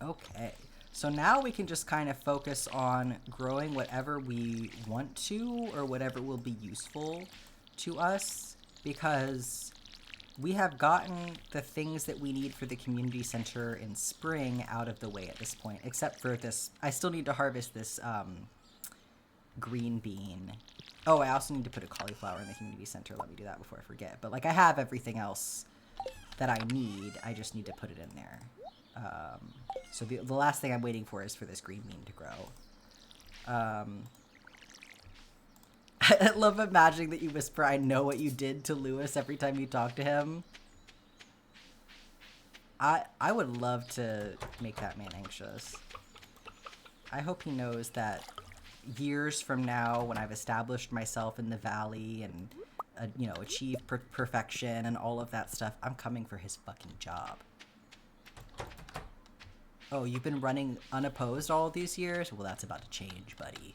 A: Okay. So now we can just kind of focus on growing whatever we want to or whatever will be useful to us, because we have gotten the things that we need for the community center in spring out of the way at this point, except for this. I still need to harvest this green bean. Oh, I also need to put a cauliflower in the community center. Let me do that before I forget. But like, I have everything else that I need. I just need to put it in there. So the last thing I'm waiting for is for this green bean to grow. I love imagining that you whisper, "I know what you did to Lewis" every time you talk to him. I would love to make that man anxious. I hope he knows that years from now, when I've established myself in the valley and, you know, achieved perfection and all of that stuff, I'm coming for his fucking job. Oh, you've been running unopposed all of these years? Well, that's about to change, buddy.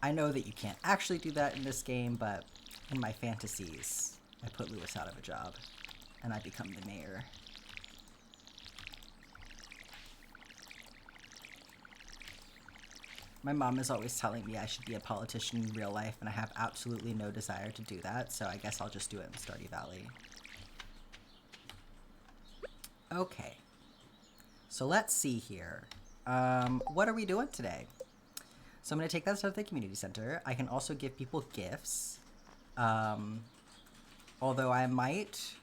A: I know that you can't actually do that in this game, but in my fantasies, I put Lewis out of a job, and I become the mayor. My mom is always telling me I should be a politician in real life, and I have absolutely no desire to do that, so I guess I'll just do it in Stardew Valley. Okay. So let's see here. What are we doing today? So I'm going to take that stuff to the community center. I can also give people gifts. Although I might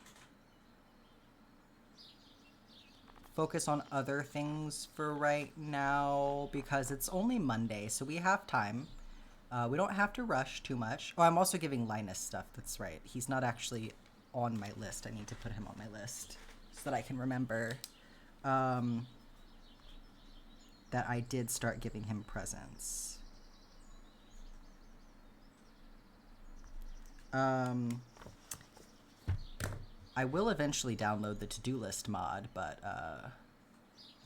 A: focus on other things for right now because it's only Monday, so we have time. We don't have to rush too much. Oh, I'm also giving Linus stuff. That's right. He's not actually on my list. I need to put him on my list so that I can remember that I did start giving him presents. I will eventually download the to-do list mod, but I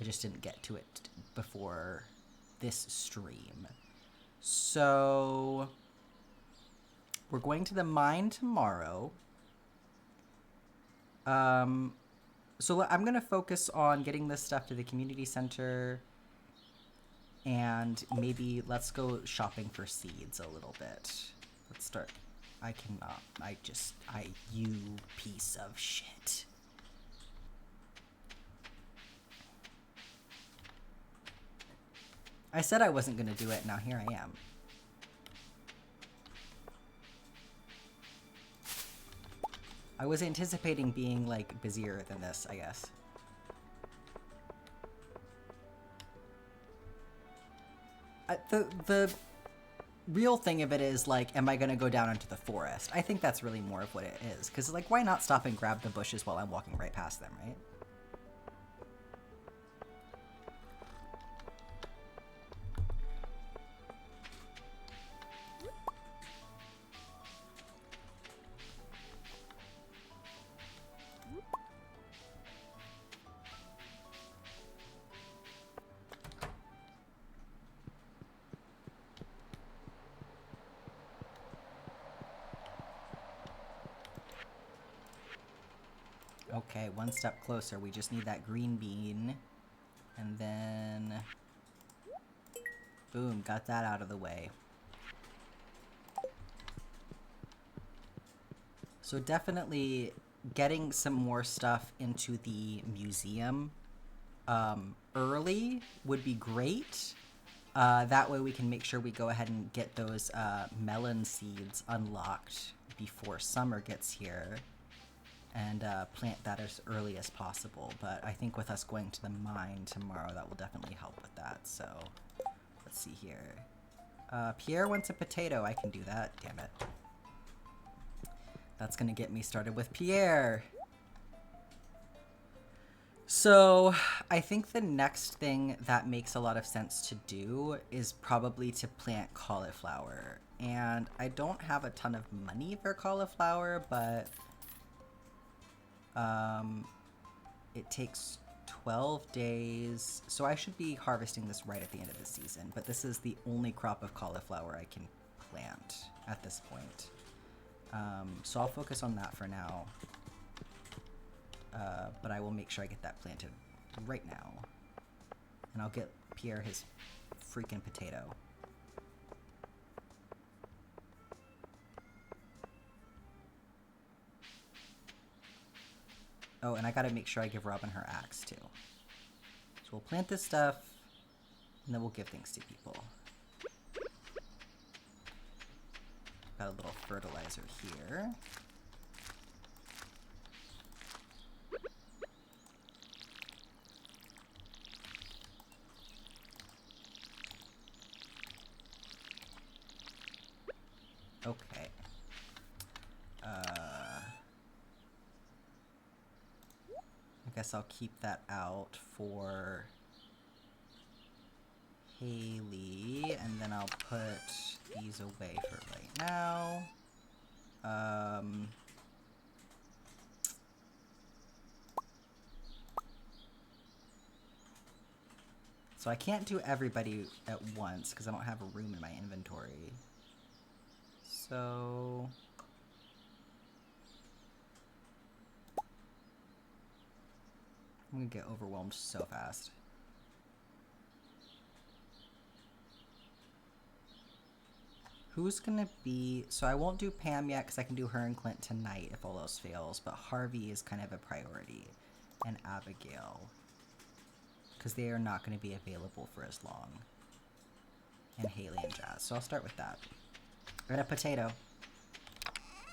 A: just didn't get to it before this stream. So we're going to the mine tomorrow. So I'm going to focus on getting this stuff to the community center, and maybe let's go shopping for seeds a little bit. Let's start. I cannot. You piece of shit. I said I wasn't gonna do it, now here I am. I was anticipating being, like, busier than this, I guess. The real thing of it is, like, am I gonna go down into the forest? I think that's really more of what it is. Because, like, why not stop and grab the bushes while I'm walking right past them, right? Okay, one step closer. We just need that green bean. And then... boom, got that out of the way. So definitely getting some more stuff into the museum early would be great. That way we can make sure we go ahead and get those melon seeds unlocked before summer gets here and plant that as early as possible. But I think with us going to the mine tomorrow, that will definitely help with that. So let's see here. Pierre wants a potato. I can do that. Damn it. That's gonna get me started with Pierre. So I think the next thing that makes a lot of sense to do is probably to plant cauliflower. And I don't have a ton of money for cauliflower, but it takes 12 days. So I should be harvesting this right at the end of the season, but this is the only crop of cauliflower I can plant at this point. So I'll focus on that for now. But I will make sure I get that planted right now. And I'll get Pierre his freaking potato. Oh, and I gotta make sure I give Robin her axe too. So we'll plant this stuff, and then we'll give things to people. Got a little fertilizer here. Okay. I guess I'll keep that out for Haley, and then I'll put these away for right now. So I can't do everybody at once because I don't have a room in my inventory. So I'm gonna get overwhelmed so fast. Who's gonna be... So I won't do Pam yet because I can do her and Clint tonight if all else fails, but Harvey is kind of a priority. And Abigail. Because they are not going to be available for as long. And Haley and Jazz. So I'll start with that. And a potato.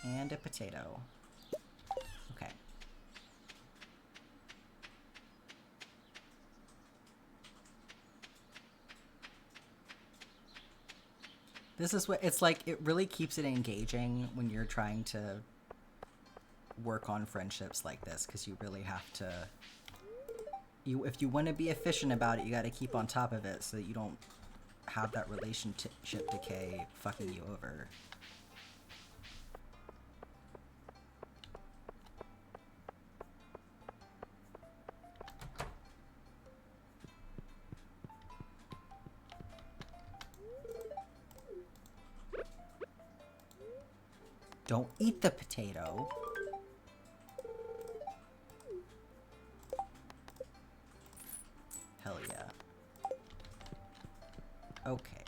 A: And a potato. Okay. This is what it's like. It really keeps it engaging when you're trying to work on friendships like this, because you really have to... if you want to be efficient about it, you got to keep on top of it so that you don't have that relationship decay fucking you over. Don't eat the potato. Hell yeah. Okay.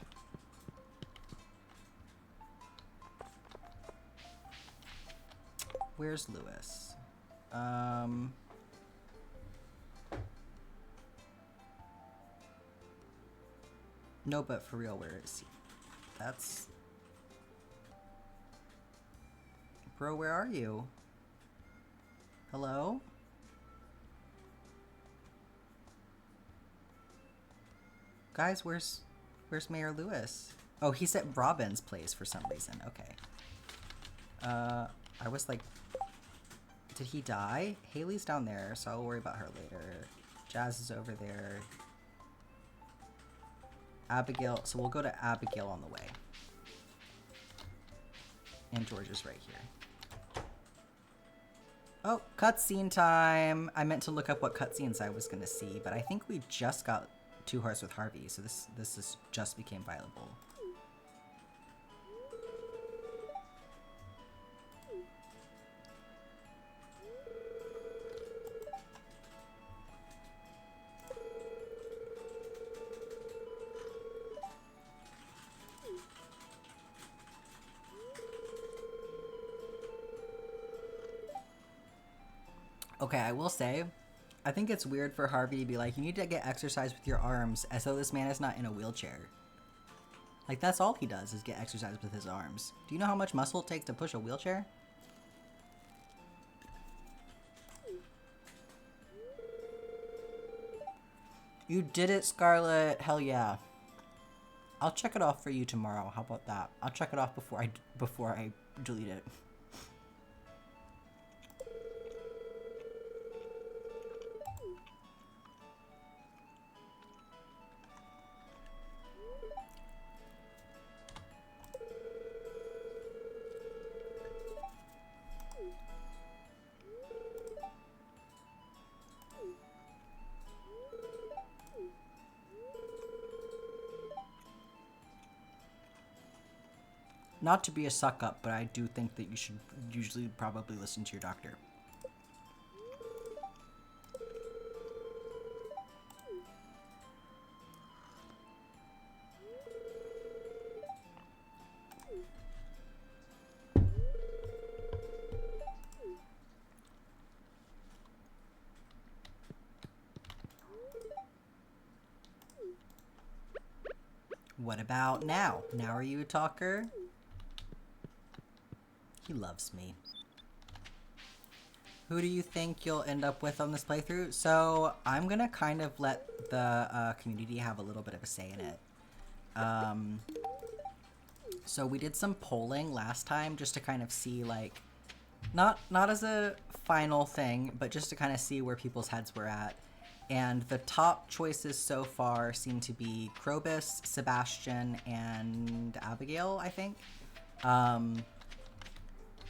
A: Where's Lewis? No, but for real, where is he? That's... Bro, where are you? Hello? Guys, where's Mayor Lewis? Oh, he's at Robin's place for some reason. Okay. I was like... Did he die? Haley's down there, so I'll worry about her later. Jazz is over there. Abigail... So we'll go to Abigail on the way. And George is right here. Oh, cutscene time! I meant to look up what cutscenes I was gonna see, but I think we just got 2 Hearts with Harvey, so this is just became viable. Okay, I will say, I think it's weird for Harvey to be like, you need to get exercise with your arms, as though this man is not in a wheelchair. Like, that's all he does is get exercise with his arms. Do you know how much muscle it takes to push a wheelchair? You did it, Scarlett. Hell yeah. I'll check it off for you tomorrow. How about that? I'll check it off before I delete it. Not to be a suck up, but I do think that you should usually probably listen to your doctor. What about now? Now are you a talker? He loves me. Who do you think you'll end up with on this playthrough? So I'm gonna kind of let the community have a little bit of a say in it. So we did some polling last time just to kind of see, like, not as a final thing, but just to kind of see where people's heads were at. And the top choices so far seem to be Krobus, Sebastian, and Abigail, I think.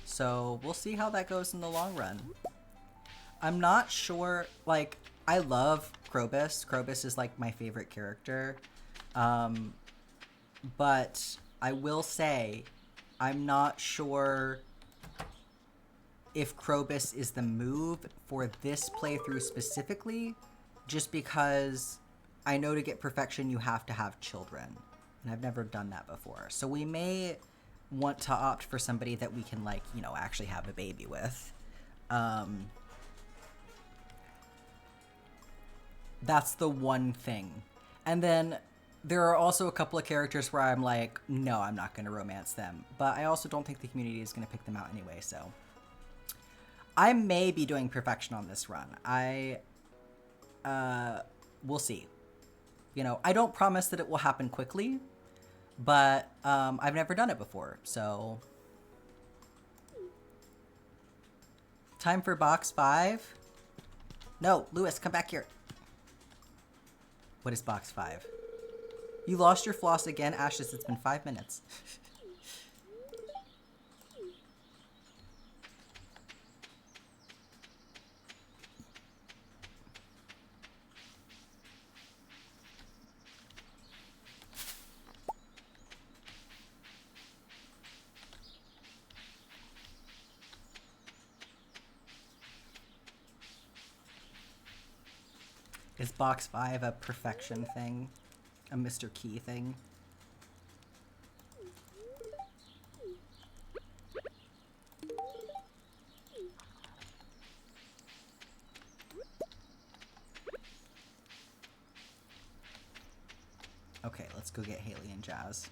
A: So we'll see how that goes in the long run. I'm not sure, like, I love Krobus. Krobus is, like, my favorite character. But I will say, I'm not sure if Krobus is the move for this playthrough specifically, just because I know to get perfection you have to have children. And I've never done that before. So we may want to opt for somebody that we can, like, you know, actually have a baby with. That's the one thing. And then there are also a couple of characters where I'm like, no, I'm not going to romance them. But I also don't think the community is going to pick them out anyway, so. I may be doing perfection on this run. We'll see. You know, I don't promise that it will happen quickly, but I've never done it before, so. Time for box 5? No, Lewis, come back here. What is box 5? You lost your floss again, Ashes. It's been 5 minutes. Is box 5 a perfection thing? A Mr. Key thing? Okay, let's go get Haley and Jazz.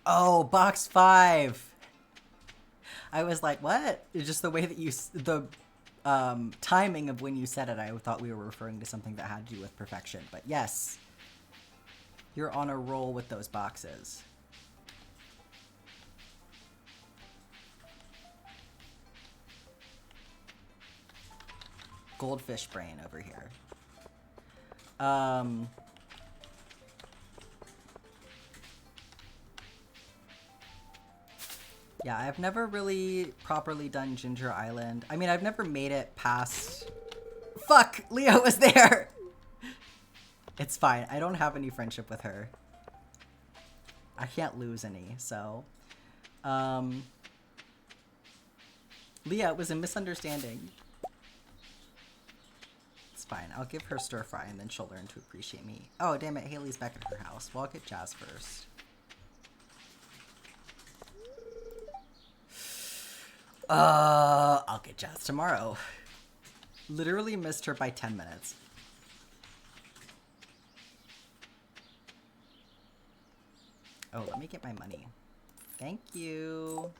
A: Oh, box 5! I was like, what? It's just the way that you, the timing of when you said it, I thought we were referring to something that had to do with perfection. But yes, you're on a roll with those boxes. Goldfish brain over here. Yeah, I've never really properly done Ginger Island. I mean, I've never made it past... Fuck! Leo was there! It's fine. I don't have any friendship with her. I can't lose any, so... Leah, it was a misunderstanding. It's fine. I'll give her stir fry and then she'll learn to appreciate me. Oh, damn it. Haley's back at her house. Well, I'll get Jazz first. I'll get Jazz tomorrow. Literally missed her by 10 minutes. Oh, let me get my money. Thank you.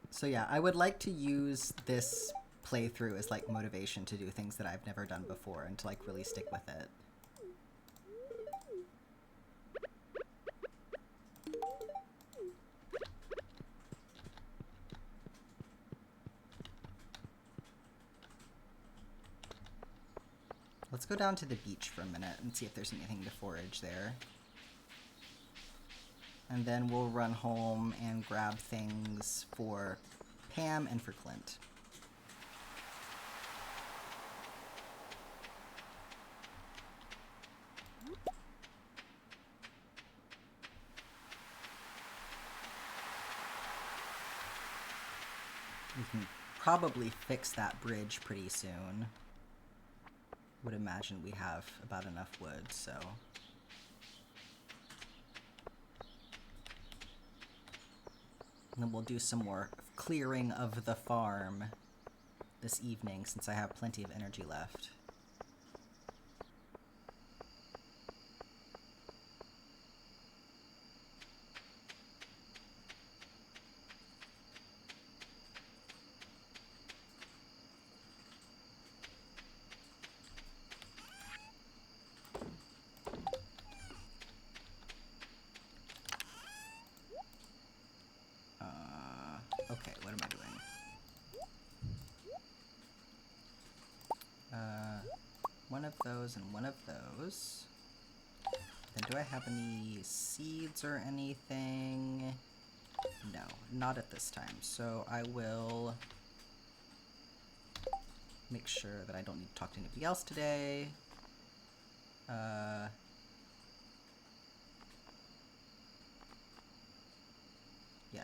A: So yeah, I would like to use this playthrough as like motivation to do things that I've never done before and to like really stick with it. Let's go down to the beach for a minute and see if there's anything to forage there. And then we'll run home and grab things for Pam and for Clint. We can probably fix that bridge pretty soon. Would imagine we have about enough wood, so. And then we'll do some more clearing of the farm this evening since I have plenty of energy left. Okay, what am I doing? One of those and one of those. Then do I have any seeds or anything? No, not at this time. So I will make sure that I don't need to talk to anybody else today. Yeah,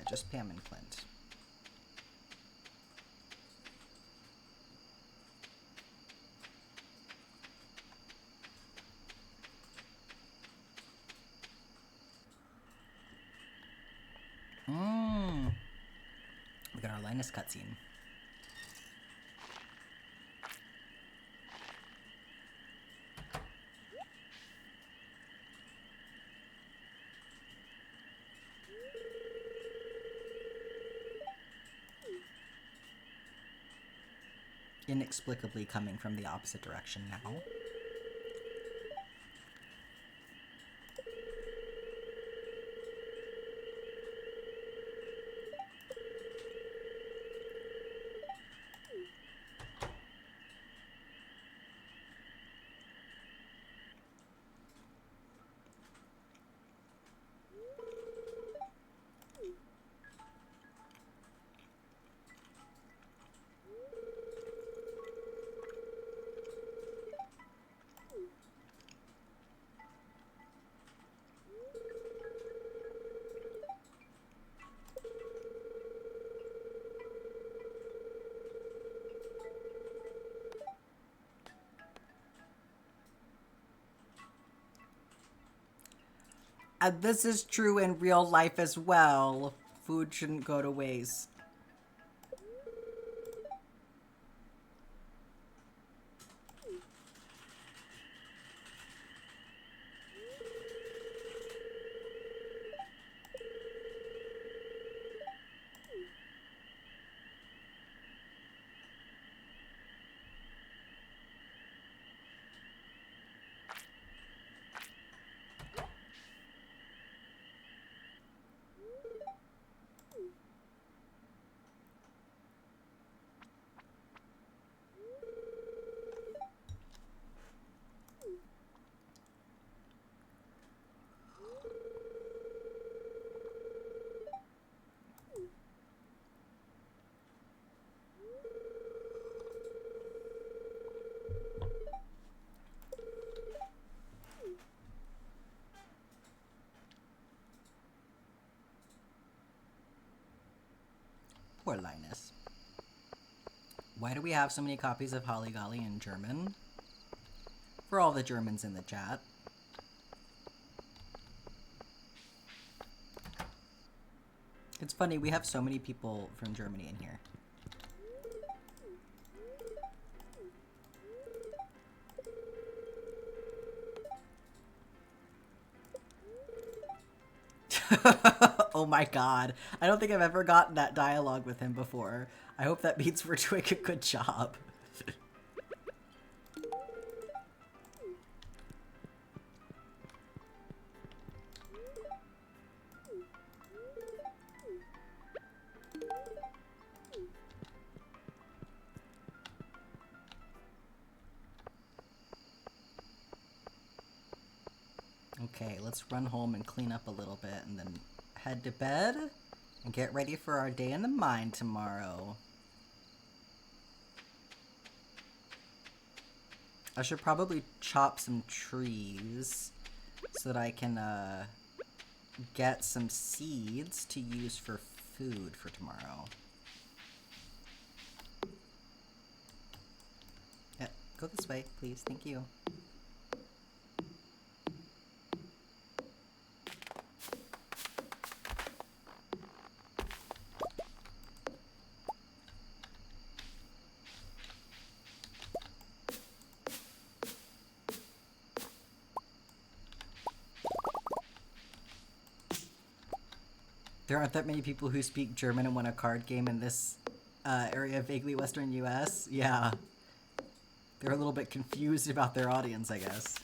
A: just Pam and Clint. We got our Linus cutscene. Inexplicably coming from the opposite direction now. And this is true in real life as well. Food shouldn't go to waste. Poor Linus. Why do we have so many copies of Holly Golly in German? For all the Germans in the chat. It's funny, we have so many people from Germany in here. Oh my god. I don't think I've ever gotten that dialogue with him before. I hope that means we're doing a good job. Okay, let's run home and clean up a little bit and then head to bed and get ready for our day in the mine tomorrow. I should probably chop some trees so that I can get some seeds to use for food for tomorrow. Yeah, go this way, please. Thank you. There aren't that many people who speak German and want a card game in this area of vaguely Western US. Yeah. They're a little bit confused about their audience, I guess.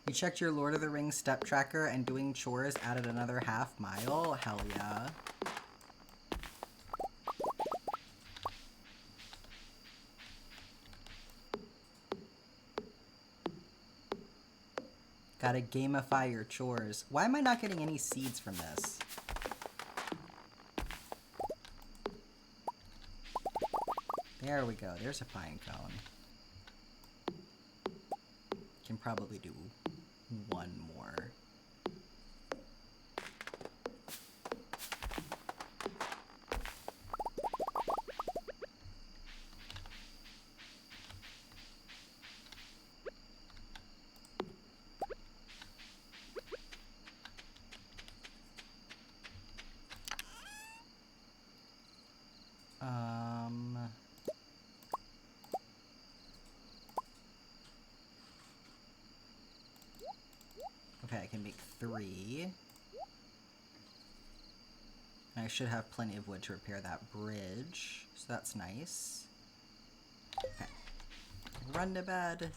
A: You checked your Lord of the Rings step tracker and doing chores added another half mile? Hell yeah. Gotta gamify your chores. Why am I not getting any seeds from this? There we go. There's a pine cone. Can probably do one more. Okay, I can make 3. And I should have plenty of wood to repair that bridge, so that's nice. Okay. Run to bed.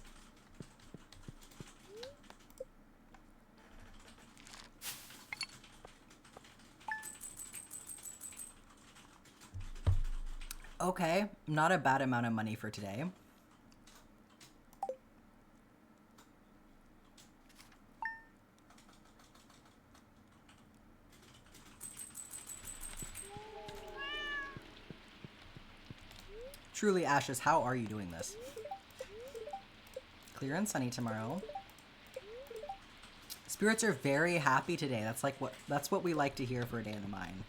A: Okay, not a bad amount of money for today. Truly, Ashes, how are you doing this? Clear and sunny tomorrow. Spirits are very happy today. That's what we like to hear for a day in the mine.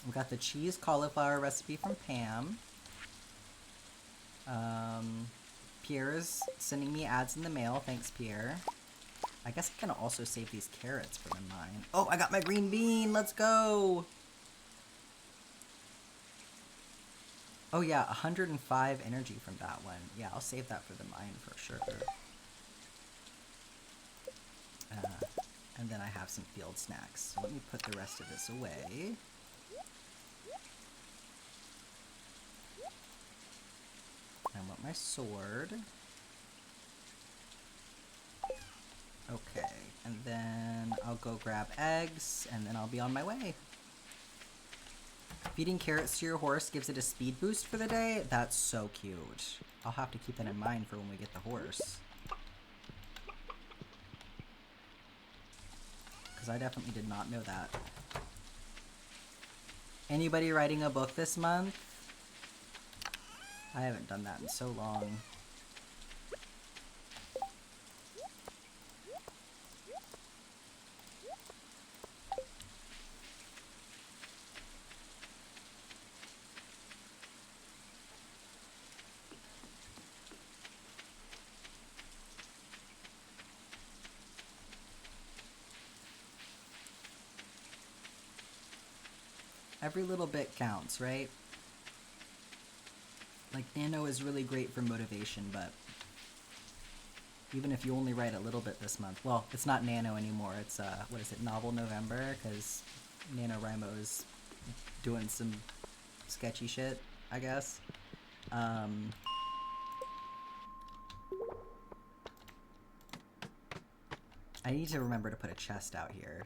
A: We got the cheese cauliflower recipe from Pam. Pierre's sending me ads in the mail. Thanks, Pierre. I guess I can also save these carrots for the mine. Oh, I got my green bean! Let's go! Oh yeah, 105 energy from that one. Yeah, I'll save that for the mine for sure. And then I have some field snacks. So let me put the rest of this away. I want my sword. Okay, and then I'll go grab eggs, and then I'll be on my way. Feeding carrots to your horse gives it a speed boost for the day? That's so cute. I'll have to keep that in mind for when we get the horse. Because I definitely did not know that. Anybody writing a book this month? I haven't done that in so long. Every little bit counts, right? Like, Nano is really great for motivation, but even if you only write a little bit this month, well, it's not Nano anymore, it's, what is it, Novel November, because NaNoWriMo is doing some sketchy shit, I guess. I need to remember to put a chest out here.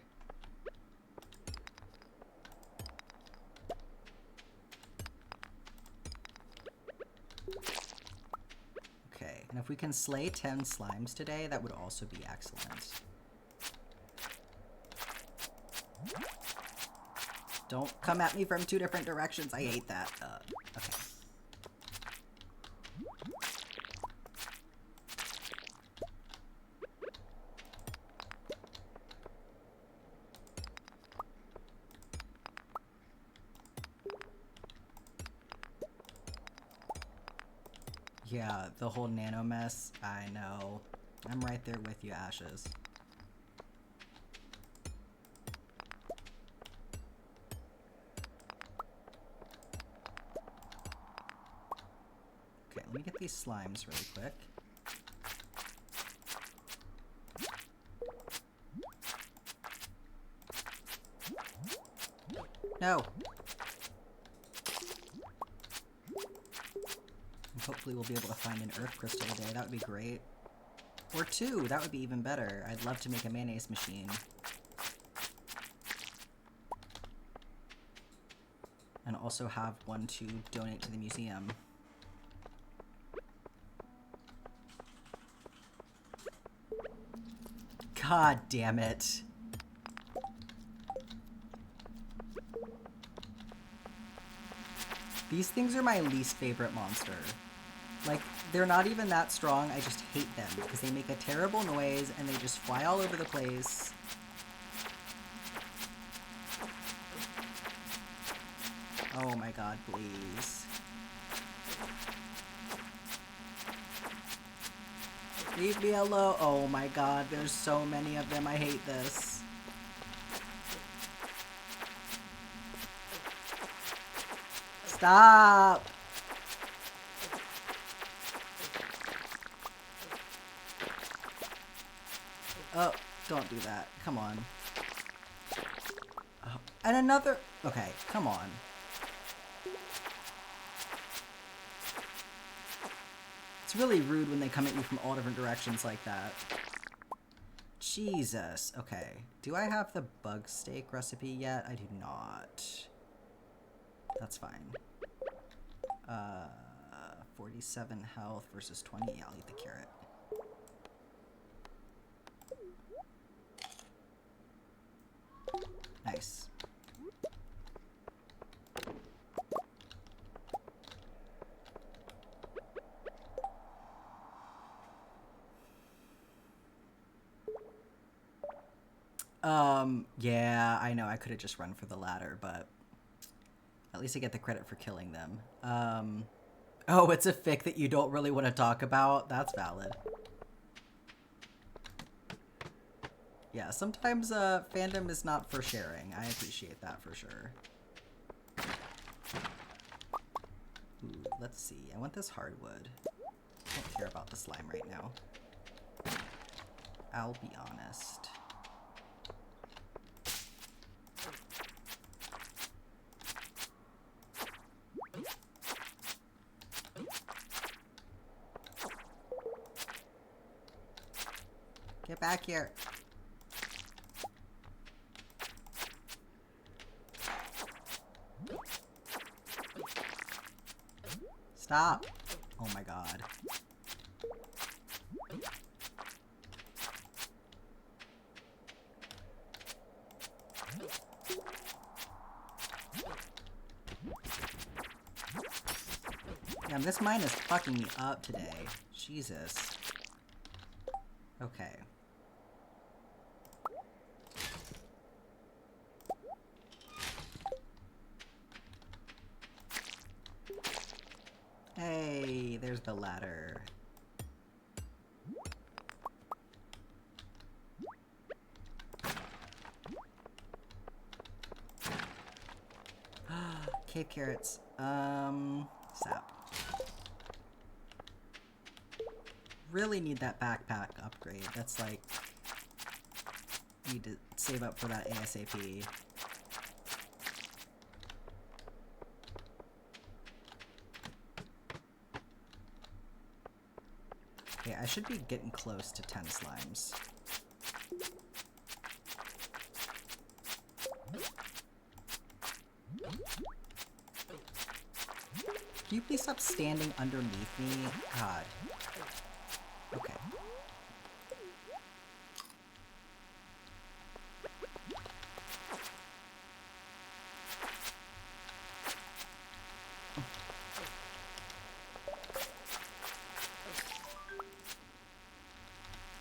A: Okay, and if we can slay 10 slimes today, that would also be excellent. Don't come at me from 2 different directions. I hate that. Okay. Yeah, the whole nano mess. I know. I'm right there with you, Ashes. Okay, let me get these slimes really quick. No! Hopefully we'll be able to find an earth crystal today. That would be great. Or 2. That would be even better. I'd love to make a mayonnaise machine. And also have one to donate to the museum. God damn it. These things are my least favorite monster. Like, they're not even that strong, I just hate them because they make a terrible noise and they just fly all over the place. Oh my god, please. Leave me alone. Oh my god, there's so many of them, I hate this. Stop! Oh, don't do that. Come on. Oh, and another... Okay, come on. It's really rude when they come at you from all different directions like that. Jesus. Okay. Do I have the bug steak recipe yet? I do not. That's fine. 47 health versus 20. Yeah, I'll eat the carrot. Nice. Yeah, I know I could have just run for the ladder, but at least I get the credit for killing them. Oh, it's a fic that you don't really want to talk about? That's valid. Yeah, sometimes fandom is not for sharing. I appreciate that for sure. Ooh, let's see. I want this hardwood. I don't care about the slime right now. I'll be honest. Get back here. Stop. Oh my god. Damn, this mine is fucking me up today. Jesus. Okay. Hey, there's the ladder. Cave carrots. Sap. Really need that backpack upgrade. That's like... Need to save up for that ASAP. Okay, I should be getting close to 10 slimes. Can you please stop standing underneath me? God. Okay.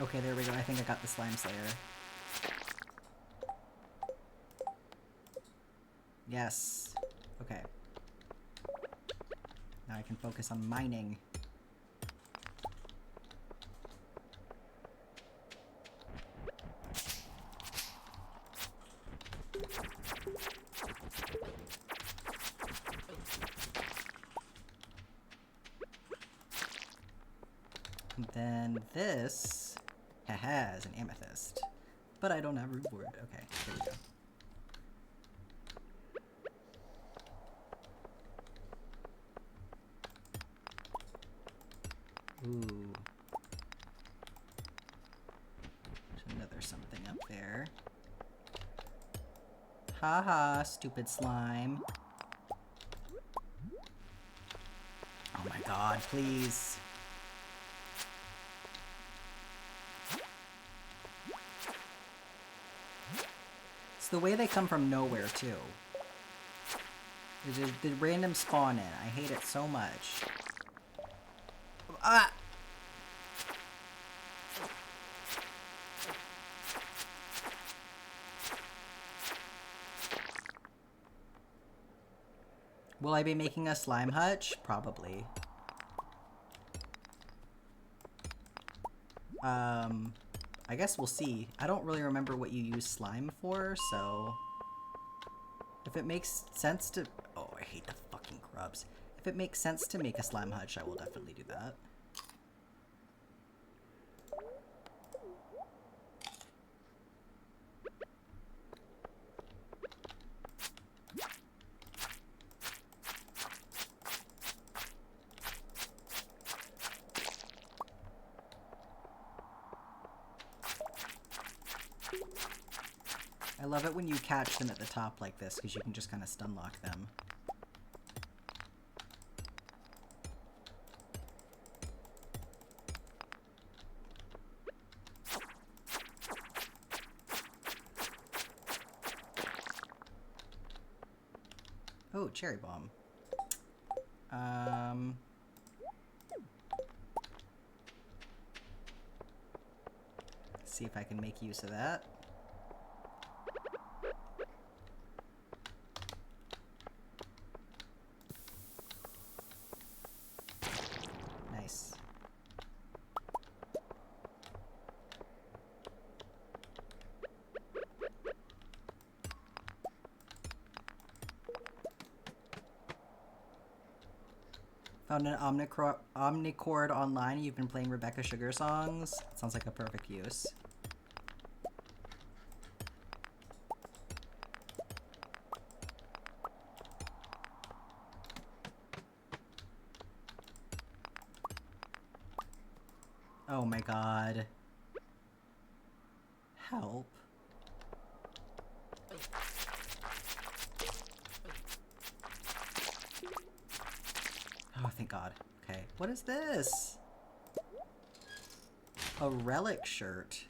A: Okay, there we go. I think I got the slime slayer. Yes. Okay. Now I can focus on mining. And then this has an amethyst. But I don't have room for it. Okay, here we go. Ooh. There's another something up there. Haha, stupid slime. Oh my god, please. It's the way they come from nowhere, too. There's the random spawn in. I hate it so much. Ah! Will I be making a slime hutch? Probably. I guess we'll see. I don't really remember what you use slime for, so... If it makes sense to... Oh, I hate the fucking grubs. If it makes sense to make a slime hutch, I will definitely do that. I love it when you catch them at the top like this, because you can just kind of stun lock them. Oh, cherry bomb. See if I can make use of that. Nice. Found an Omnicord online. You've been playing Rebecca Sugar songs. Sounds like a perfect use. Oh my god. Help. Oh, thank god. Okay. What is this? A relic shirt.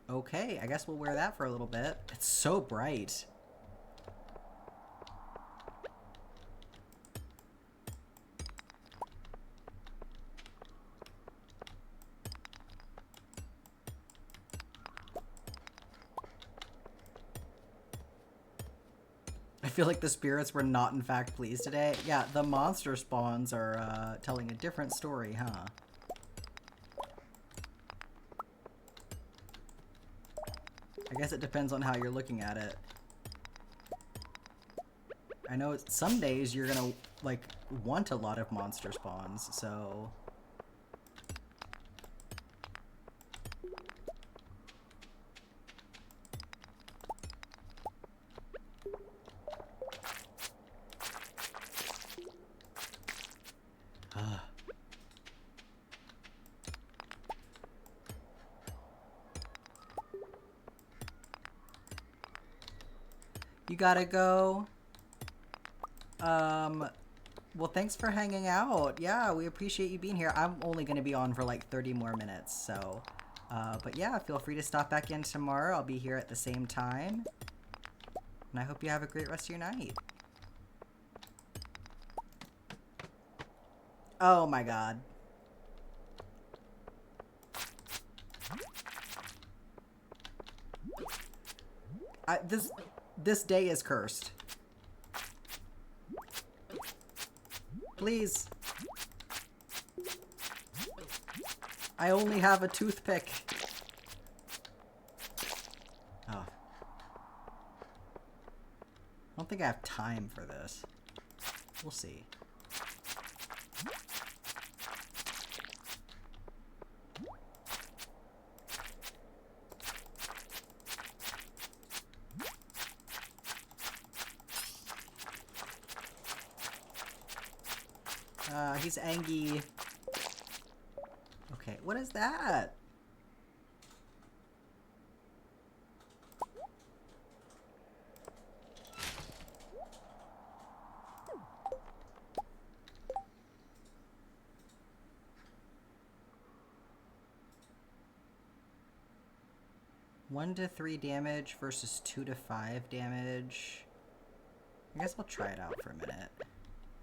A: Okay, I guess we'll wear that for a little bit. It's so bright. feel like the spirits were not in fact pleased today. Yeah, the monster spawns are telling a different story, huh? I guess it depends on how you're looking at it. I know some days you're gonna, like, want a lot of monster spawns, so... You gotta go? Well, thanks for hanging out. Yeah, we appreciate you being here. I'm only gonna be on for like 30 more minutes, so... but yeah, feel free to stop back in tomorrow. I'll be here at the same time. And I hope you have a great rest of your night. Oh my god. This day is cursed. Please. I only have a toothpick. Oh. I don't think I have time for this. We'll see. He's angry. Okay, what is that? One to 3 damage versus 2 to 5 damage. I guess I'll try it out for a minute.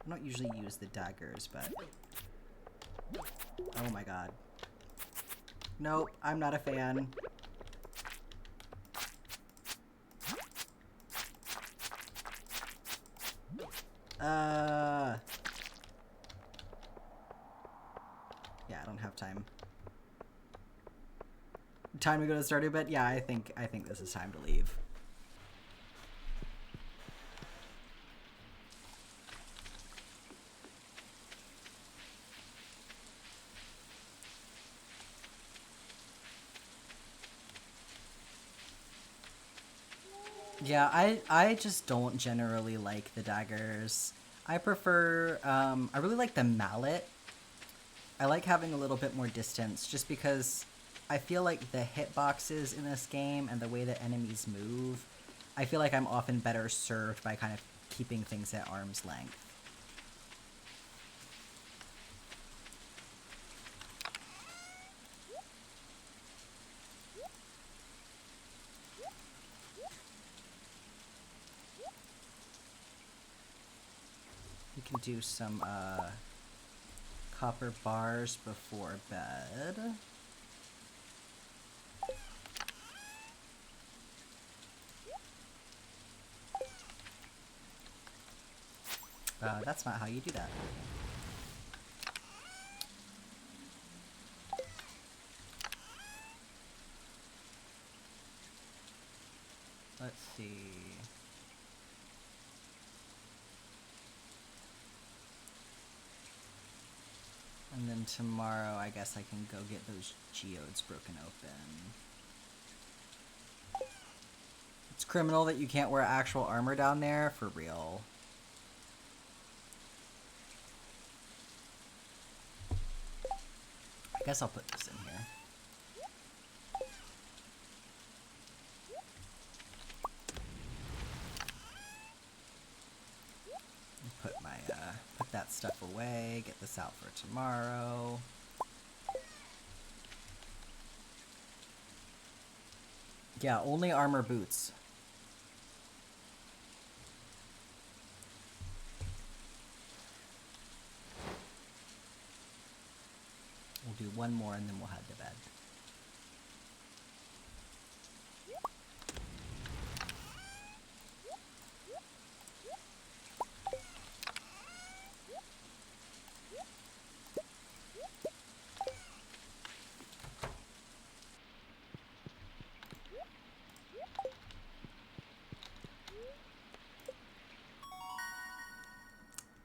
A: I don't usually use the daggers, but... Oh my god. Nope, I'm not a fan. Yeah, I don't have time. Time to go to Stardew, but yeah, I think this is time to leave. Yeah, I just don't generally like the daggers. I prefer, I really like the mallet. I like having a little bit more distance just because I feel like the hitboxes in this game and the way that enemies move, I feel like I'm often better served by kind of keeping things at arm's length. We can do some copper bars before bed. That's not how you do that. Let's see. And then tomorrow, I guess I can go get those geodes broken open. It's criminal that you can't wear actual armor down there, for real. I guess I'll put this in here. Put my, put that stuff away, get this out for tomorrow. Yeah, only armor boots. We'll do one more and then we'll head to bed.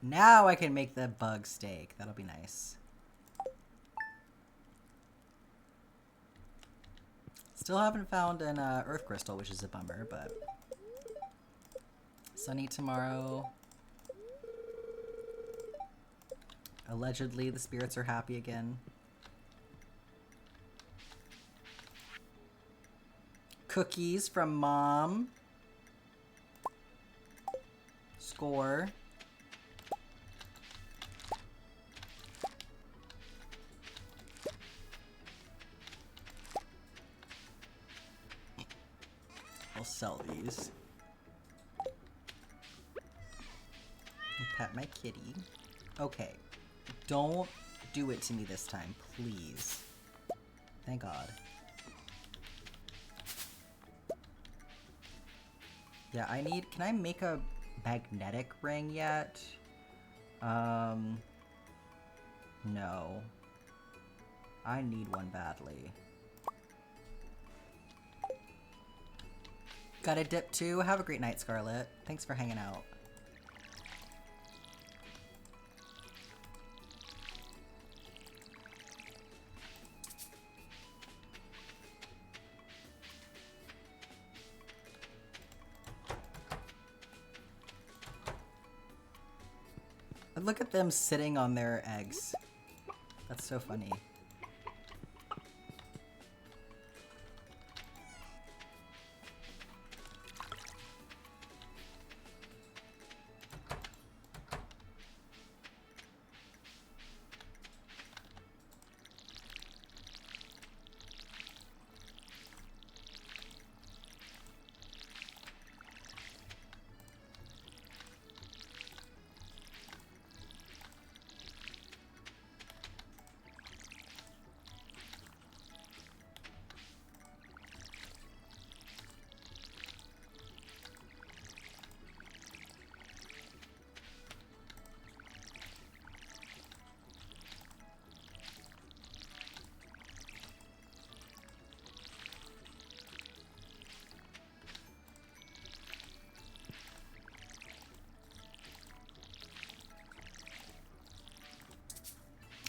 A: Now I can make the bug steak. That'll be nice. Still haven't found an earth crystal, which is a bummer, but... Sunny tomorrow. Allegedly, the spirits are happy again. Cookies from Mom. Score. I'll sell these. Pet my kitty. Okay. Don't do it to me this time, please. Thank God. Yeah, I need... Can I make a magnetic ring yet? No. I need one badly. Got a dip too. Have a great night, Scarlett. Thanks for hanging out. Look at them sitting on their eggs. That's so funny.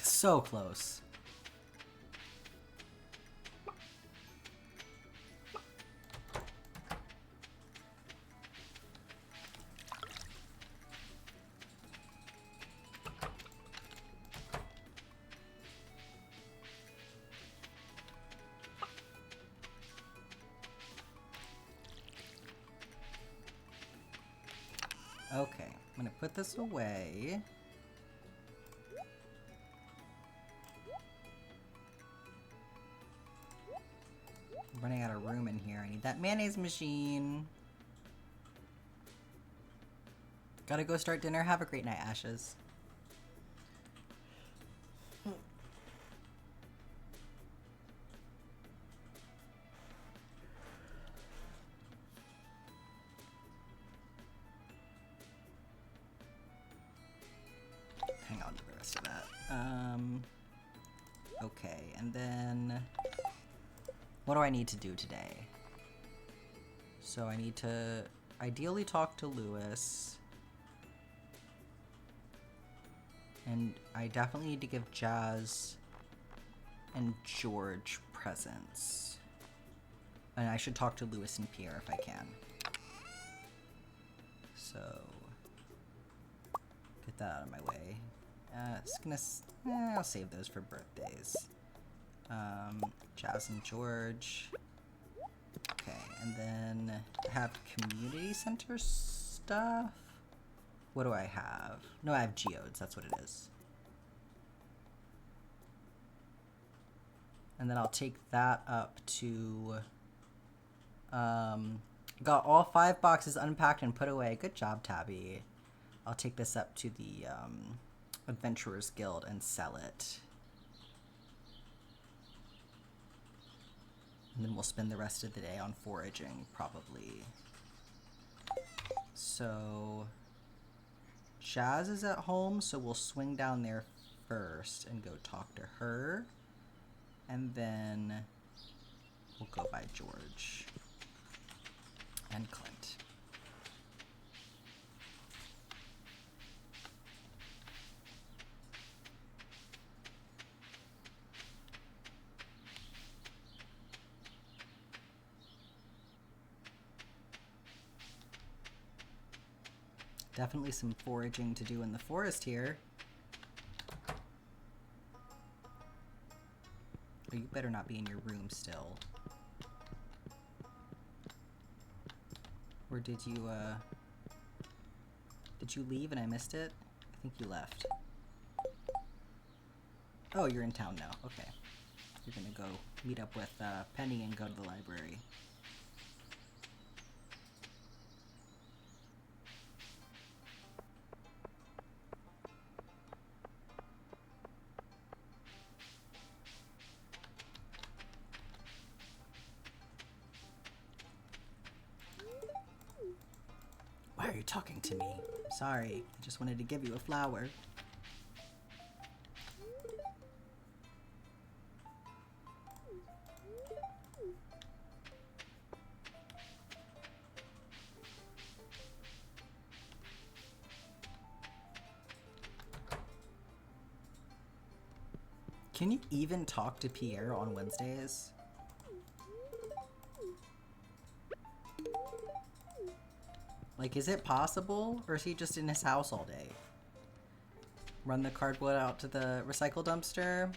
A: So close. Okay, I'm gonna put this away. I'm running out of room in here. I need that mayonnaise machine. Gotta go start dinner. Have a great night, Ashes. Hang on to the rest of that. Okay, and then what do I need to do today? So I need to ideally talk to Lewis. And I definitely need to give Jazz and George presents. And I should talk to Lewis and Pierre if I can. So get that out of my way. It's gonna... I'll save those for birthdays. Jazz and George. Okay, and then have community center stuff. What do I have? No, I have geodes. That's what it is. And then I'll take that up to... got all 5 boxes unpacked and put away. Good job, Tabby. I'll take this up to the Adventurers Guild and sell it. And then we'll spend the rest of the day on foraging, probably. So... Shaz is at home, so we'll swing down there first and go talk to her. And then we'll go by George and Clint. Definitely some foraging to do in the forest here. Oh, you better not be in your room still. Or did you leave and I missed it? I think you left. Oh, you're in town now. Okay. You're gonna go meet up with Penny and go to the library. Why are you talking to me? Sorry, I just wanted to give you a flower. Can you even talk to Pierre on Wednesdays? Like, is it possible? Or is he just in his house all day? Run the cardboard out to the recycle dumpster?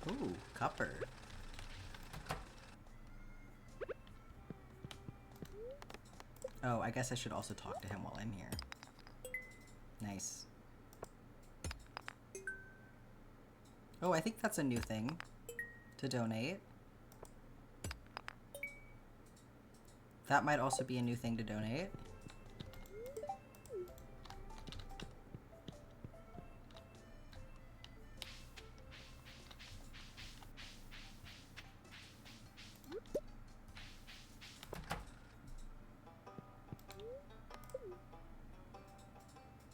A: Ooh, copper. Oh, I guess I should also talk to him while I'm here. Nice. Oh, I think that's a new thing to donate. That might also be a new thing to donate.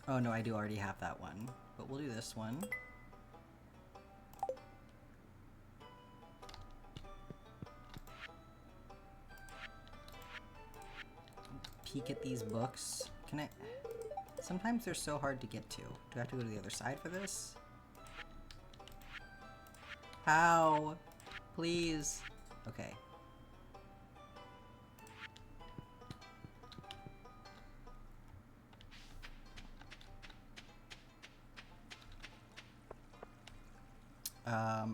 A: Oh no, I do already have that one, but we'll do this one. Peek at these books. Can I? Sometimes they're so hard to get to. Do I have to go to the other side for this? How? Please. Okay.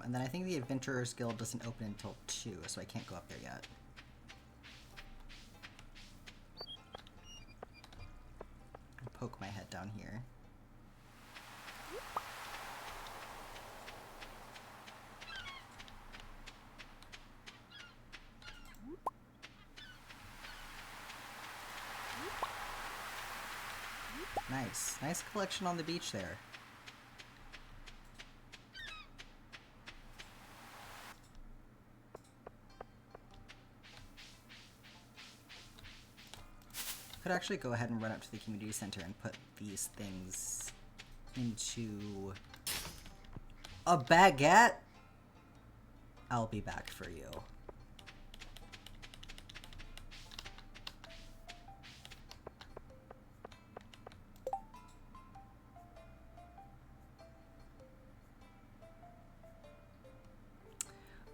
A: And then I think the Adventurers Guild doesn't open until 2, so I can't go up there yet. I'll poke my head down here. Nice. Nice collection on the beach there. Could actually go ahead and run up to the community center and put these things into a baguette. I'll be back for you.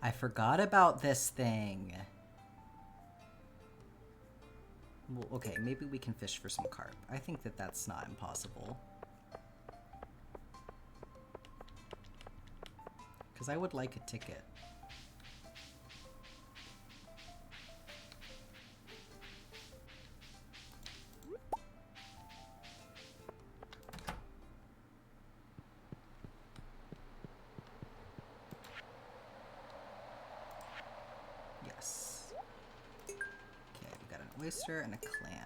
A: I forgot about this thing. Well, okay, maybe we can fish for some carp. I think that that's not impossible. Because I would like a ticket. Yes. Okay, we got an oyster and a clam.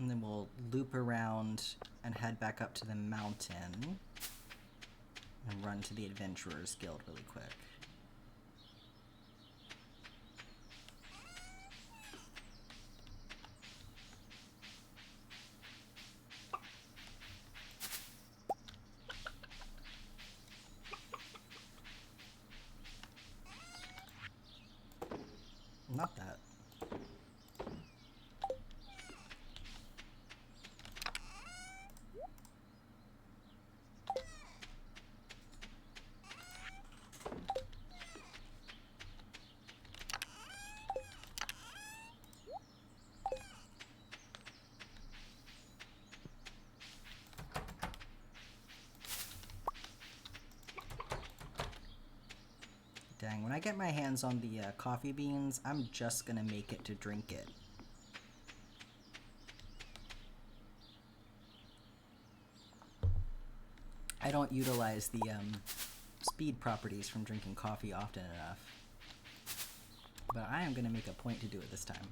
A: And then we'll loop around and head back up to the mountain and run to the Adventurers Guild really quick. Not that. Dang, when I get my hands on the coffee beans, I'm just gonna make it to drink it. I don't utilize the speed properties from drinking coffee often enough. But I am gonna make a point to do it this time.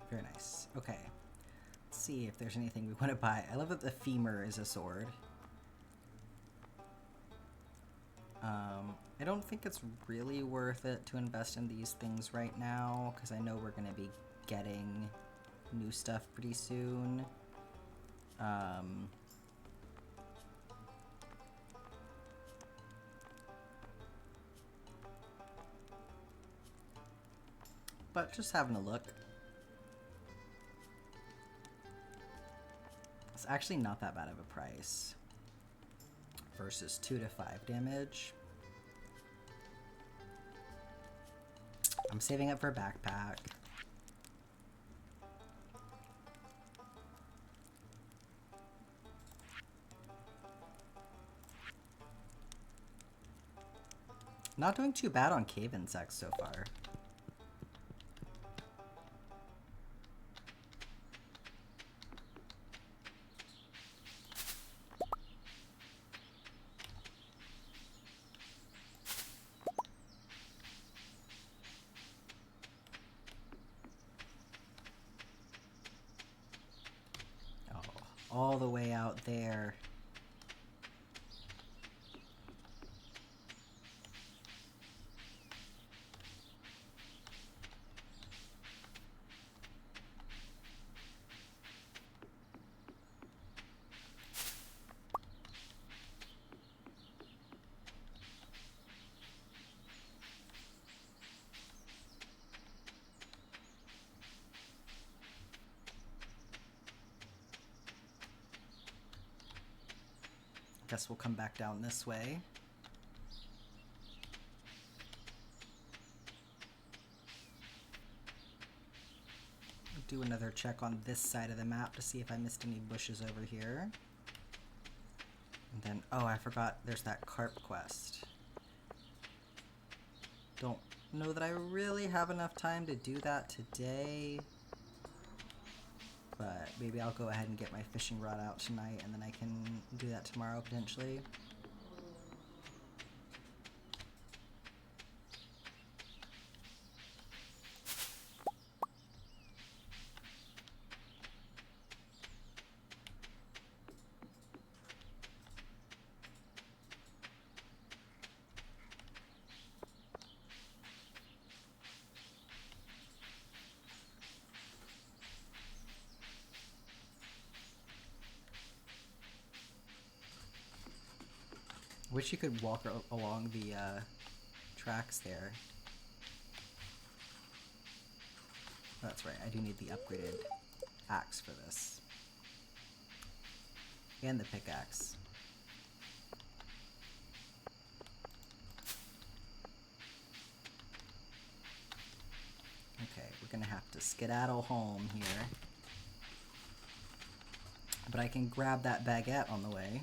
A: Very nice. Okay. Let's see if there's anything we want to buy. I love that the femur is a sword. I don't think it's really worth it to invest in these things right now, because I know we're going to be getting new stuff pretty soon. But just having a look. It's actually not that bad of a price. Versus 2 to 5 damage. I'm saving up for a backpack. Not doing too bad on cave insects so far. All the way out there. Guess we'll come back down this way. Do another check on this side of the map to see if I missed any bushes over here. And then, oh, I forgot there's that carp quest. Don't know that I really have enough time to do that today. But maybe I'll go ahead and get my fishing rod out tonight, and then I can do that tomorrow, potentially. Wish you could walk along the tracks there. That's right, I do need the upgraded axe for this. And the pickaxe. Okay, we're gonna have to skedaddle home here. But I can grab that baguette on the way.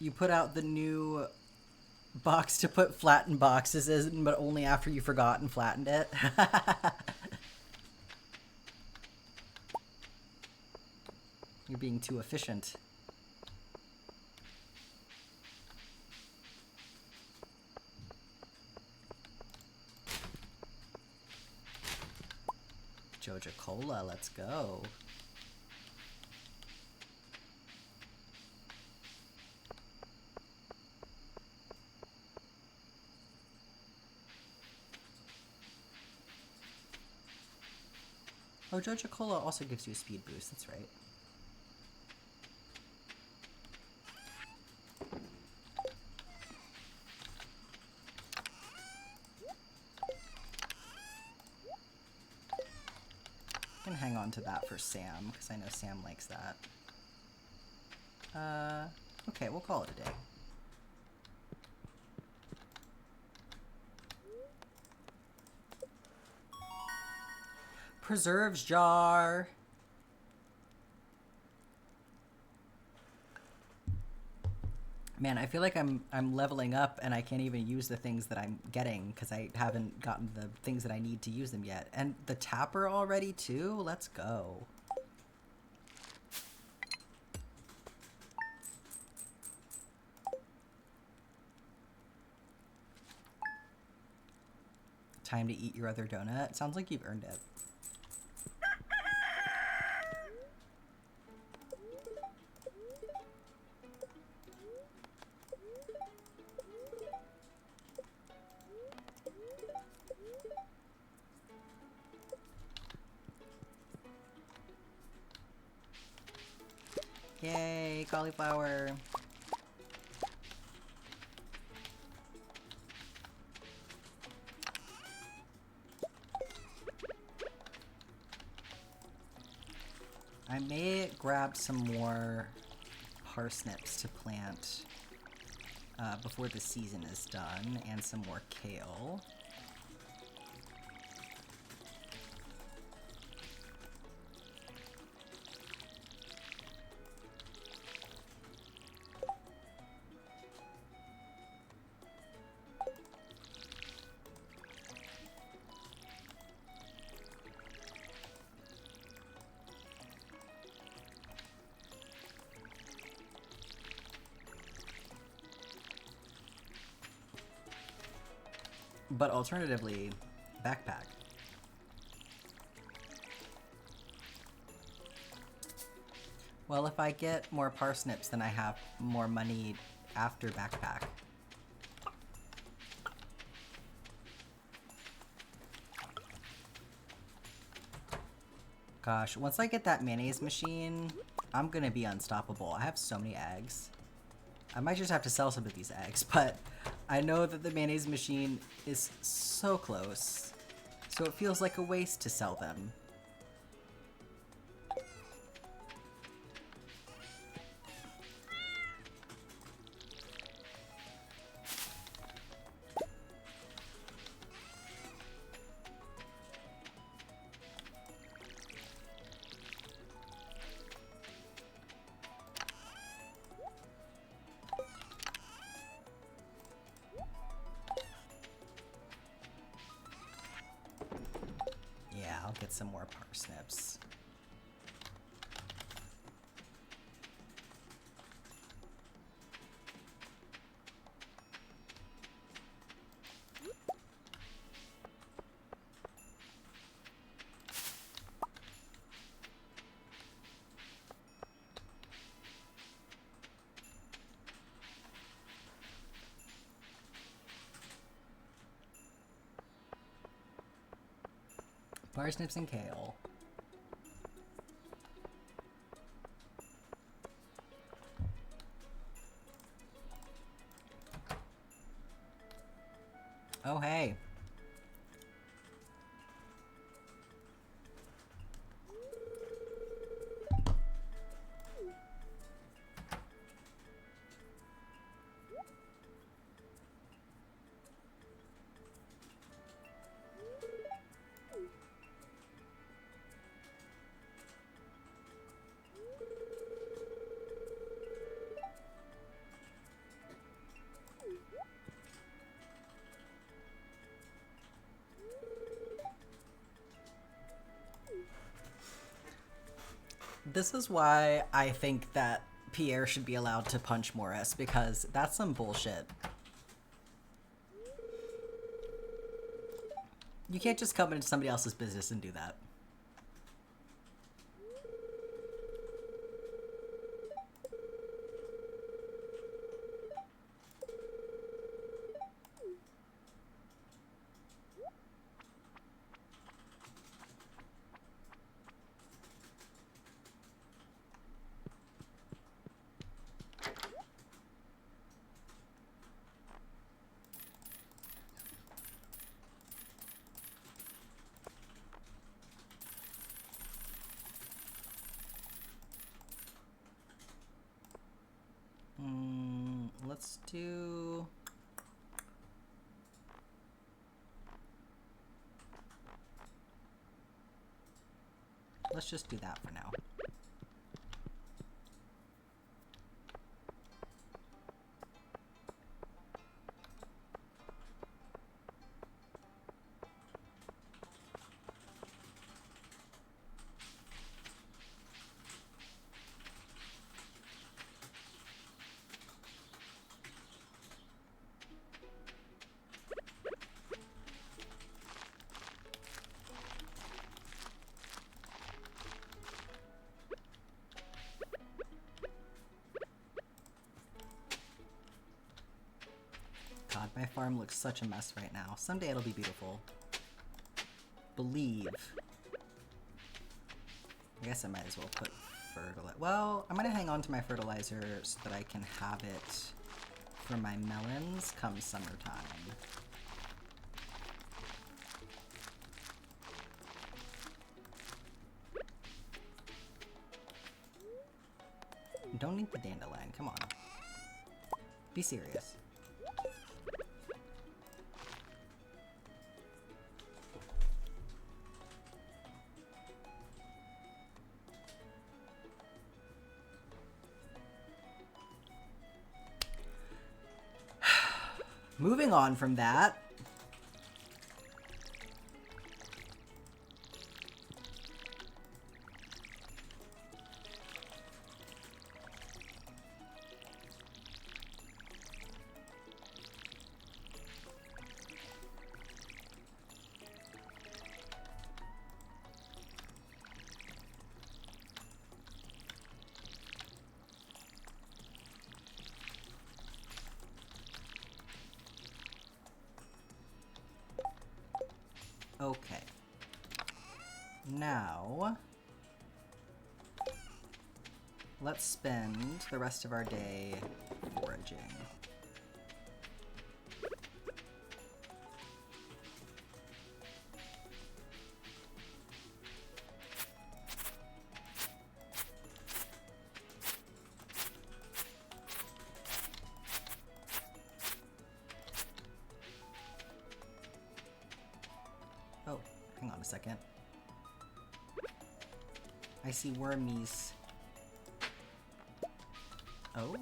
A: You put out the new box to put flattened boxes in, but only after you forgot and flattened it. You're being too efficient. Joja Cola, let's go. Oh, Joja Cola also gives you a speed boost, that's right. I can hang on to that for Sam, because I know Sam likes that. Okay, we'll call it a day. Preserves jar. Man, I feel like I'm leveling up and I can't even use the things that I'm getting because I haven't gotten the things that I need to use them yet. And the tapper already too? Let's go. Time to eat your other donut. It sounds like you've earned it. Yay, cauliflower. I may grab some more parsnips to plant before the season is done, and some more kale. But alternatively, backpack. Well, if I get more parsnips, then I have more money after backpack. Gosh, once I get that mayonnaise machine, I'm gonna be unstoppable. I have so many eggs. I might just have to sell some of these eggs, but I know that the mayonnaise machine is so close, so it feels like a waste to sell them. I'll get some more parsnips. Parsnips and kale. Oh, hey. This is why I think that Pierre should be allowed to punch Morris, because that's some bullshit. You can't just come into somebody else's business and do that. Let's do... Let's just do that for now. God, my farm looks such a mess right now. Someday it'll be beautiful. Believe. I guess I might as well put fertilizer. Well, I'm gonna hang on to my fertilizer so that I can have it for my melons come summertime. Don't need the dandelion, come on. Be serious. Moving on from that. Okay. Now, let's spend the rest of our day foraging. Oh, hang on a second. I see wormies. Oh.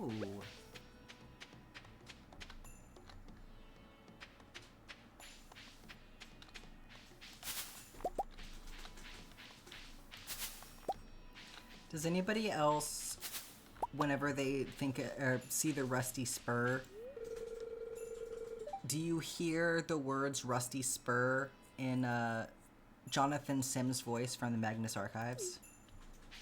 A: Does anybody else, whenever they think or see the rusty spur, do you hear the words rusty spur in Jonathan Sims' voice from the Magnus Archives?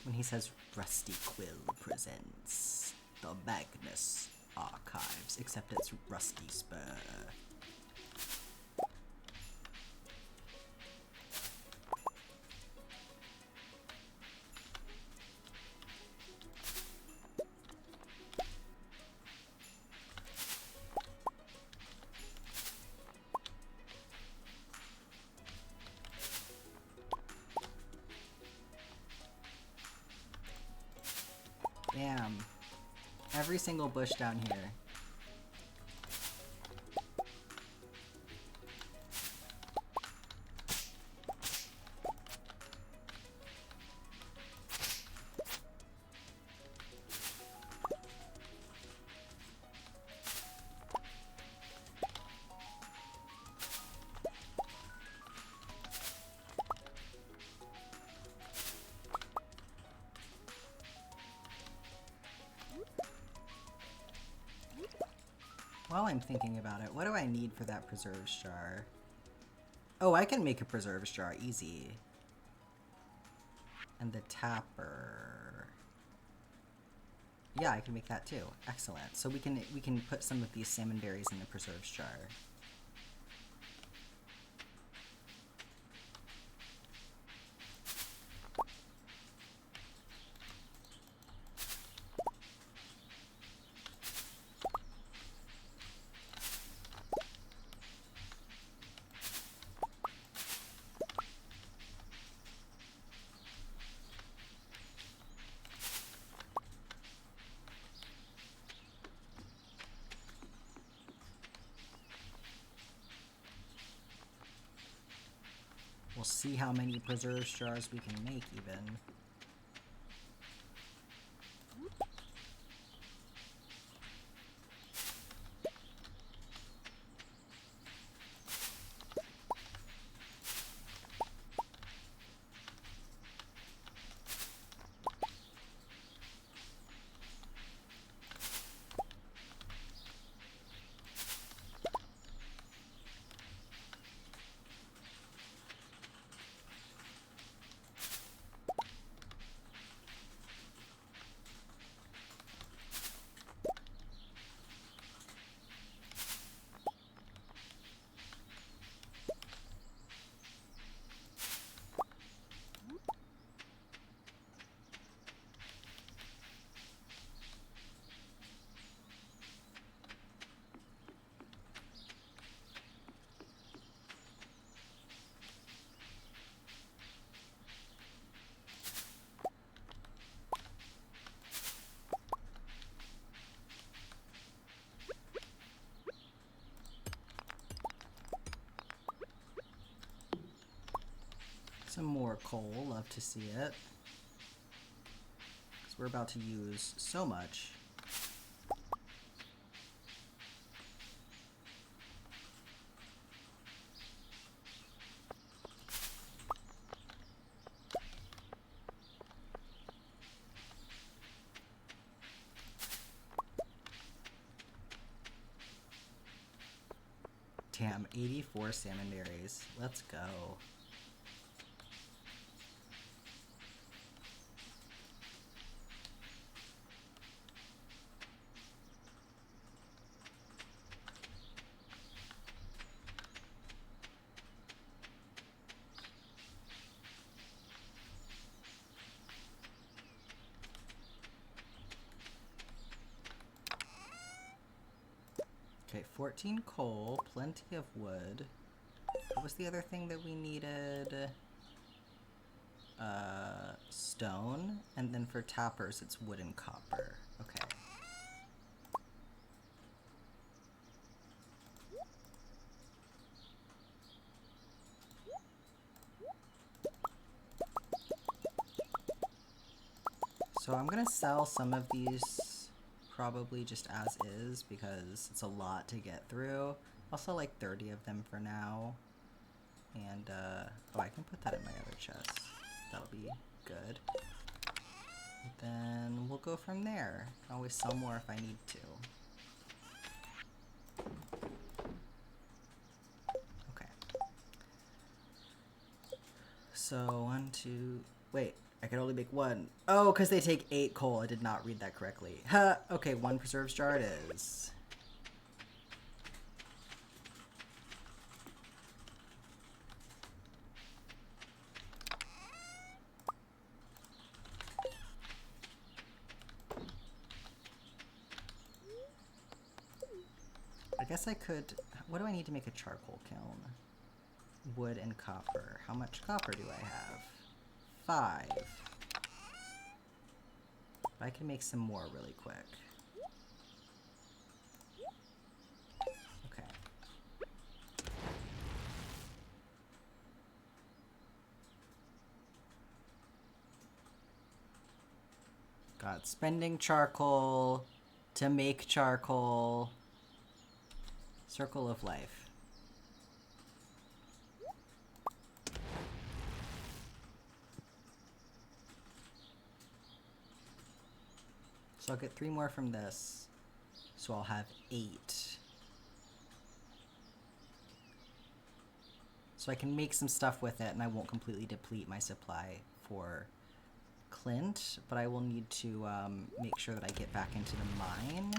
A: When he says, Rusty Quill presents the Magnus Archives, except it's Rusty Spur. Damn. Every single bush down here. While I'm thinking about it, what do I need for that preserves jar? Oh, I can make a preserves jar, easy. And the tapper. Yeah, I can make that too. Excellent. So we can put some of these salmon berries in the preserves jar. We'll see how many preserves jars we can make even. Some more coal, love to see it. Because we're about to use so much. Damn, 84 salmon berries. Let's go. Okay, 14 coal, plenty of wood. What was the other thing that we needed? Stone, and then for tappers it's wood and copper. Okay. So I'm gonna sell some of these probably just as is because it's a lot to get through. I'll sell like 30 of them for now. And oh, I can put that in my other chest. That'll be good. And then we'll go from there. I can always sell more if I need to. Okay. So 1, 2, wait. I can only make one. Oh, because they take 8 coal. I did not read that correctly. Huh. Okay, 1 preserves jar it is. I guess I could... What do I need to make a charcoal kiln? Wood and copper. How much copper do I have? 5. I can make some more really quick. Okay. God, spending charcoal to make charcoal. Circle of life. So I'll get 3 more from this. So I'll have 8. So I can make some stuff with it and I won't completely deplete my supply for Clint, but I will need to make sure that I get back into the mine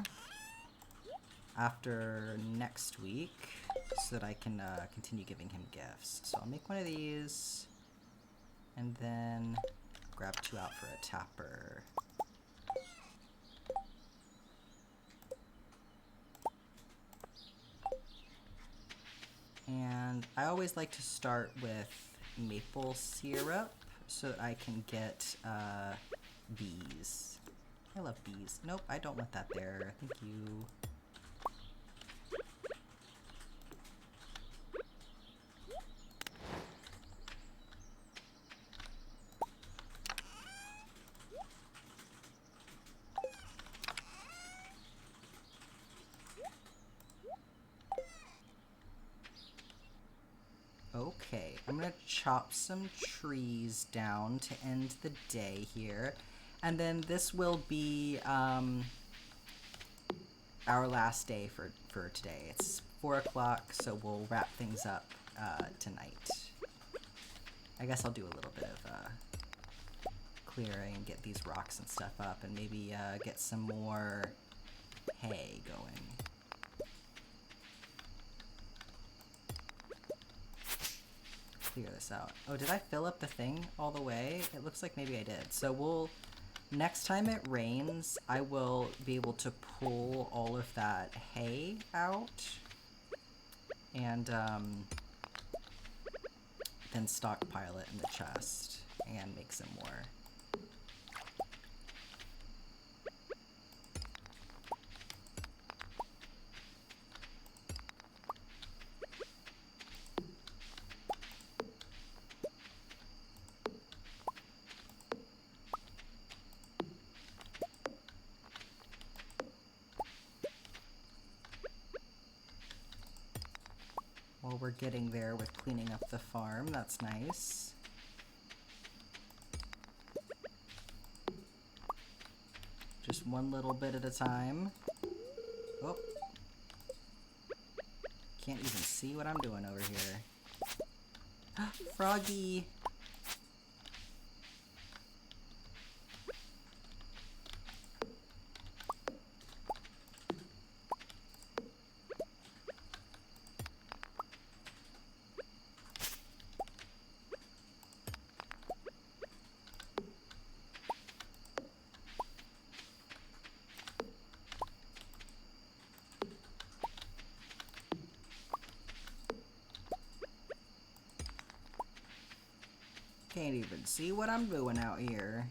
A: after next week so that I can continue giving him gifts. So I'll make one of these and then grab 2 out for a tapper. And I always like to start with maple syrup so that I can get bees. I love bees. Nope, I don't want that there. Thank you. Okay, I'm gonna chop some trees down to end the day here. And then this will be our last day for today. It's 4 o'clock, so we'll wrap things up tonight. I guess I'll do a little bit of clearing and get these rocks and stuff up and maybe get some more hay going. Figure this out. Oh, did I fill up the thing all the way? It looks like maybe I did. So we'll, next time it rains, I will be able to pull all of that hay out and then stockpile it in the chest and make some more. While we're getting there with cleaning up the farm, that's nice. Just one little bit at a time. Oh. Can't even see what I'm doing over here. Froggy! Can't even see what I'm doing out here.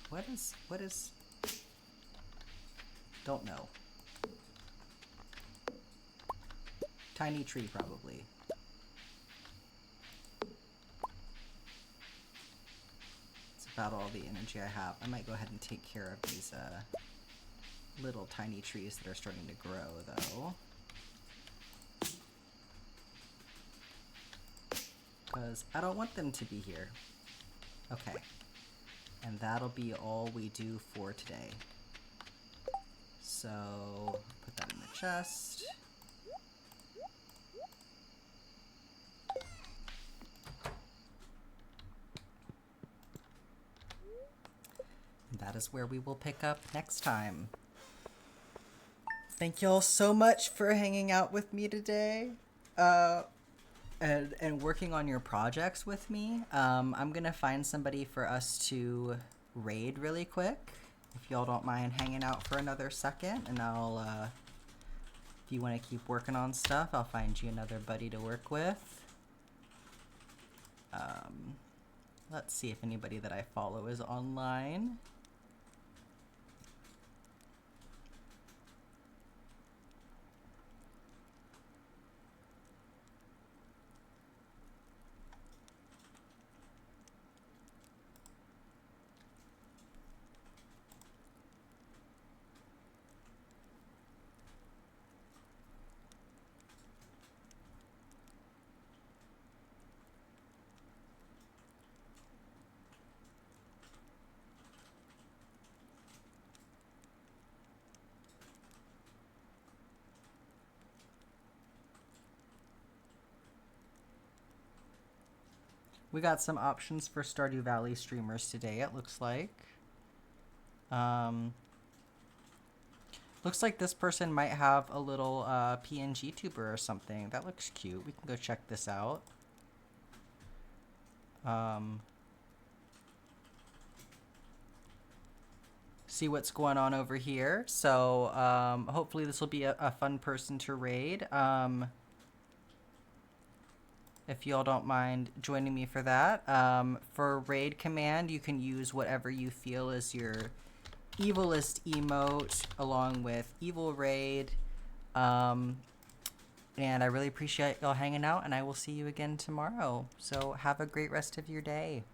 A: What is... Don't know. Tiny tree, probably. It's about all the energy I have. I might go ahead and take care of these, little tiny trees that are starting to grow, though. Because I don't want them to be here. Okay. And that'll be all we do for today. So, put that in the chest. And that is where we will pick up next time. Thank y'all so much for hanging out with me today, and working on your projects with me. I'm gonna find somebody for us to raid really quick, if y'all don't mind hanging out for another second, and I'll If you want to keep working on stuff, I'll find you another buddy to work with. Let's see if anybody that I follow is online. We got some options for Stardew Valley streamers today, it looks like. Looks like this person might have a little PNG tuber or something. That looks cute. We can go check this out. See what's going on over here. So hopefully this will be a fun person to raid. If y'all don't mind joining me for that. For raid command, you can use whatever you feel is your evilest emote along with evil raid. And I really appreciate y'all hanging out, and I will see you again tomorrow. So have a great rest of your day.